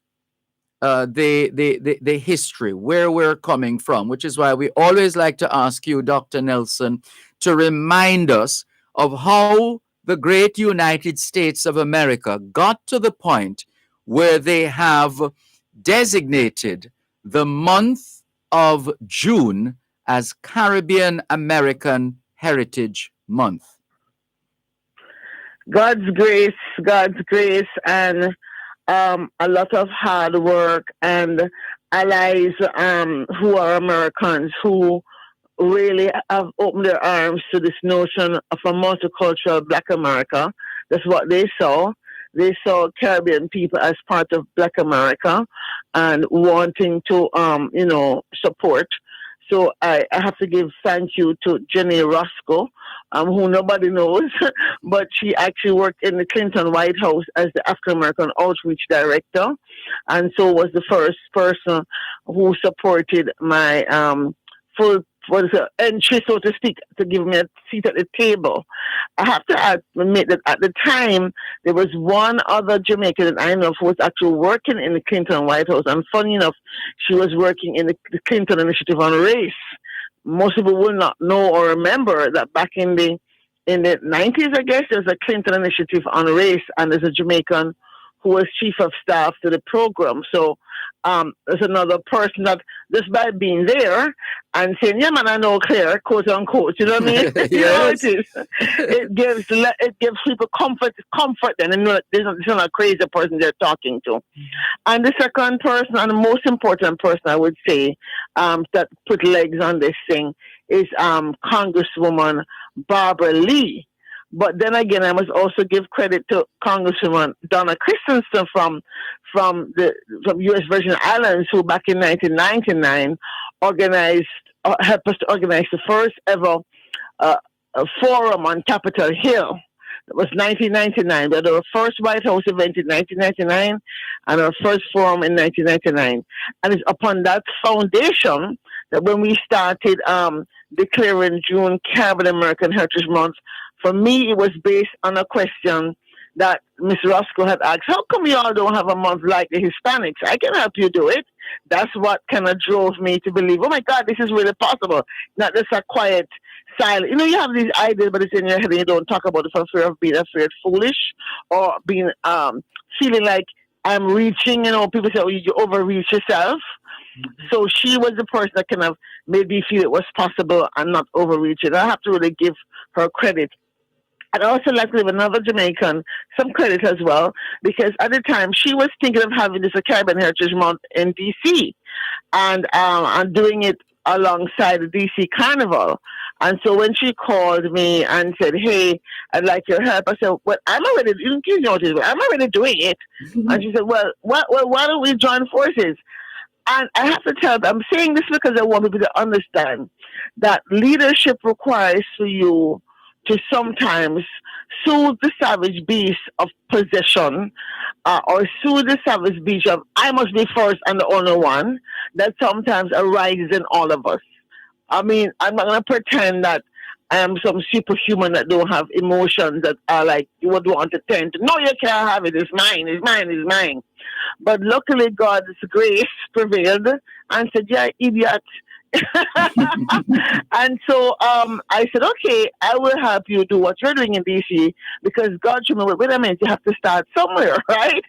the history, where we're coming from, which is why we always like to ask you, Dr. Nelson, to remind us of how the great United States of America got to the point where they have designated the month of June as Caribbean American Heritage Month. God's grace, and a lot of hard work and allies who are Americans who really have opened their arms to this notion of a multicultural Black America. That's what they saw. They saw Caribbean people as part of Black America and wanting to, support. So I have to give thank you to Jenny Roscoe, who nobody knows, but she actually worked in the Clinton White House as the African American Outreach Director, and so was the first person who supported my full entry, so to speak, to give me a seat at the table. I have to admit that at the time, there was one other Jamaican that I know of who was actually working in the Clinton White House. And funny enough, she was working in the Clinton Initiative on Race. Most people will not know or remember that back in the 90s, I guess, there's a Clinton Initiative on Race, and there's a Jamaican who was chief of staff to the program. So there's another person that just by being there and saying, yeah, man, I know Claire, quote unquote, you know what I mean? You know how it is. It gives people comfort, and they know that this is not a crazy person they're talking to. And the second person, and the most important person, I would say, that put legs on this thing is Congresswoman Barbara Lee. But then again, I must also give credit to Congresswoman Donna Christensen from U.S. Virgin Islands, who back in 1999 helped us to organize the first ever forum on Capitol Hill. It was 1999. We had our first White House event in 1999 and our first forum in 1999. And it's upon that foundation that when we started declaring June Caribbean American Heritage Month, for me, it was based on a question that Ms. Roscoe had asked, how come you all don't have a month like the Hispanics? I can help you do it. That's what kind of drove me to believe, oh my God, this is really possible. Not just a quiet, silent. You know, you have these ideas, but it's in your head and you don't talk about it for fear of being afraid, foolish, or being feeling like I'm reaching. You know, people say, oh, you overreach yourself. So she was the person that kind of made me feel it was possible and not overreach it. I have to really give her credit. I'd also like to give another Jamaican some credit as well, because at the time she was thinking of having this Caribbean Heritage Month in D.C. and doing it alongside the D.C. Carnival. And so when she called me and said, "Hey, I'd like your help," I said, "Well, I'm already, you notice, I'm already doing it." And she said, "Well, why don't we join forces?" And I have to tell them, I'm saying this because I want people to understand that leadership requires for you to sometimes soothe the savage beast of possession, or soothe the savage beast of "I must be first and the only one," that sometimes arises in all of us. I mean, I'm not going to pretend that I am some superhuman that don't have emotions that are like, you would want to tend to. No, you can't have it. It's mine. It's mine. It's mine. But luckily, God's grace prevailed and said, "Yeah, idiot." And so I said, "Okay, I will help you do what you're doing in DC, because God should know, wait a minute, you have to start somewhere, right?"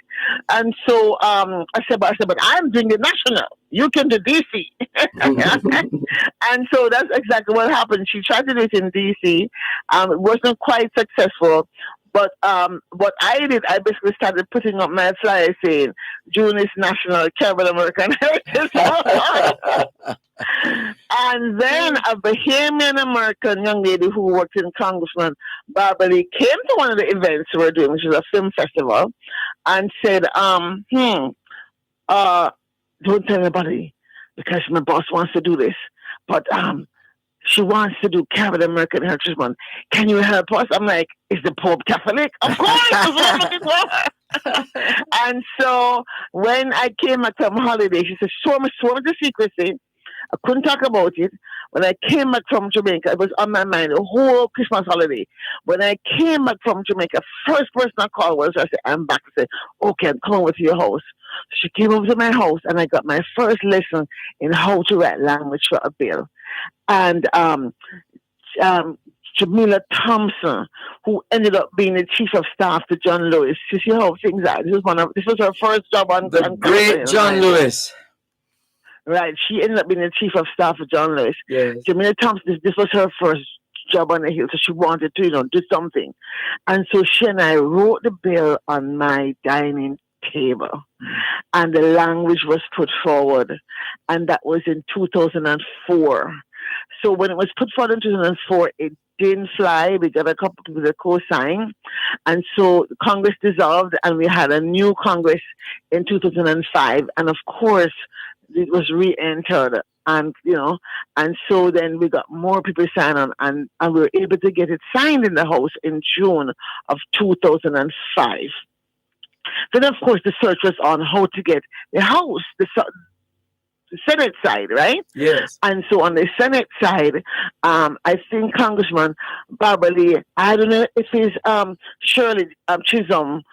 And so I said, but I'm doing the national. You can do DC. And so that's exactly what happened. She tried to do it in DC. It wasn't quite successful. But what I did, I basically started putting up my flyer saying, "June is National Caribbean American Heritage Month." And then a Bahamian American young lady who worked in Congressman Barbara Lee came to one of the events we were doing, which is a film festival, and said, "Don't tell anybody because my boss wants to do this, but she wants to do Caribbean American Heritage Month. Can you help us?" I'm like, "Is the Pope Catholic?" "Of course, that's what I'm looking for." And so when I came back from holiday, she said, "Show me the secrecy." I couldn't talk about it. When I came back from Jamaica, it was on my mind the whole Christmas holiday. When I came back from Jamaica, first person I called was, I said, "I'm back." I said, "Okay, I'm coming over to your house." She came over to my house, and I got my first lesson in how to write language for a bill. And Jamila Thompson, who ended up being the chief of staff to John Lewis. You see how things are. This was her first job on the great John Lewis. Right, she ended up being the chief of staff for John Lewis. Yes. Jamila Thompson, this was her first job on the Hill, so she wanted to, do something. And so she and I wrote the bill on my dining table, and the language was put forward, and that was in 2004. So when it was put forward in 2004, it didn't fly. We got a couple of people to co-sign, and so Congress dissolved, and we had a new Congress in 2005, and of course, it was re-entered, and and so then we got more people sign on, and we were able to get it signed in the House in June of 2005. Then, of course, the search was on how to get the House, the Senate side, right? Yes. And so on the Senate side, I think Congressman Barbara Lee, I don't know if it's Shirley Chisholm,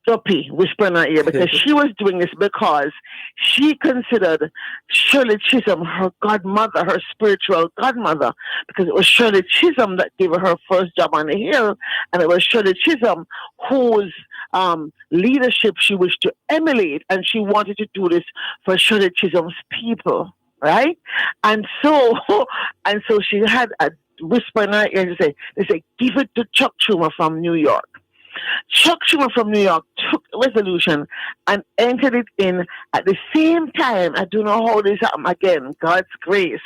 Duppy, whisper in her ear, because she was doing this because she considered Shirley Chisholm her godmother, her spiritual godmother, because it was Shirley Chisholm that gave her first job on the Hill, and it was Shirley Chisholm whose leadership she wished to emulate, and she wanted to do this for Shirley Chisholm's people, right? And so she had a whisper in her ear and they say, "Give it to Chuck Schumer from New York." Chuck Schumer from New York took a resolution and entered it in at the same time. I don't know how this happened again, God's grace,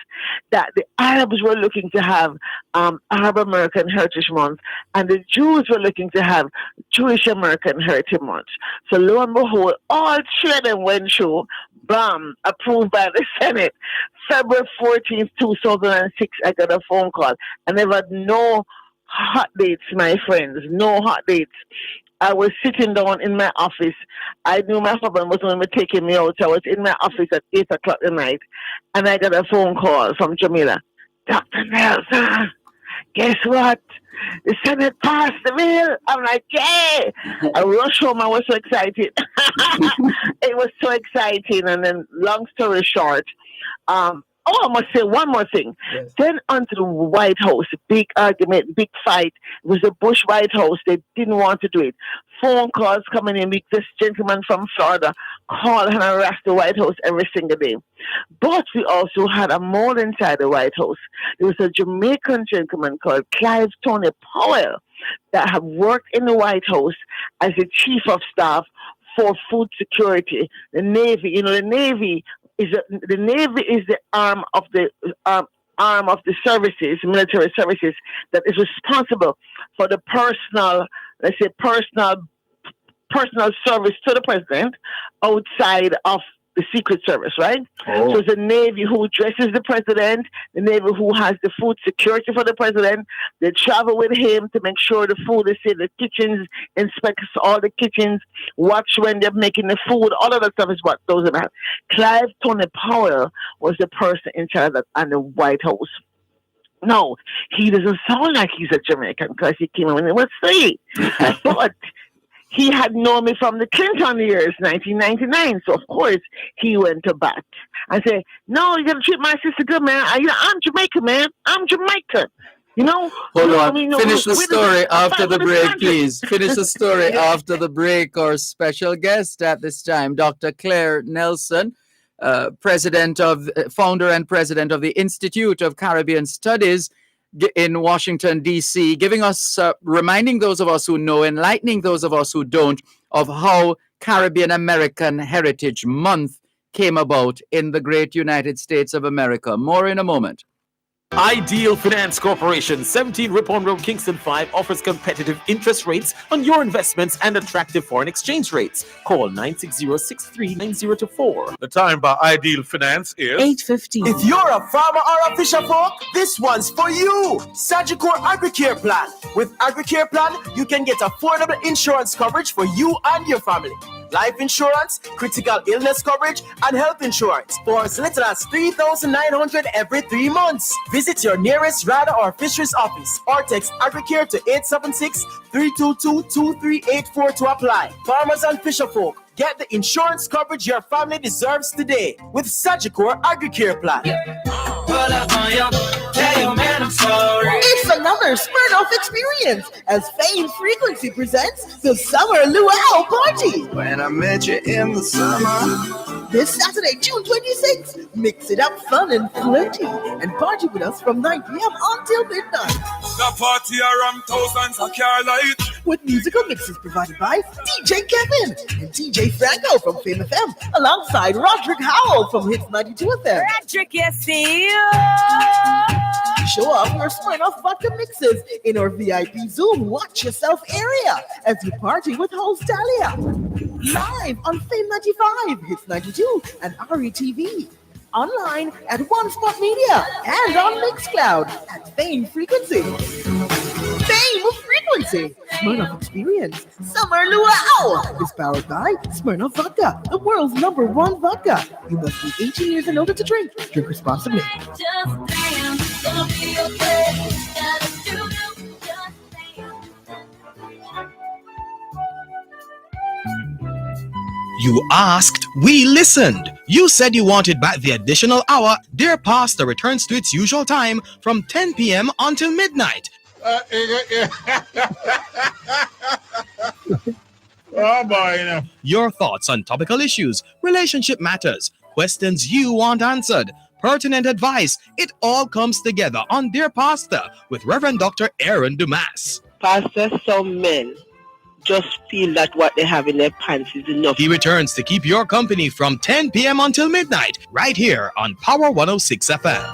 that the Arabs were looking to have Arab American Heritage Month, and the Jews were looking to have Jewish American Heritage Month. So lo and behold, all three of them went through, bam, approved by the Senate. February 14th, 2006, I got a phone call. I never had no hot dates, my friends, no hot dates. I was sitting down in my office. I knew my husband was going to be taking me out. So I was in my office at 8 o'clock at night, and I got a phone call from Jamila. "Dr. Nelson, guess what? The Senate passed the bill." I'm like, "Yay!" I rushed home. I was so excited. It was so exciting. And then, long story short, I must say one more thing. Yes. Then onto the White House, big argument, big fight. It was the Bush White House. They didn't want to do it. Phone calls coming in. This gentleman from Florida called and harassed the White House every single day. But we also had a mole inside the White House. There was a Jamaican gentleman called Clive Tony Powell that had worked in the White House as the chief of staff for food security. The Navy, the Navy is the arm of the arm of the services, military services, that is responsible for the personal, let's say, personal service to the president outside of the Secret Service, right? Oh. So it's the Navy who dresses the president, the Navy who has the food security for the president. They travel with him to make sure the food is in the kitchens, inspects all the kitchens, watch when they're making the food. All of that stuff is what goes about. Clive Tony Powell was the person in charge of that at the White House. No, he doesn't sound like he's a Jamaican because he came in when he was 3. But he had known me from the Clinton years, 1999. So, of course, he went to bat. I said, no, you got to treat my sister good, man. I'm Jamaican, man. I'm Jamaican. You know? Hold you know, on. I mean, no, Finish the story after the break, country. please. Finish the story after the break. Our special guest at this time, Dr. Claire Nelson, founder and president of the Institute of Caribbean Studies in Washington, D.C., giving us, reminding those of us who know, enlightening those of us who don't, of how Caribbean American Heritage Month came about in the great United States of America. More in a moment. Ideal Finance Corporation, 17 Ripon Road, Kingston 5, offers competitive interest rates on your investments and attractive foreign exchange rates. Call 960-639024. The time by Ideal Finance is 8:15. If you're a farmer or a fisher folk, this one's for you. Sagicor AgriCare Plan. With AgriCare Plan, you can get affordable insurance coverage for you and your family. Life insurance, critical illness coverage, and health insurance for as little as $3,900 every 3 months. Visit your nearest RADA or Fisheries office or text AgriCare to 876-322-2384 to apply. Farmers and fisher folk, get the insurance coverage your family deserves today with Sagicor AgriCare Plan. It's another Smirnoff experience as Fame Frequency presents the Summer Luau Party. When I met you in the summer. This Saturday, June 26th, mix it up fun and flirty and party with us from 9 p.m. until midnight. The party around thousands of car light. With musical mixes provided by DJ Kevin and DJ Franco from Fame FM, alongside Roderick Howell from Hits 92 FM. Roderick, you see. Show off your Smirnoff vodka mixes in our VIP Zoom Watch Yourself area as you party with host Talia. Live on Fame 95, Hits 92, and RETV. Online at One Spot Media and on Mixcloud at Fame Frequency. Fame Frequency, Smirnoff Experience, Summer Luau is powered by Smirnoff Vodka, the world's #1 vodka. You must be 18 years and older to drink. Drink responsibly. You asked, we listened. You said you wanted back the additional hour. Dear Pastor returns to its usual time from 10 p.m. until midnight. Oh boy, Your thoughts on topical issues, relationship matters, questions you want answered, pertinent advice. It all comes together on Dear Pastor with Reverend Dr. Aaron Dumas. Pastor, some men just feel that what they have in their pants is enough. He returns to keep your company from 10 p.m. until midnight, right here on Power 106 FM.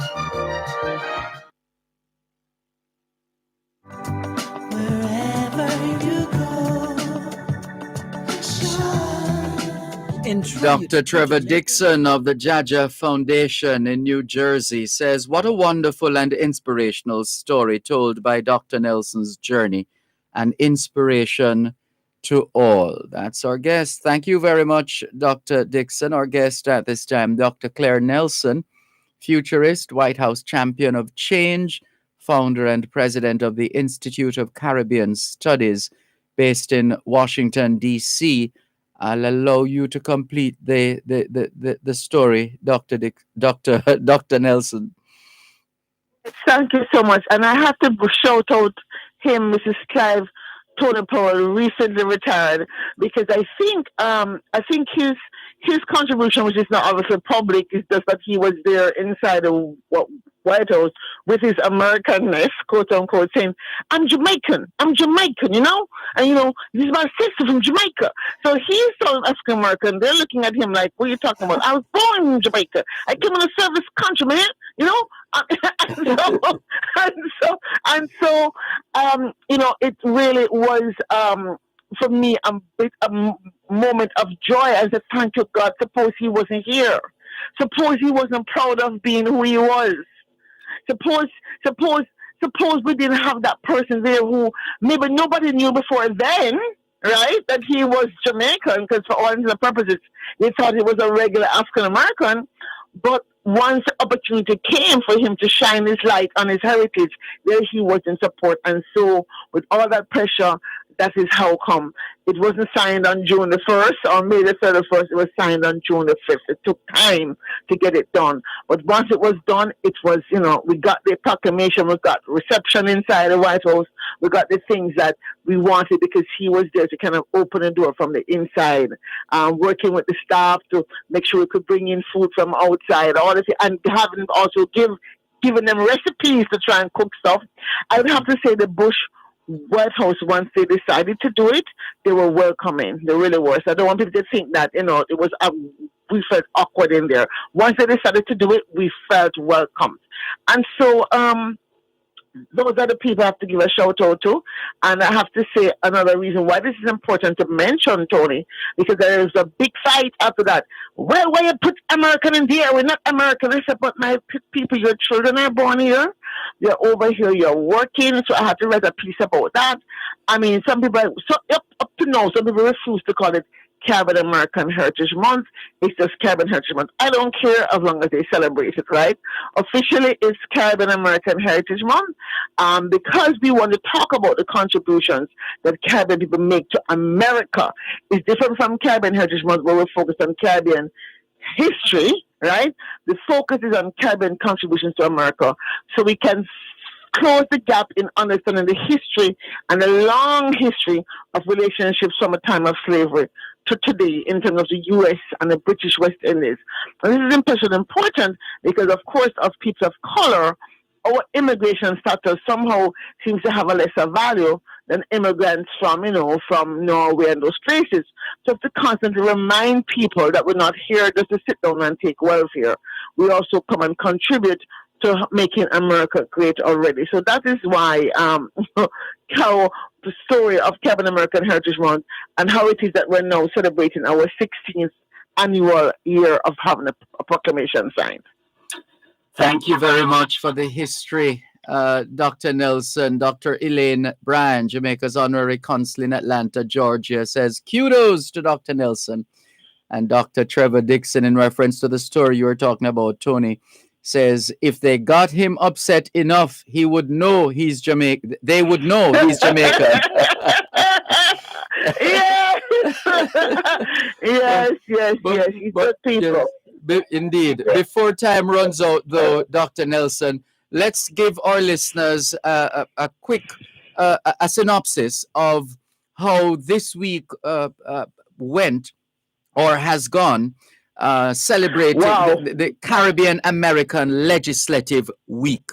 Dr. Trevor Dixon of the Jaja Foundation in New Jersey says, what a wonderful and inspirational story told by Dr. Nelson's journey, an inspiration to all. That's our guest. Thank you very much, Dr. Dixon. Our guest at this time, Dr. Claire Nelson, futurist, White House champion of change, founder and president of the Institute of Caribbean Studies based in Washington, D.C. I'll allow you to complete the story, Dr. Nelson. Thank you so much. And I have to shout out him, Mrs. Clive Tony Powell, recently retired, because I think his contribution, which is not obviously public, is just that he was there inside the White House with his Americanness, quote unquote, saying, I'm Jamaican, you know? And, you know, this is my sister from Jamaica. So he's so African American. They're looking at him like, what are you talking about? I was born in Jamaica. I came in a service country, man. You know, and so, you know, it really was for me a moment of joy. As a thank you, God. Suppose he wasn't here. Suppose he wasn't proud of being who he was. Suppose we didn't have that person there who maybe nobody knew before then, right? That he was Jamaican, because for all intents and purposes, they thought he was a regular African American. But once the opportunity came for him to shine his light on his heritage, there he was in support. And so, with all that pressure, that is how come it wasn't signed on June the 1st or May the 31st. It was signed on June the 5th. It took time to get it done. But once it was done, it was, you know, we got the proclamation, we got reception inside the White House, we got the things that we wanted because he was there to kind of open the door from the inside, working with the staff to make sure we could bring in food from outside, all this, and having also giving them recipes to try and cook stuff. I would have to say the Bush White House, once they decided to do it, they were welcoming. They really were. So I don't want people to think that, you know, it was we felt awkward in there. Once they decided to do it, we felt welcomed. And so those are the people I have to give a shout out to. And I have to say another reason why this is important to mention, Tony, because there is a big fight after that. Well, why you put American in there? We're not American. I said, but my people, your children are born here. You're over here, you're working. So I have to write a piece about that. I mean, some people, up to now, some people refuse to call it Caribbean American Heritage Month. It's just Caribbean Heritage Month. I don't care as long as they celebrate it, right? Officially, it's Caribbean American Heritage Month because we want to talk about the contributions that Caribbean people make to America. It's different from Caribbean Heritage Month where we're focused on Caribbean history, right? The focus is on Caribbean contributions to America so we can close the gap in understanding the history and the long history of relationships from a time of slavery to today in terms of the U.S. and the British West Indies. And this is especially important because, of course, of people of color, our immigration status somehow seems to have a lesser value than immigrants from, you know, from Norway and those places. So to constantly remind people that we're not here just to sit down and take welfare. We also come and contribute to making America great already. So that is why how the story of Caribbean American Heritage Month and how it is that we're now celebrating our 16th annual year of having a proclamation signed. Thank you very much for the history, Dr. Nelson. Dr. Elaine Bryan, Jamaica's honorary consul in Atlanta, Georgia, says, kudos to Dr. Nelson. And Dr. Trevor Dixon, in reference to the story you were talking about, Tony, says, if they got him upset enough, he would know he's Jamaican. They would know he's Jamaican. Yes. yes. He's good people. Indeed. Before time runs out, though, Dr. Nelson, let's give our listeners a quick a synopsis of how this week went or has gone, celebrating the Caribbean American Legislative Week.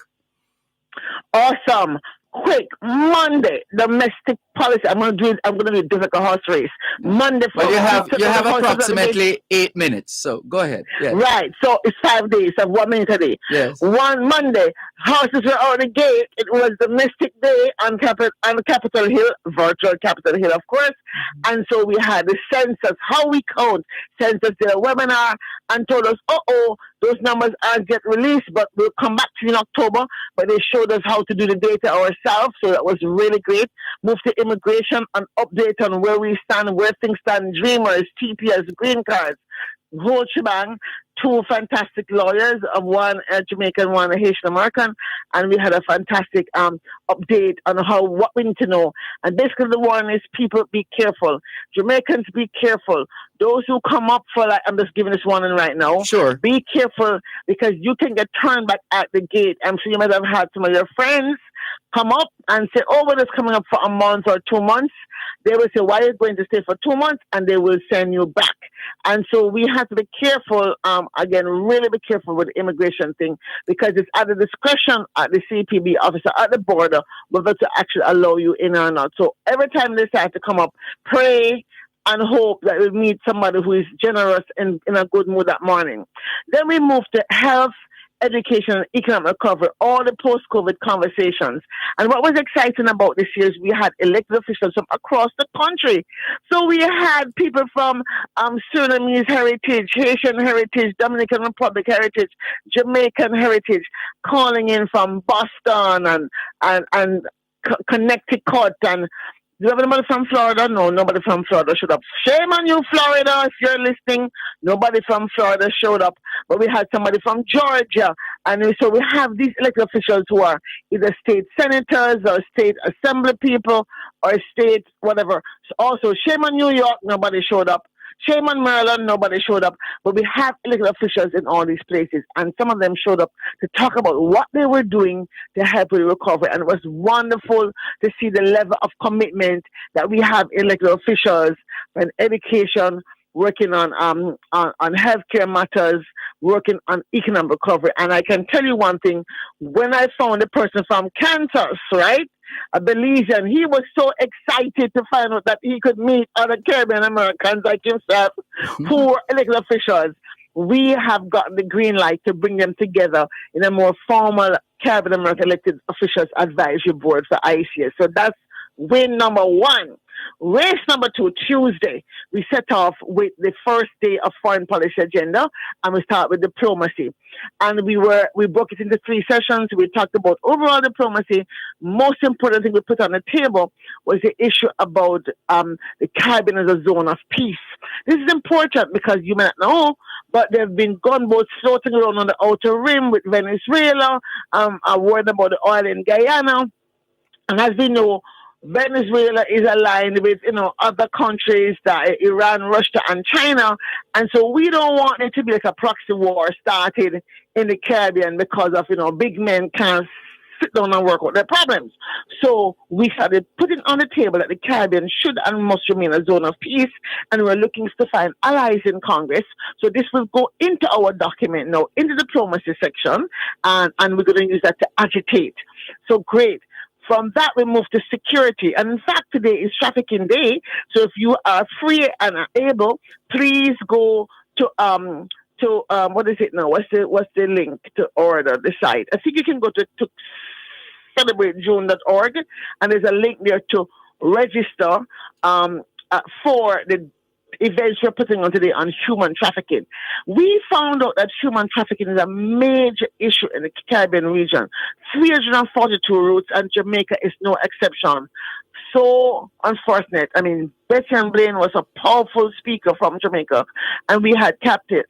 Awesome. Quick, Monday, domestic policy. I'm going to do it just like a horse race. Monday. Well, you have approximately 8 minutes, so go ahead. Yes. Right. So it's 5 days of 1 minute a day. Yes. One Monday, horses were out the gate. It was domestic day on Capitol Hill, virtual Capitol Hill, of course. And so we had the census, how we count. Census did a webinar and told us, those numbers aren't yet released, but we'll come back to you in October. But they showed us how to do the data ourselves, so that was really great. Moved to immigration, an update on where we stand, where things stand, dreamers, TPS, green cards, whole shebang. 2 fantastic lawyers, one Jamaican, one Haitian American, and we had a fantastic update on what we need to know. And basically the one is people be careful. Jamaicans, be careful. Those who come up for, like, I'm just giving this warning right now. Sure. Be careful because you can get turned back at the gate. I'm sure you might have had some of your friends come up and say, we're just coming up for a month or 2 months. They will say, why are you going to stay for 2 months? And they will send you back. And so we have to be careful, again, really be careful with the immigration thing, because it's at the discretion at the CPB officer at the border whether to actually allow you in or not. So every time they start to come up, pray and hope that we meet somebody who is generous and in a good mood that morning. Then we move to health, education and economic recovery, all the post-COVID conversations. And what was exciting about this year is we had elected officials from across the country. So we had people from Surinamese heritage, Haitian heritage, Dominican Republic heritage, Jamaican heritage, calling in from Boston and Connecticut. And do you have anybody from Florida? No, nobody from Florida showed up. Shame on you, Florida, if you're listening. Nobody from Florida showed up. But we had somebody from Georgia. And so we have these elected officials who are either state senators or state assembly people or state whatever. So also, shame on New York, nobody showed up. Shame on Maryland, nobody showed up. But we have elected officials in all these places. And some of them showed up to talk about what they were doing to help with recovery. And it was wonderful to see the level of commitment that we have elected officials in education, working on healthcare matters, working on economic recovery. And I can tell you one thing, when I found the person from Kansas, right, a Belizean, he was so excited to find out that he could meet other Caribbean Americans like himself who were elected officials. We have gotten the green light to bring them together in a more formal Caribbean American elected officials advisory board for ICS. So that's win number one. Race number 2, Tuesday, we set off with the first day of foreign policy agenda, and we start with diplomacy. And we broke it into 3 sessions. We talked about overall diplomacy. Most important thing we put on the table was the issue about the Caribbean as a zone of peace. This is important because you may not know, but there have been gunboats floating around on the outer rim with Venezuela, worried about the oil in Guyana. And as we know, Venezuela is aligned with, other countries, that Iran, Russia, and China. And so we don't want it to be like a proxy war started in the Caribbean because of, big men can't sit down and work out their problems. So we started putting on the table that the Caribbean should and must remain a zone of peace. And we're looking to find allies in Congress. So this will go into our document now, in the diplomacy section. And we're going to use that to agitate. So great. From that, we move to security. And in fact, today is trafficking day. So if you are free and are able, please go to what is it now? What's the link to order the site? I think you can go to celebratejune.org, and there's a link there to register for the events we're putting on today on human trafficking. We found out that human trafficking is a major issue in the Caribbean region. 342 routes, and Jamaica is no exception. So unfortunate. I mean, Betty and Blaine was a powerful speaker from Jamaica, and we had Captain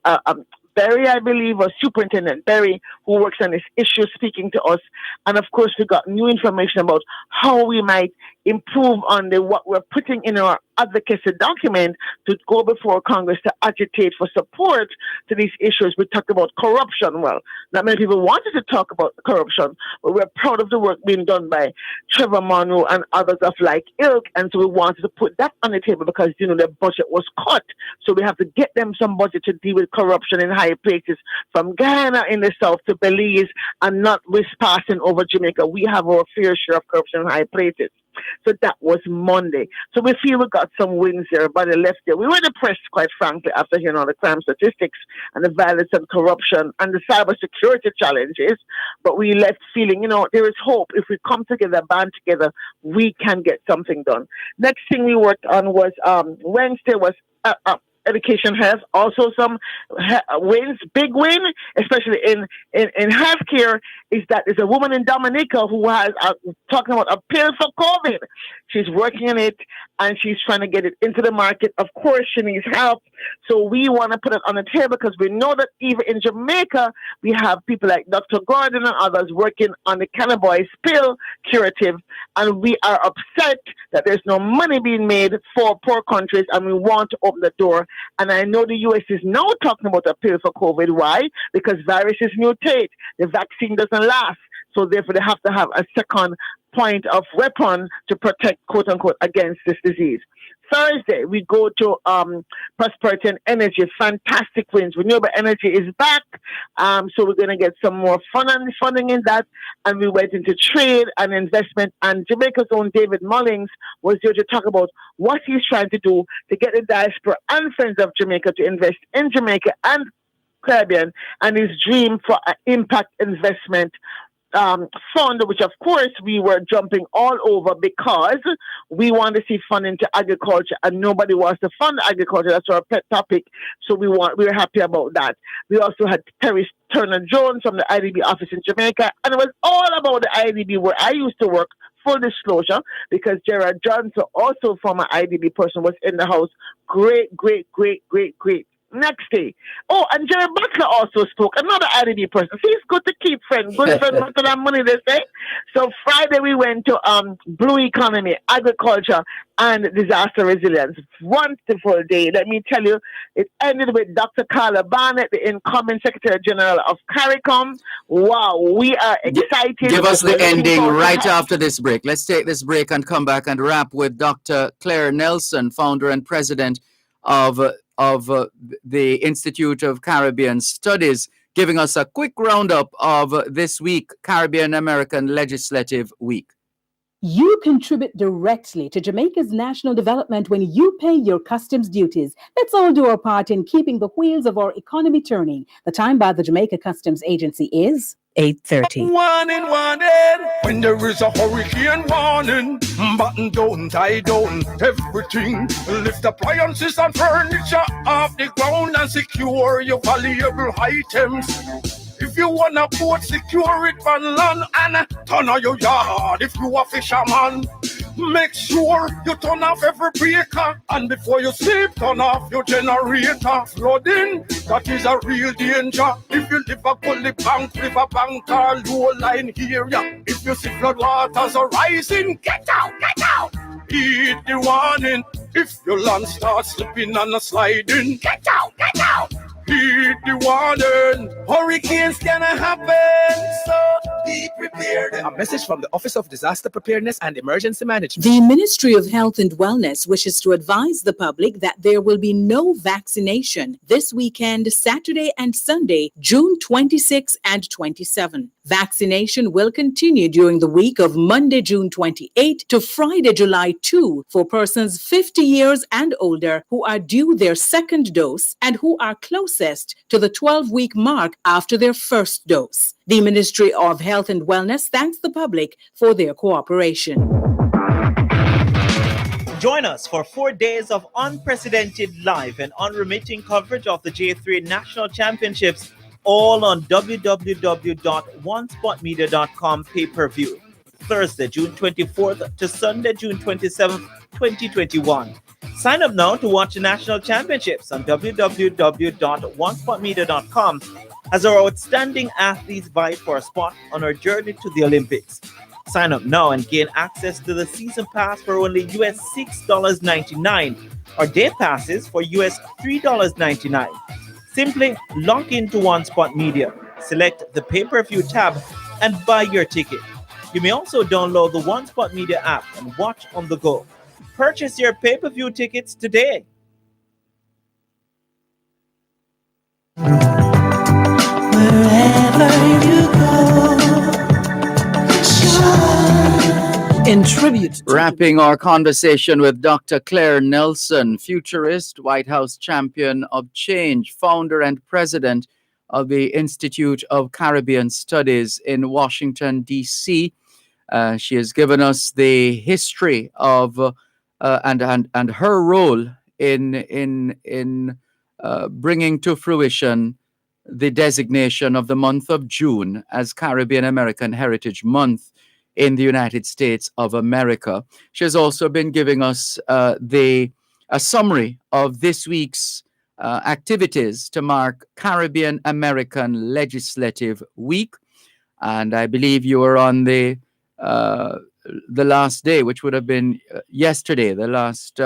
Berry, I believe, or Superintendent Berry, who works on this issue, speaking to us. And of course, we got new information about how we might improve on what we're putting in our advocacy document to go before Congress to agitate for support to these issues. We talked about corruption. Well, not many people wanted to talk about corruption, but we're proud of the work being done by Trevor Monroe and others of like ilk. And so we wanted to put that on the table because, their budget was cut. So we have to get them some budget to deal with corruption in high places, from Guyana in the south to Belize, and not passing over Jamaica. We have our fair share of corruption in high places. So that was Monday. So we feel we got some wins there by the left there. We were depressed, quite frankly, after hearing all the crime statistics and the violence and corruption and the cybersecurity challenges. But we left feeling, there is hope. If we come together, band together, we can get something done. Next thing we worked on was Wednesday was education health. Also some wins, big win, especially in healthcare, is that there's a woman in Dominica who has talking about a pill for COVID. She's working on it and she's trying to get it into the market. Of course, she needs help. So we want to put it on the table because we know that even in Jamaica, we have people like Dr. Gordon and others working on the cannabis pill curative. And we are upset that there's no money being made for poor countries, and we want to open the door. And I know the US is now talking about a pill for COVID. Why? Because viruses mutate. The vaccine doesn't last. So therefore, they have to have a second point of weapon to protect, quote unquote, against this disease. Thursday, we go to prosperity and energy. Fantastic wins. Renewable energy is back. So we're going to get some more funding in that. And we went into trade and investment. And Jamaica's own David Mullings was there to talk about what he's trying to do to get the diaspora and friends of Jamaica to invest in Jamaica and Caribbean and his dream for an impact investment fund, which of course we were jumping all over because we want to see fund into agriculture and nobody wants to fund agriculture. That's our pet topic. So we're happy about that. We also had Terry Turner Jones from the IDB office in Jamaica, and it was all about the IDB where I used to work. Full disclosure, because Gerard Johnson, also former IDB person, was in the house. Great. Next day. Oh, and Jerry Butler also spoke, another IDB person. See, it's good to keep friends. Good friends better than money, they say. So Friday we went to Blue Economy, Agriculture, and Disaster Resilience. Wonderful day. Let me tell you, it ended with Dr. Carla Barnett, the incoming Secretary General of CARICOM. Wow, we are excited. Give us the ending right after this break. Let's take this break and come back and wrap with Dr. Claire Nelson, founder and president of the Institute of Caribbean Studies, giving us a quick roundup of this week, Caribbean American Legislative Week. You contribute directly to Jamaica's national development when you pay your customs duties. Let's all do our part in keeping the wheels of our economy turning. The time by the Jamaica Customs Agency is 8:30. Warning, when there is a hurricane warning, button down, tie down, everything. Lift appliances and furniture off the ground and secure your valuable items. If you want a boat, secure it on land and turn on your yard. If you a fisherman, make sure you turn off every breaker. And before you sleep, turn off your generator. Flooding, that is a real danger. If you live a gully bank, riverbank or low line area. If you see flood waters are rising, get out. Heed the warning. If your land starts slipping and sliding, get out. Heed the warning. Hurricanes gonna happen, so be prepared. A message from the Office of Disaster Preparedness and Emergency Management. The Ministry of Health and Wellness wishes to advise the public that there will be no vaccination this weekend, Saturday and Sunday, June 26 and 27. Vaccination will continue during the week of Monday, June 28 to Friday, July 2 for persons 50 years and older who are due their second dose and who are closest to the 12-week mark after their first dose. The Ministry of Health and Wellness thanks the public for their cooperation. Join us for 4 days of unprecedented live and unremitting coverage of the J3 National Championships, all on www.onespotmedia.com pay-per-view. Thursday, June 24th to Sunday, June 27th, 2021. Sign up now to watch the National Championships on www.onespotmedia.com as our outstanding athletes vie for a spot on our journey to the Olympics. Sign up now and gain access to the season pass for only US $6.99 or day passes for US $3.99. Simply log into One Spot Media, select the pay-per-view tab, and buy your ticket. You may also download the One Spot Media app and watch on the go. Purchase your pay-per-view tickets today. Wherever you go, in tribute. Wrapping our conversation with Dr. Claire Nelson, futurist, White House champion of change, founder and president of the Institute of Caribbean Studies in Washington, D.C. She has given us the history of and her role in bringing to fruition the designation of the month of June as Caribbean American Heritage Month in the United States of America. She has also been giving us a summary of this week's activities to mark Caribbean American Legislative Week. And I believe you were on the last day, which would have been yesterday, the last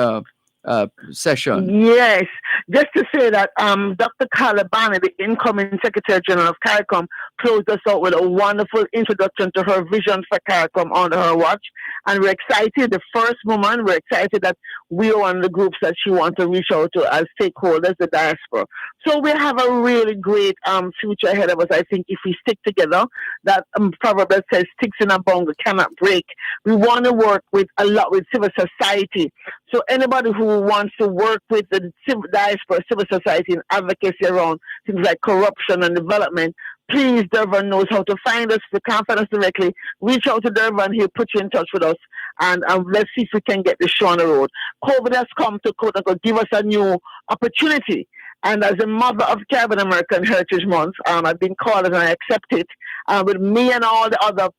session. Yes, just to say that Dr. Carla Barnett, the incoming Secretary General of CARICOM, closed us out with a wonderful introduction to her vision for CARICOM under her watch. And we're excited, the first woman, we're excited that we are one of the groups that she wants to reach out to as stakeholders, the diaspora. So we have a really great future ahead of us, I think, if we stick together. That proverb that says, sticks in a bone cannot break. We want to work with a lot with civil society. So anybody who who wants to work with the diaspora, civil society, and advocacy around things like corruption and development, please, Dervan knows how to find us. If you can't find us directly, reach out to Dervan. He'll put you in touch with us. And let's see if we can get this show on the road. COVID has come to, quote unquote, give us a new opportunity. And as a mother of Caribbean American Heritage Month, I've been called and I accept it. With me and all the other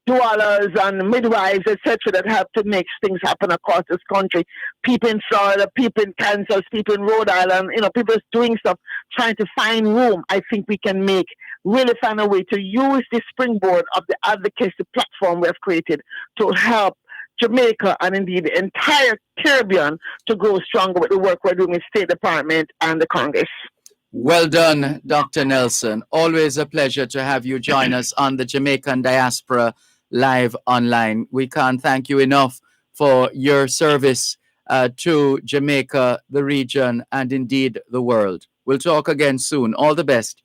doulas and midwives, etc., that have to make things happen across this country. People in Florida, people in Kansas, people in Rhode Island, people doing stuff, trying to find room. I think we can really find a way to use the springboard of the advocacy platform we have created to help Jamaica and indeed the entire Caribbean to grow stronger with the work we're doing with State Department and the Congress. Well done, Dr. Nelson. Always a pleasure to have you join us on the Jamaican Diaspora Live Online. We can't thank you enough for your service to Jamaica, the region, and indeed the world. We'll talk again soon. All the best.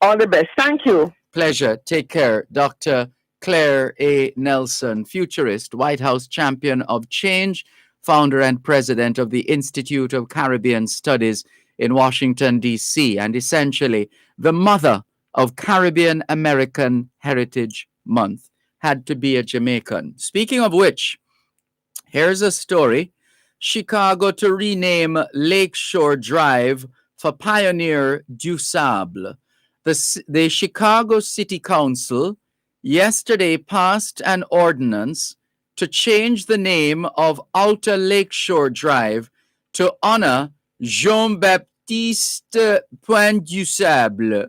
All the best. Thank you. Pleasure. Take care. Dr. Claire A. Nelson, futurist, White House champion of change, founder and president of the Institute of Caribbean Studies in Washington, D.C., and essentially the mother of Caribbean American Heritage Month. Had to be a Jamaican. Speaking of which, here's a story. Chicago to rename Lakeshore Drive for Pioneer du Sable. The Chicago City Council yesterday passed an ordinance to change the name of Outer Lakeshore Drive to honor Jean-Baptiste Point du Sable.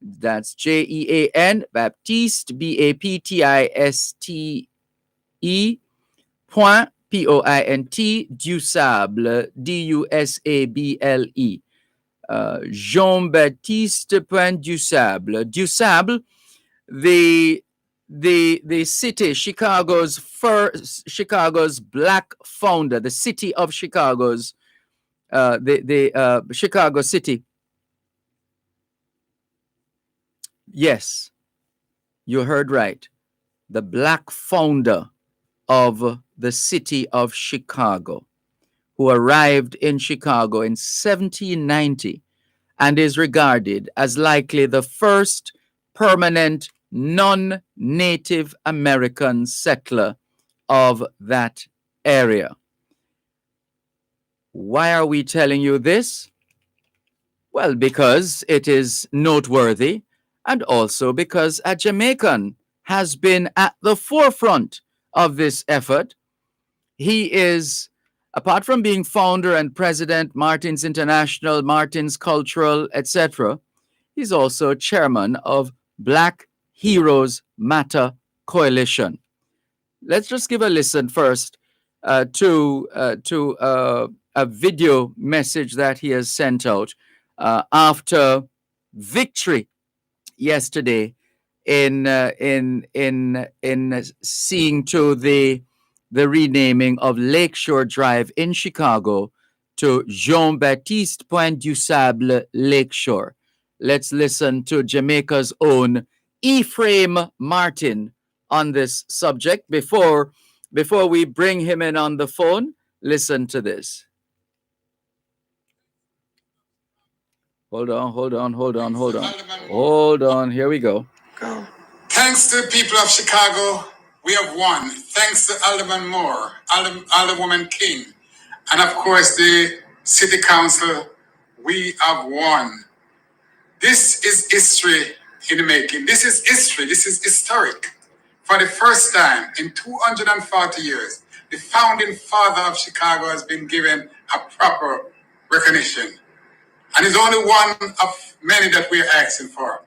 That's Jean Baptiste, Baptiste, Point, Point, du Sable, Dusable. Jean-Baptiste Point du Sable. Du Sable, the city, Chicago's black founder, the city of Chicago's, the Chicago City. Yes, you heard right. The black founder of the city of Chicago, who arrived in Chicago in 1790 and is regarded as likely the first permanent non-Native American settler of that area. Why are we telling you this? Well, because it is noteworthy, and also because a Jamaican has been at the forefront of this effort. He is, apart from being founder and president, Martin's International, Martin's Cultural, etc., he's also chairman of Black Heroes Matter Coalition. Let's just give a listen first to a video message that he has sent out after victory yesterday in seeing to the renaming of Lakeshore Drive in Chicago to Jean-Baptiste Point du Sable Lakeshore. Let's listen to Jamaica's own Ephraim Martin on this subject. Before we bring him in on the phone, listen to this. Hold on. Here we go. Thanks to the people of Chicago, we have won. Thanks to Alderman Moore, Alderwoman King, and of course the City Council, we have won. This is history in the making. This is history. This is historic. For the first time in 240 years, the founding father of Chicago has been given a proper recognition. And it's only one of many that we're asking for.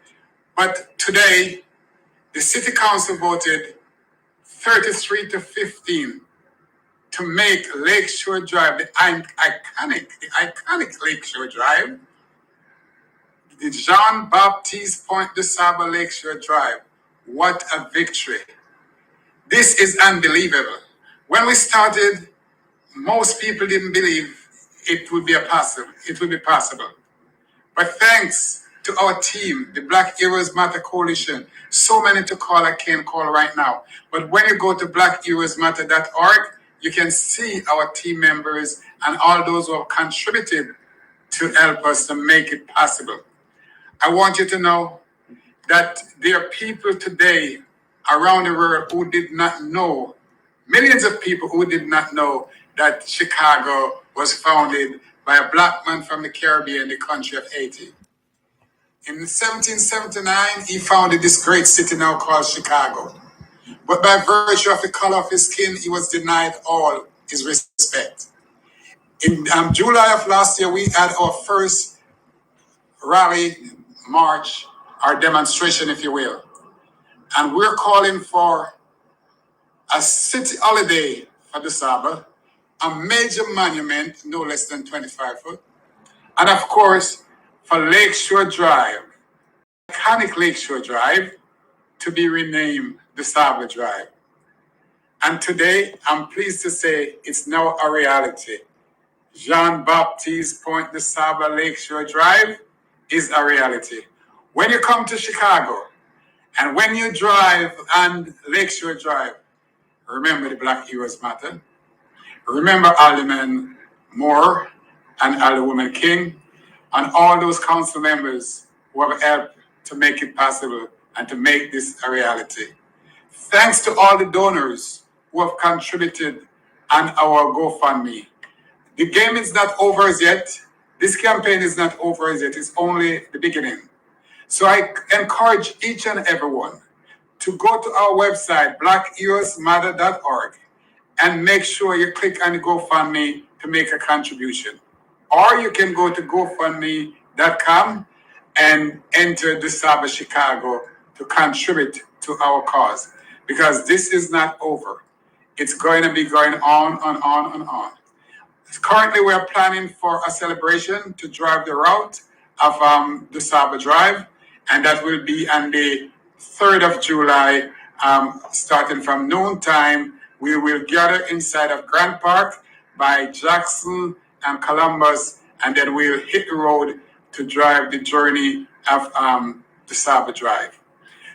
But today, the City Council voted 33 to 15 to make Lakeshore Drive, the iconic Lakeshore Drive, the Jean-Baptiste Point du Sable Lakeshore Drive. What a victory. This is unbelievable. When we started, most people didn't believe it would be possible. But thanks to our team, the Black Heroes Matter Coalition, so many to call I can't call right now. But when you go to blackheroesmatter.org, you can see our team members and all those who have contributed to help us to make it possible. I want you to know that there are people today around the world who did not know, millions of people who did not know that Chicago was founded by a black man from the Caribbean, the country of Haiti. In 1779, he founded this great city now called Chicago. But by virtue of the color of his skin, he was denied all his respect. In July of last year, we had our first rally, march, or demonstration, if you will. And we're calling for a city holiday for the Sabbath, a major monument, no less than 25 foot, and of course, for Lakeshore Drive, iconic Lakeshore Drive, to be renamed the Saba Drive. And today, I'm pleased to say it's now a reality. Jean-Baptiste Point de Saba Lakeshore Drive is a reality. When you come to Chicago, and when you drive on Lakeshore Drive, remember the Black Heroes Matter. Remember Alderman Moore and Alderwoman King, and all those council members who have helped to make it possible and to make this a reality. Thanks to all the donors who have contributed on our GoFundMe. The game is not over as yet. This campaign is not over as yet. It's only the beginning. So I encourage each and everyone to go to our website, blackheroesmatter.org, and make sure you click on the GoFundMe to make a contribution. Or you can go to GoFundMe.com and enter the Saba Chicago to contribute to our cause. Because this is not over. It's going to be going on and on and on. Currently, we're planning for a celebration to drive the route of the Saba Drive, and that will be on the 3rd of July, starting from noon time. We will gather inside of Grant Park by Jackson and Columbus, and then we'll hit the road to drive the journey of the Saba Drive.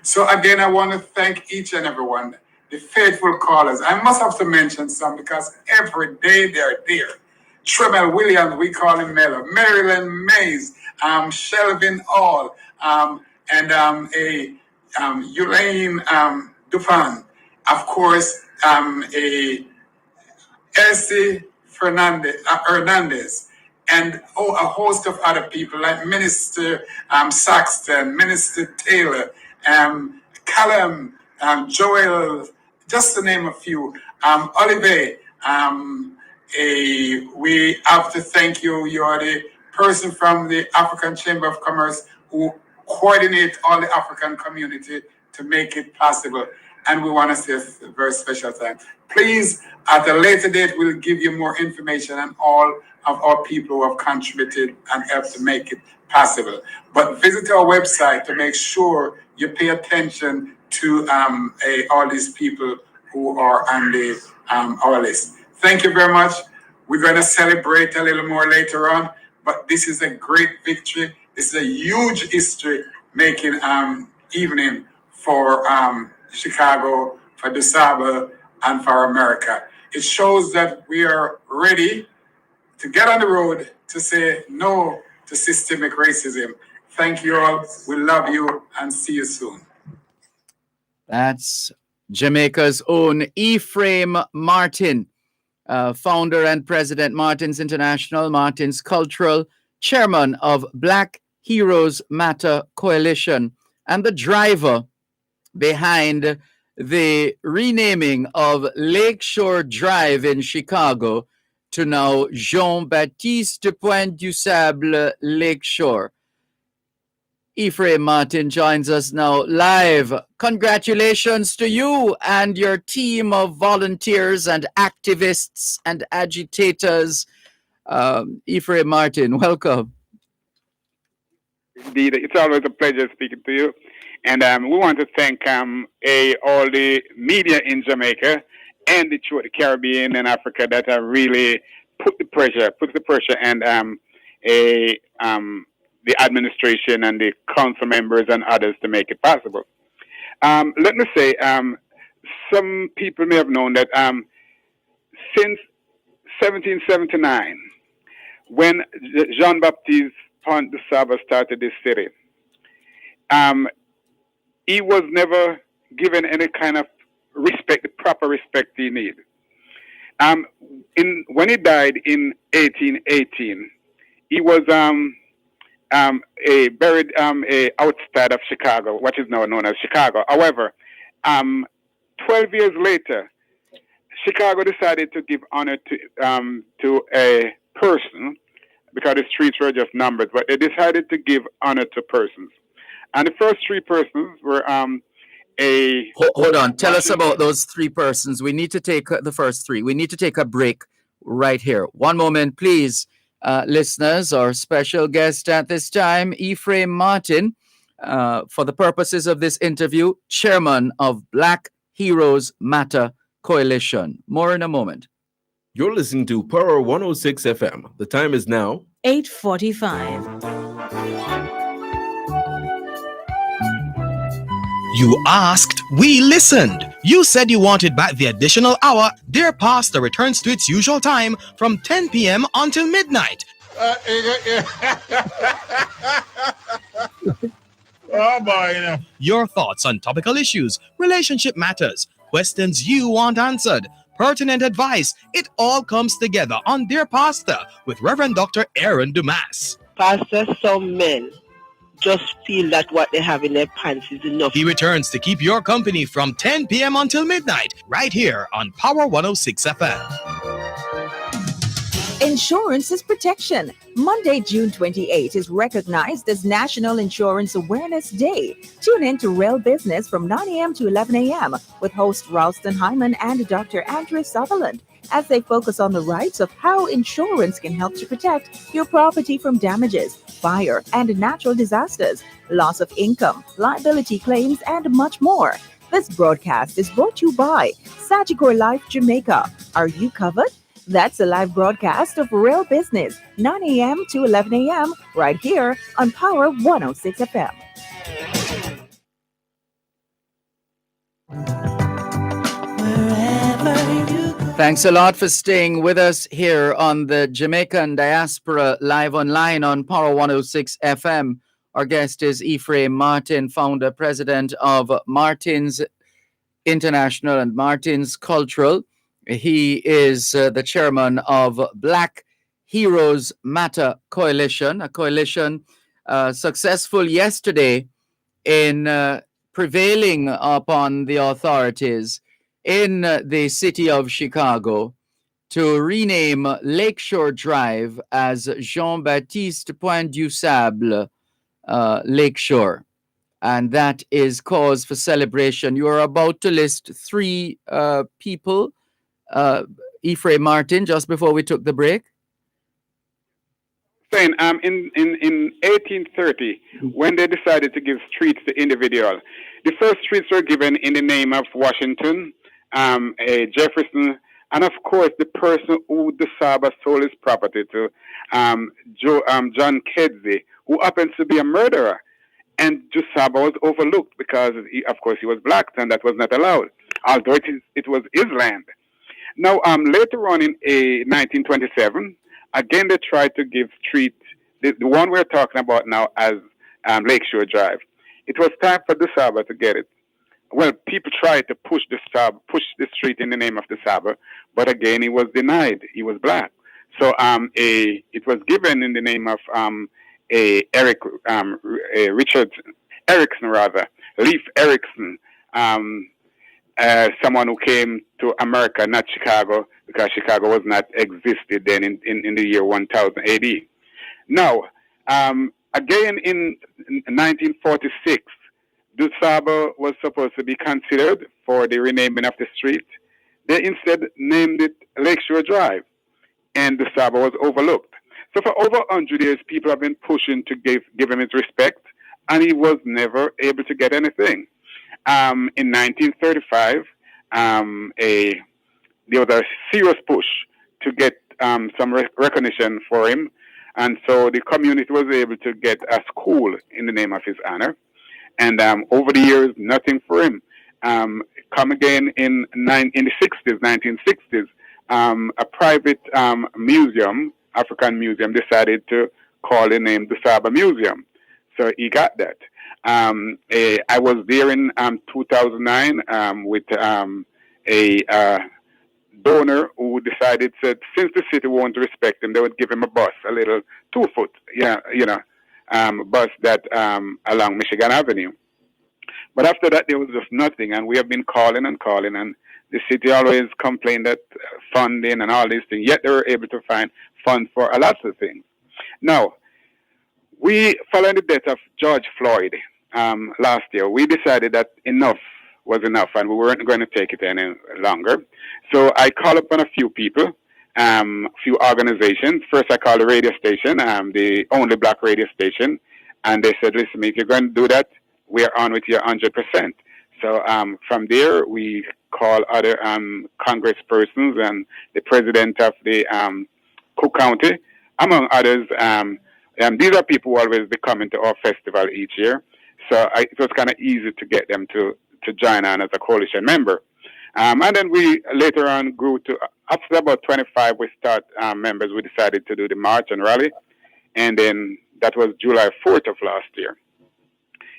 So again, I want to thank each and everyone, the faithful callers. I must have to mention some because every day they're there. Tremel Williams, we call him Mello. Marilyn Mays, Shelvin All, and Elaine Dufan. Of course, Elsie Hernandez, and a host of other people like Minister Saxton, Minister Taylor, Callum, Joel, just to name a few. Olive, we have to thank you. You are the person from the African Chamber of Commerce who coordinate all the African community to make it possible. And we want to say a very special thanks. Please, at a later date, we'll give you more information on all of our people who have contributed and helped to make it possible. But visit our website to make sure you pay attention to all these people who are on our list. Thank you very much. We're going to celebrate a little more later on, but this is a great victory. This is a huge history-making evening for Chicago, for the Saba, and for America. It shows that we are ready to get on the road to say no to systemic racism. Thank you all. We love you and see you soon. That's Jamaica's own Ephraim Martin, founder and president, Martin's International, Martin's Cultural, chairman of Black Heroes Matter Coalition, and the driver behind the renaming of Lakeshore Drive in Chicago to now Jean-Baptiste Point du Sable Lakeshore. Ephraim Martin joins us now live. Congratulations to you and your team of volunteers and activists and agitators. Ephraim Martin, welcome. Indeed, it's always a pleasure speaking to you. And we want to thank all the media in Jamaica and the Caribbean and Africa that have really put the pressure and the administration and the council members and others to make it possible. Let me say, some people may have known that since 1779, when Jean-Baptiste Pont de Saba started this city, he was never given any kind of respect, the proper respect he needed. When he died in 1818, he was buried outside of Chicago, what is now known as Chicago. However, 12 years later, Chicago decided to give honor to a person, because the streets were just numbers, but they decided to give honor to persons. And the first three persons were Hold on. Tell us about those three persons. We need to take the first three. We need to take a break right here. One moment, please, listeners. Our special guest at this time, Ephraim Martin, for the purposes of this interview, chairman of Black Heroes Matter Coalition. More in a moment. You're listening to Power 106 FM. The time is now 8:45. You asked, we listened. You said you wanted back the additional hour. Dear Pastor returns to its usual time from 10 p.m. until midnight. Oh boy. Your thoughts on topical issues, relationship matters, questions you want answered, pertinent advice. It all comes together on Dear Pastor with Reverend Dr. Aaron Dumas. Pastor, some men just feel that what they have in their pants is enough. He returns to keep your company from 10 p.m. until midnight, right here on Power 106 FM. Insurance is protection. Monday, June 28 is recognized as National Insurance Awareness Day. Tune in to Real Business from 9 a.m. to 11 a.m. with host Ralston Hyman and Dr. Andrew Sutherland as they focus on the rights of how insurance can help to protect your property from damages, fire and natural disasters, loss of income, liability claims, and much more. This broadcast is brought to you by Sagicor Life Jamaica. Are you covered? That's a live broadcast of Real Business, 9 a.m. to 11 a.m. right here on Power 106 FM. Thanks a lot for staying with us here on the Jamaican Diaspora live online on Power 106 FM. Our guest is Ephraim Martin, founder, president of Martin's International and Martin's Cultural. He is the chairman of Black Heroes Matter Coalition, a coalition successful yesterday in prevailing upon the authorities in the city of Chicago to rename Lakeshore Drive as Jean-Baptiste Point du Sable Lakeshore. And that is cause for celebration. You are about to list three people, Ephraim Martin, just before we took the break. Saying, in 1830, when they decided to give streets to individuals, the first streets were given in the name of Washington, Jefferson, and of course the person who de Saba sold his property to, John Kedzie, who happens to be a murderer. And de Saba was overlooked because, of course, he was black, and that was not allowed, although it was his land. Now, later on in 1927, again, they tried to give street, the one we're talking about now, as Lakeshore Drive. It was time for de Saba to get it. Well, people tried to push the street in the name of de Saba, but again, he was denied. He was black. So it was given in the name of Richard Erickson, rather, Leif Erickson, someone who came to America, not Chicago, because Chicago was not existed then in the year 1000 AD. Now, again in 1946, de Saba was supposed to be considered for the renaming of the street. They instead named it Lakeshore Drive, and de Saba was overlooked. So for over 100 years, people have been pushing to give him his respect, and he was never able to get anything. In 1935, there was a serious push to get some recognition for him, and so the community was able to get a school in the name of his honor. And over the years, nothing for him. Come again in the 1960s, a private museum, African museum, decided to call the name the Saba Museum. So he got that. I was there in 2009 with a donor who decided that since the city won't respect him, they would give him a bus, a little 2-foot, bus that along Michigan Avenue. But after that, there was just nothing, and we have been calling and calling, and the city always complained that funding and all these things, yet they were able to find funds for a lot of things. Now, we, following the death of George Floyd last year, we decided that enough was enough, and we weren't going to take it any longer. So I called upon a few people, few organizations. First, I called the radio station, the only black radio station, and they said, listen, if you're going to do that, we are on with you 100%. So from there, we call other congresspersons and the president of the Cook County, among others. These are people who always be coming to our festival each year. So it was kind of easy to get them to join on as a coalition member. And then we later on grew to, after about 25, we start members, we decided to do the march and rally. And then that was July 4th of last year.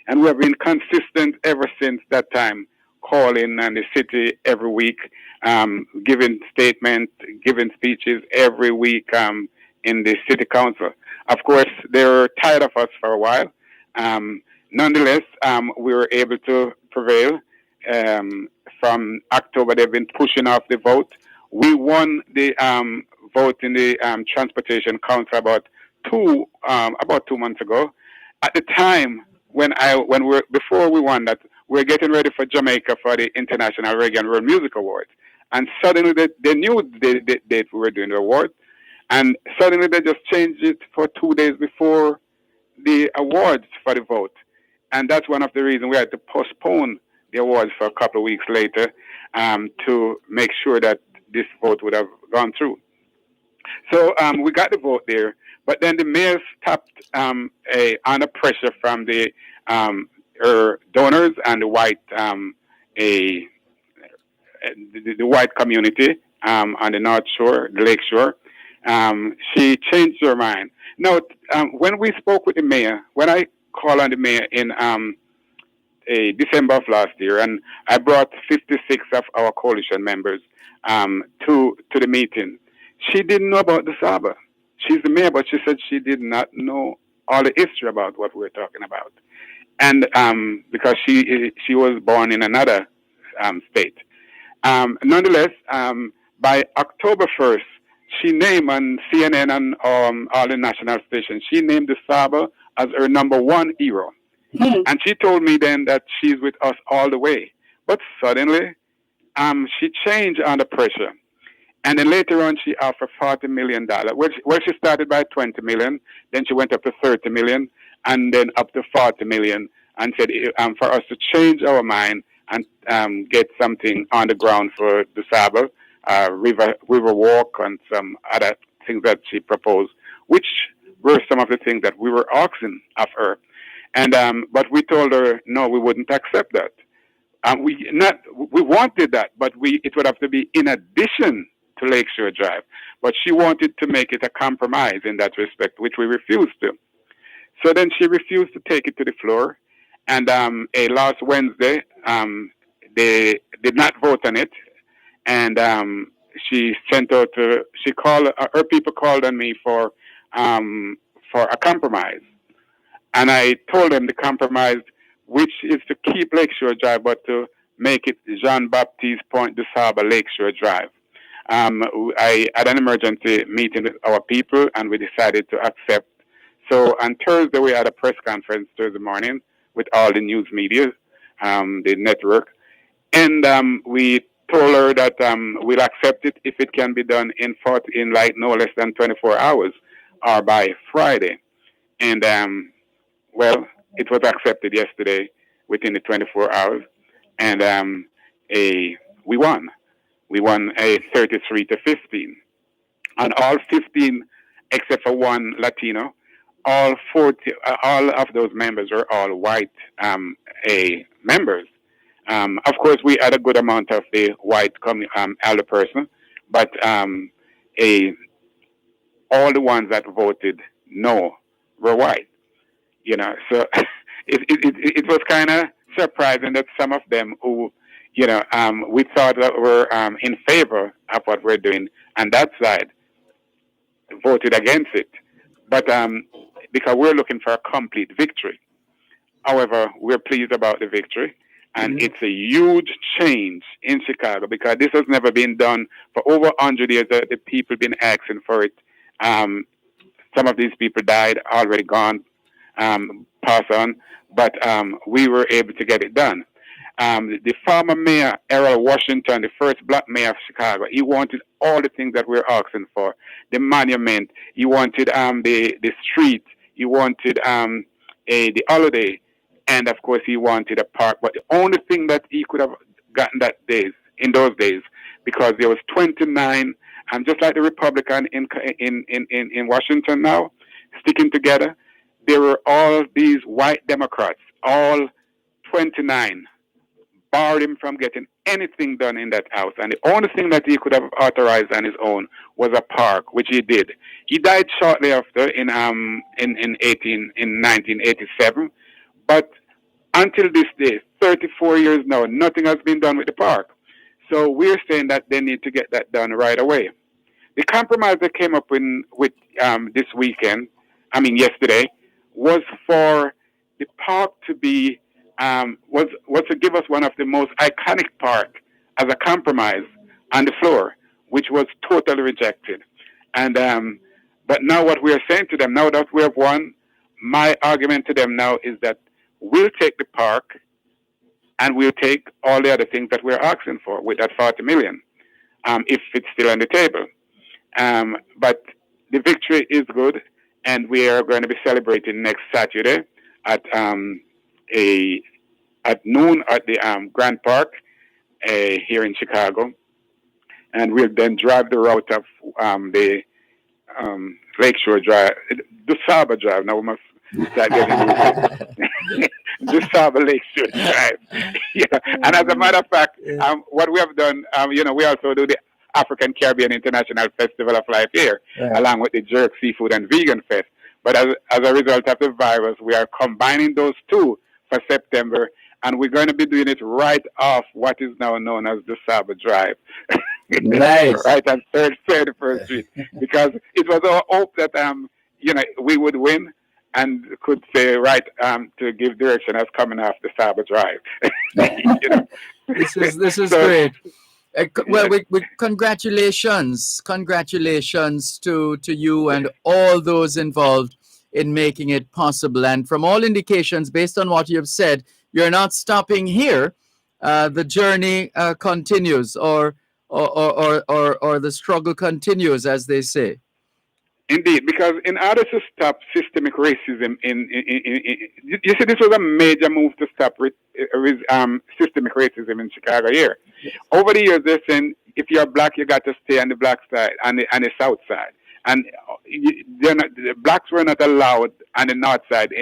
And we have been consistent ever since that time, calling on the city every week, giving statements, giving speeches every week in the city council. Of course, they were tired of us for a while. Nonetheless, we were able to prevail. From October, they've been pushing off the vote. We won the vote in the Transportation Council about 2 months ago. At the time, before we won that, we were getting ready for Jamaica for the International Reggae and World Music Awards. And suddenly they knew the date we were doing the award. And suddenly they just changed it for 2 days before the awards for the vote. And that's one of the reasons we had to postpone the awards for a couple of weeks later to make sure that this vote would have gone through. So we got the vote there. But then the mayor stopped under pressure from the donors and the white the white community on the North Shore, the Lake Shore. She changed her mind. Now, when we spoke with the mayor, when I called on the mayor in December of last year, and I brought 56 of our coalition members to the meeting, she didn't know about the Saba. She's the mayor, but she said she did not know all the history about what we're talking about. And because she was born in another state. Nonetheless, by October 1st, she named on CNN and all the national stations, she named the Saba as her #1 hero. And she told me then that she's with us all the way. But suddenly, she changed under pressure. And then later on, she offered $40 million. Well, she started by 20 million, then she went up to 30 million, and then up to 40 million, and said for us to change our mind and get something on the ground for the Saba, river walk, and some other things that she proposed, which were some of the things that we were asking of her. And but we told her no, we wouldn't accept that. We wanted that, but it would have to be in addition to Lakeshore Drive. But she wanted to make it a compromise in that respect, which we refused to. So then she refused to take it to the floor. And last Wednesday, they did not vote on it. And she sent out her people called on me for a compromise. And I told them the compromise, which is to keep Lakeshore Drive, but to make it Jean-Baptiste Point de Saba Lakeshore Drive. I had an emergency meeting with our people, and we decided to accept. So on Thursday, we had a press conference Thursday morning with all the news media, the network. And we told her that we'll accept it if it can be done in no less than 24 hours or by Friday. And well, it was accepted yesterday within the 24 hours, and we won. We won a 33-15. On all 15, except for one Latino, all of those members were all white members. Of course, we had a good amount of the white elder person, but all the ones that voted no were white. You know, so it was kind of surprising that some of them who, you know, we thought that were in favor of what we're doing, and that side voted against it. But because we're looking for a complete victory. However, we're pleased about the victory, and it's a huge change in Chicago because this has never been done for over 100 years. That the people been asking for it. Some of these people died, already gone, passed on, but we were able to get it done. The former mayor, Errol Washington, the first black mayor of Chicago, he wanted all the things that we're asking for. The monument, he wanted the street, he wanted the holiday, and of course he wanted a park. But the only thing that he could have gotten in those days, because there was 29, just like the Republican in Washington now, sticking together, there were all these white Democrats, all 29, barred him from getting anything done in that house. And the only thing that he could have authorized on his own was a park, which he did. He died shortly after in 1987. But until this day, 34 years now, nothing has been done with the park. So we're saying that they need to get that done right away. The compromise that came up with this weekend, yesterday, was for the park to be was to give us one of the most iconic park as a compromise on the floor, which was totally rejected. And but now what we are saying to them, now that we have won, my argument to them now is that we'll take the park and we'll take all the other things that we're asking for with that 40 million, if it's still on the table. But the victory is good, and we are going to be celebrating next Saturday at noon at the Grand Park here in Chicago, and we'll then drive the route of the Lakeshore Drive, the Saba Drive. Now we must start getting the Saba Lakeshore Drive. Yeah. And as a matter of fact, what we have done, we also do the African Caribbean International Festival of Life here, along with the Jerk Seafood and Vegan Fest. But as a result of the virus, we are combining those two for September, and we're going to be doing it right off what is now known as the Saba Drive. Nice. Right on 31st Street, because it was our hope that we would win and could say to give direction as coming off the Saba Drive. This is great. Well, congratulations to you and all those involved in making it possible. And from all indications, based on what you've said, you're not stopping here. The journey continues, or the struggle continues, as they say. Indeed, because in order to stop systemic racism, you see, this was a major move to stop systemic racism in Chicago here. Over the years, they're saying if you're black, you got to stay on the black side, on the south side, and the blacks were not allowed on the north side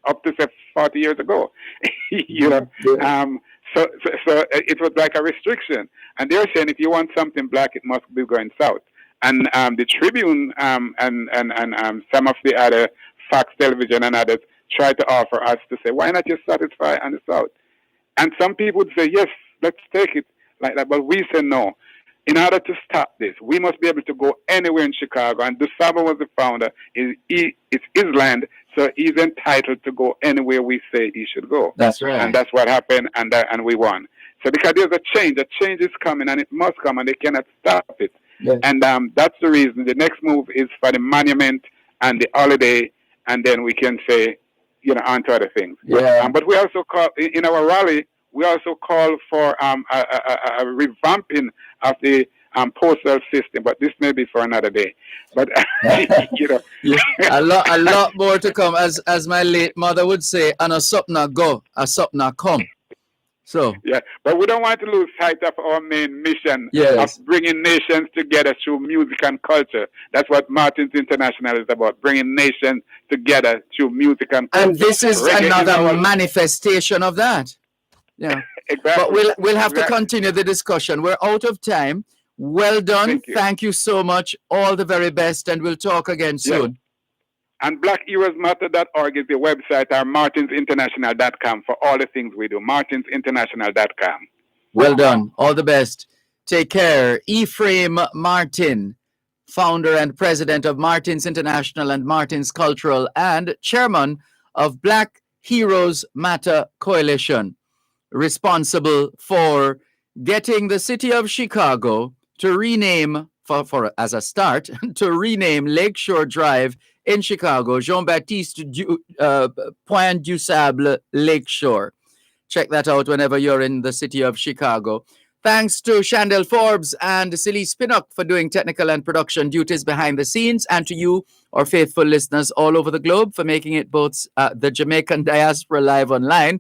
up to 40 years ago. So it was like a restriction, and they're saying if you want something black, it must be going south. And the Tribune and some of the other Fox Television and others try to offer us to say, why not just satisfy on the South? And some people would say, yes, let's take it like that. But we say no. In order to stop this, we must be able to go anywhere in Chicago. And DeSaba was the founder. It's his land, so he's entitled to go anywhere we say he should go. That's right. And that's what happened, and we won. So because there's a change is coming, and it must come, and they cannot stop it. Yes. And that's the reason. The next move is for the monument and the holiday, and then we can say, on to other things. Yeah. But we also call, in our rally, we also call for a revamping of the postal system. But this may be for another day. But a lot more to come, as my late mother would say. And a supna go, a supna come. So yeah, but we don't want to lose sight of our main mission of bringing nations together through music and culture. That's what Martin's International is about, bringing nations together through music and culture. And this is another manifestation of that. Yeah, exactly. But we'll have to continue the discussion. We're out of time. Well done. Thank you so much. All the very best, and we'll talk again soon. And BlackHeroesMatter.org is the website, or MartinsInternational.com for all the things we do. MartinsInternational.com. Well done. All the best. Take care. Ephraim Martin, founder and president of Martins International and Martins Cultural, and chairman of Black Heroes Matter Coalition, responsible for getting the city of Chicago to rename, as a start, to rename Lakeshore Drive in Chicago, Jean-Baptiste Point du Sable Lakeshore. Check that out whenever you're in the city of Chicago. Thanks to Chandel Forbes and Silly Spinnock for doing technical and production duties behind the scenes, and to you, our faithful listeners all over the globe, for making it both the Jamaican Diaspora Live Online.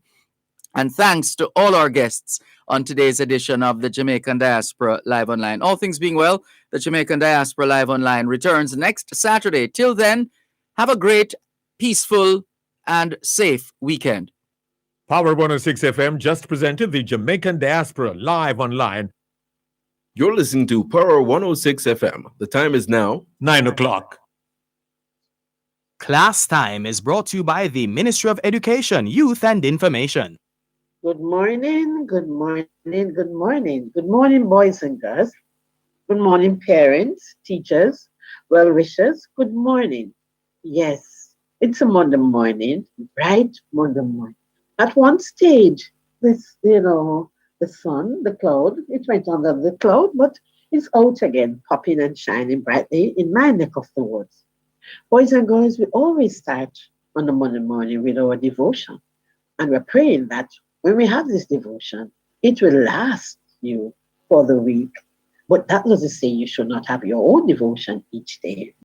And thanks to all our guests on today's edition of the Jamaican Diaspora Live Online. All things being well, the Jamaican Diaspora Live Online returns next Saturday. Till then, have a great, peaceful, and safe weekend. Power 106 FM just presented the Jamaican Diaspora Live Online. You're listening to Power 106 FM. The time is now 9 o'clock. Class Time is brought to you by the Ministry of Education, Youth and Information. Good morning, good morning, good morning. Good morning, boys and girls. Good morning, parents, teachers, well-wishers. Good morning. Yes, it's a Monday morning, bright Monday morning. At one stage, the sun, the cloud, it went under the cloud, but it's out again, popping and shining brightly in my neck of the woods. Boys and girls, we always start on the Monday morning with our devotion. And we're praying that when we have this devotion, it will last you for the week. But that doesn't say you should not have your own devotion each day.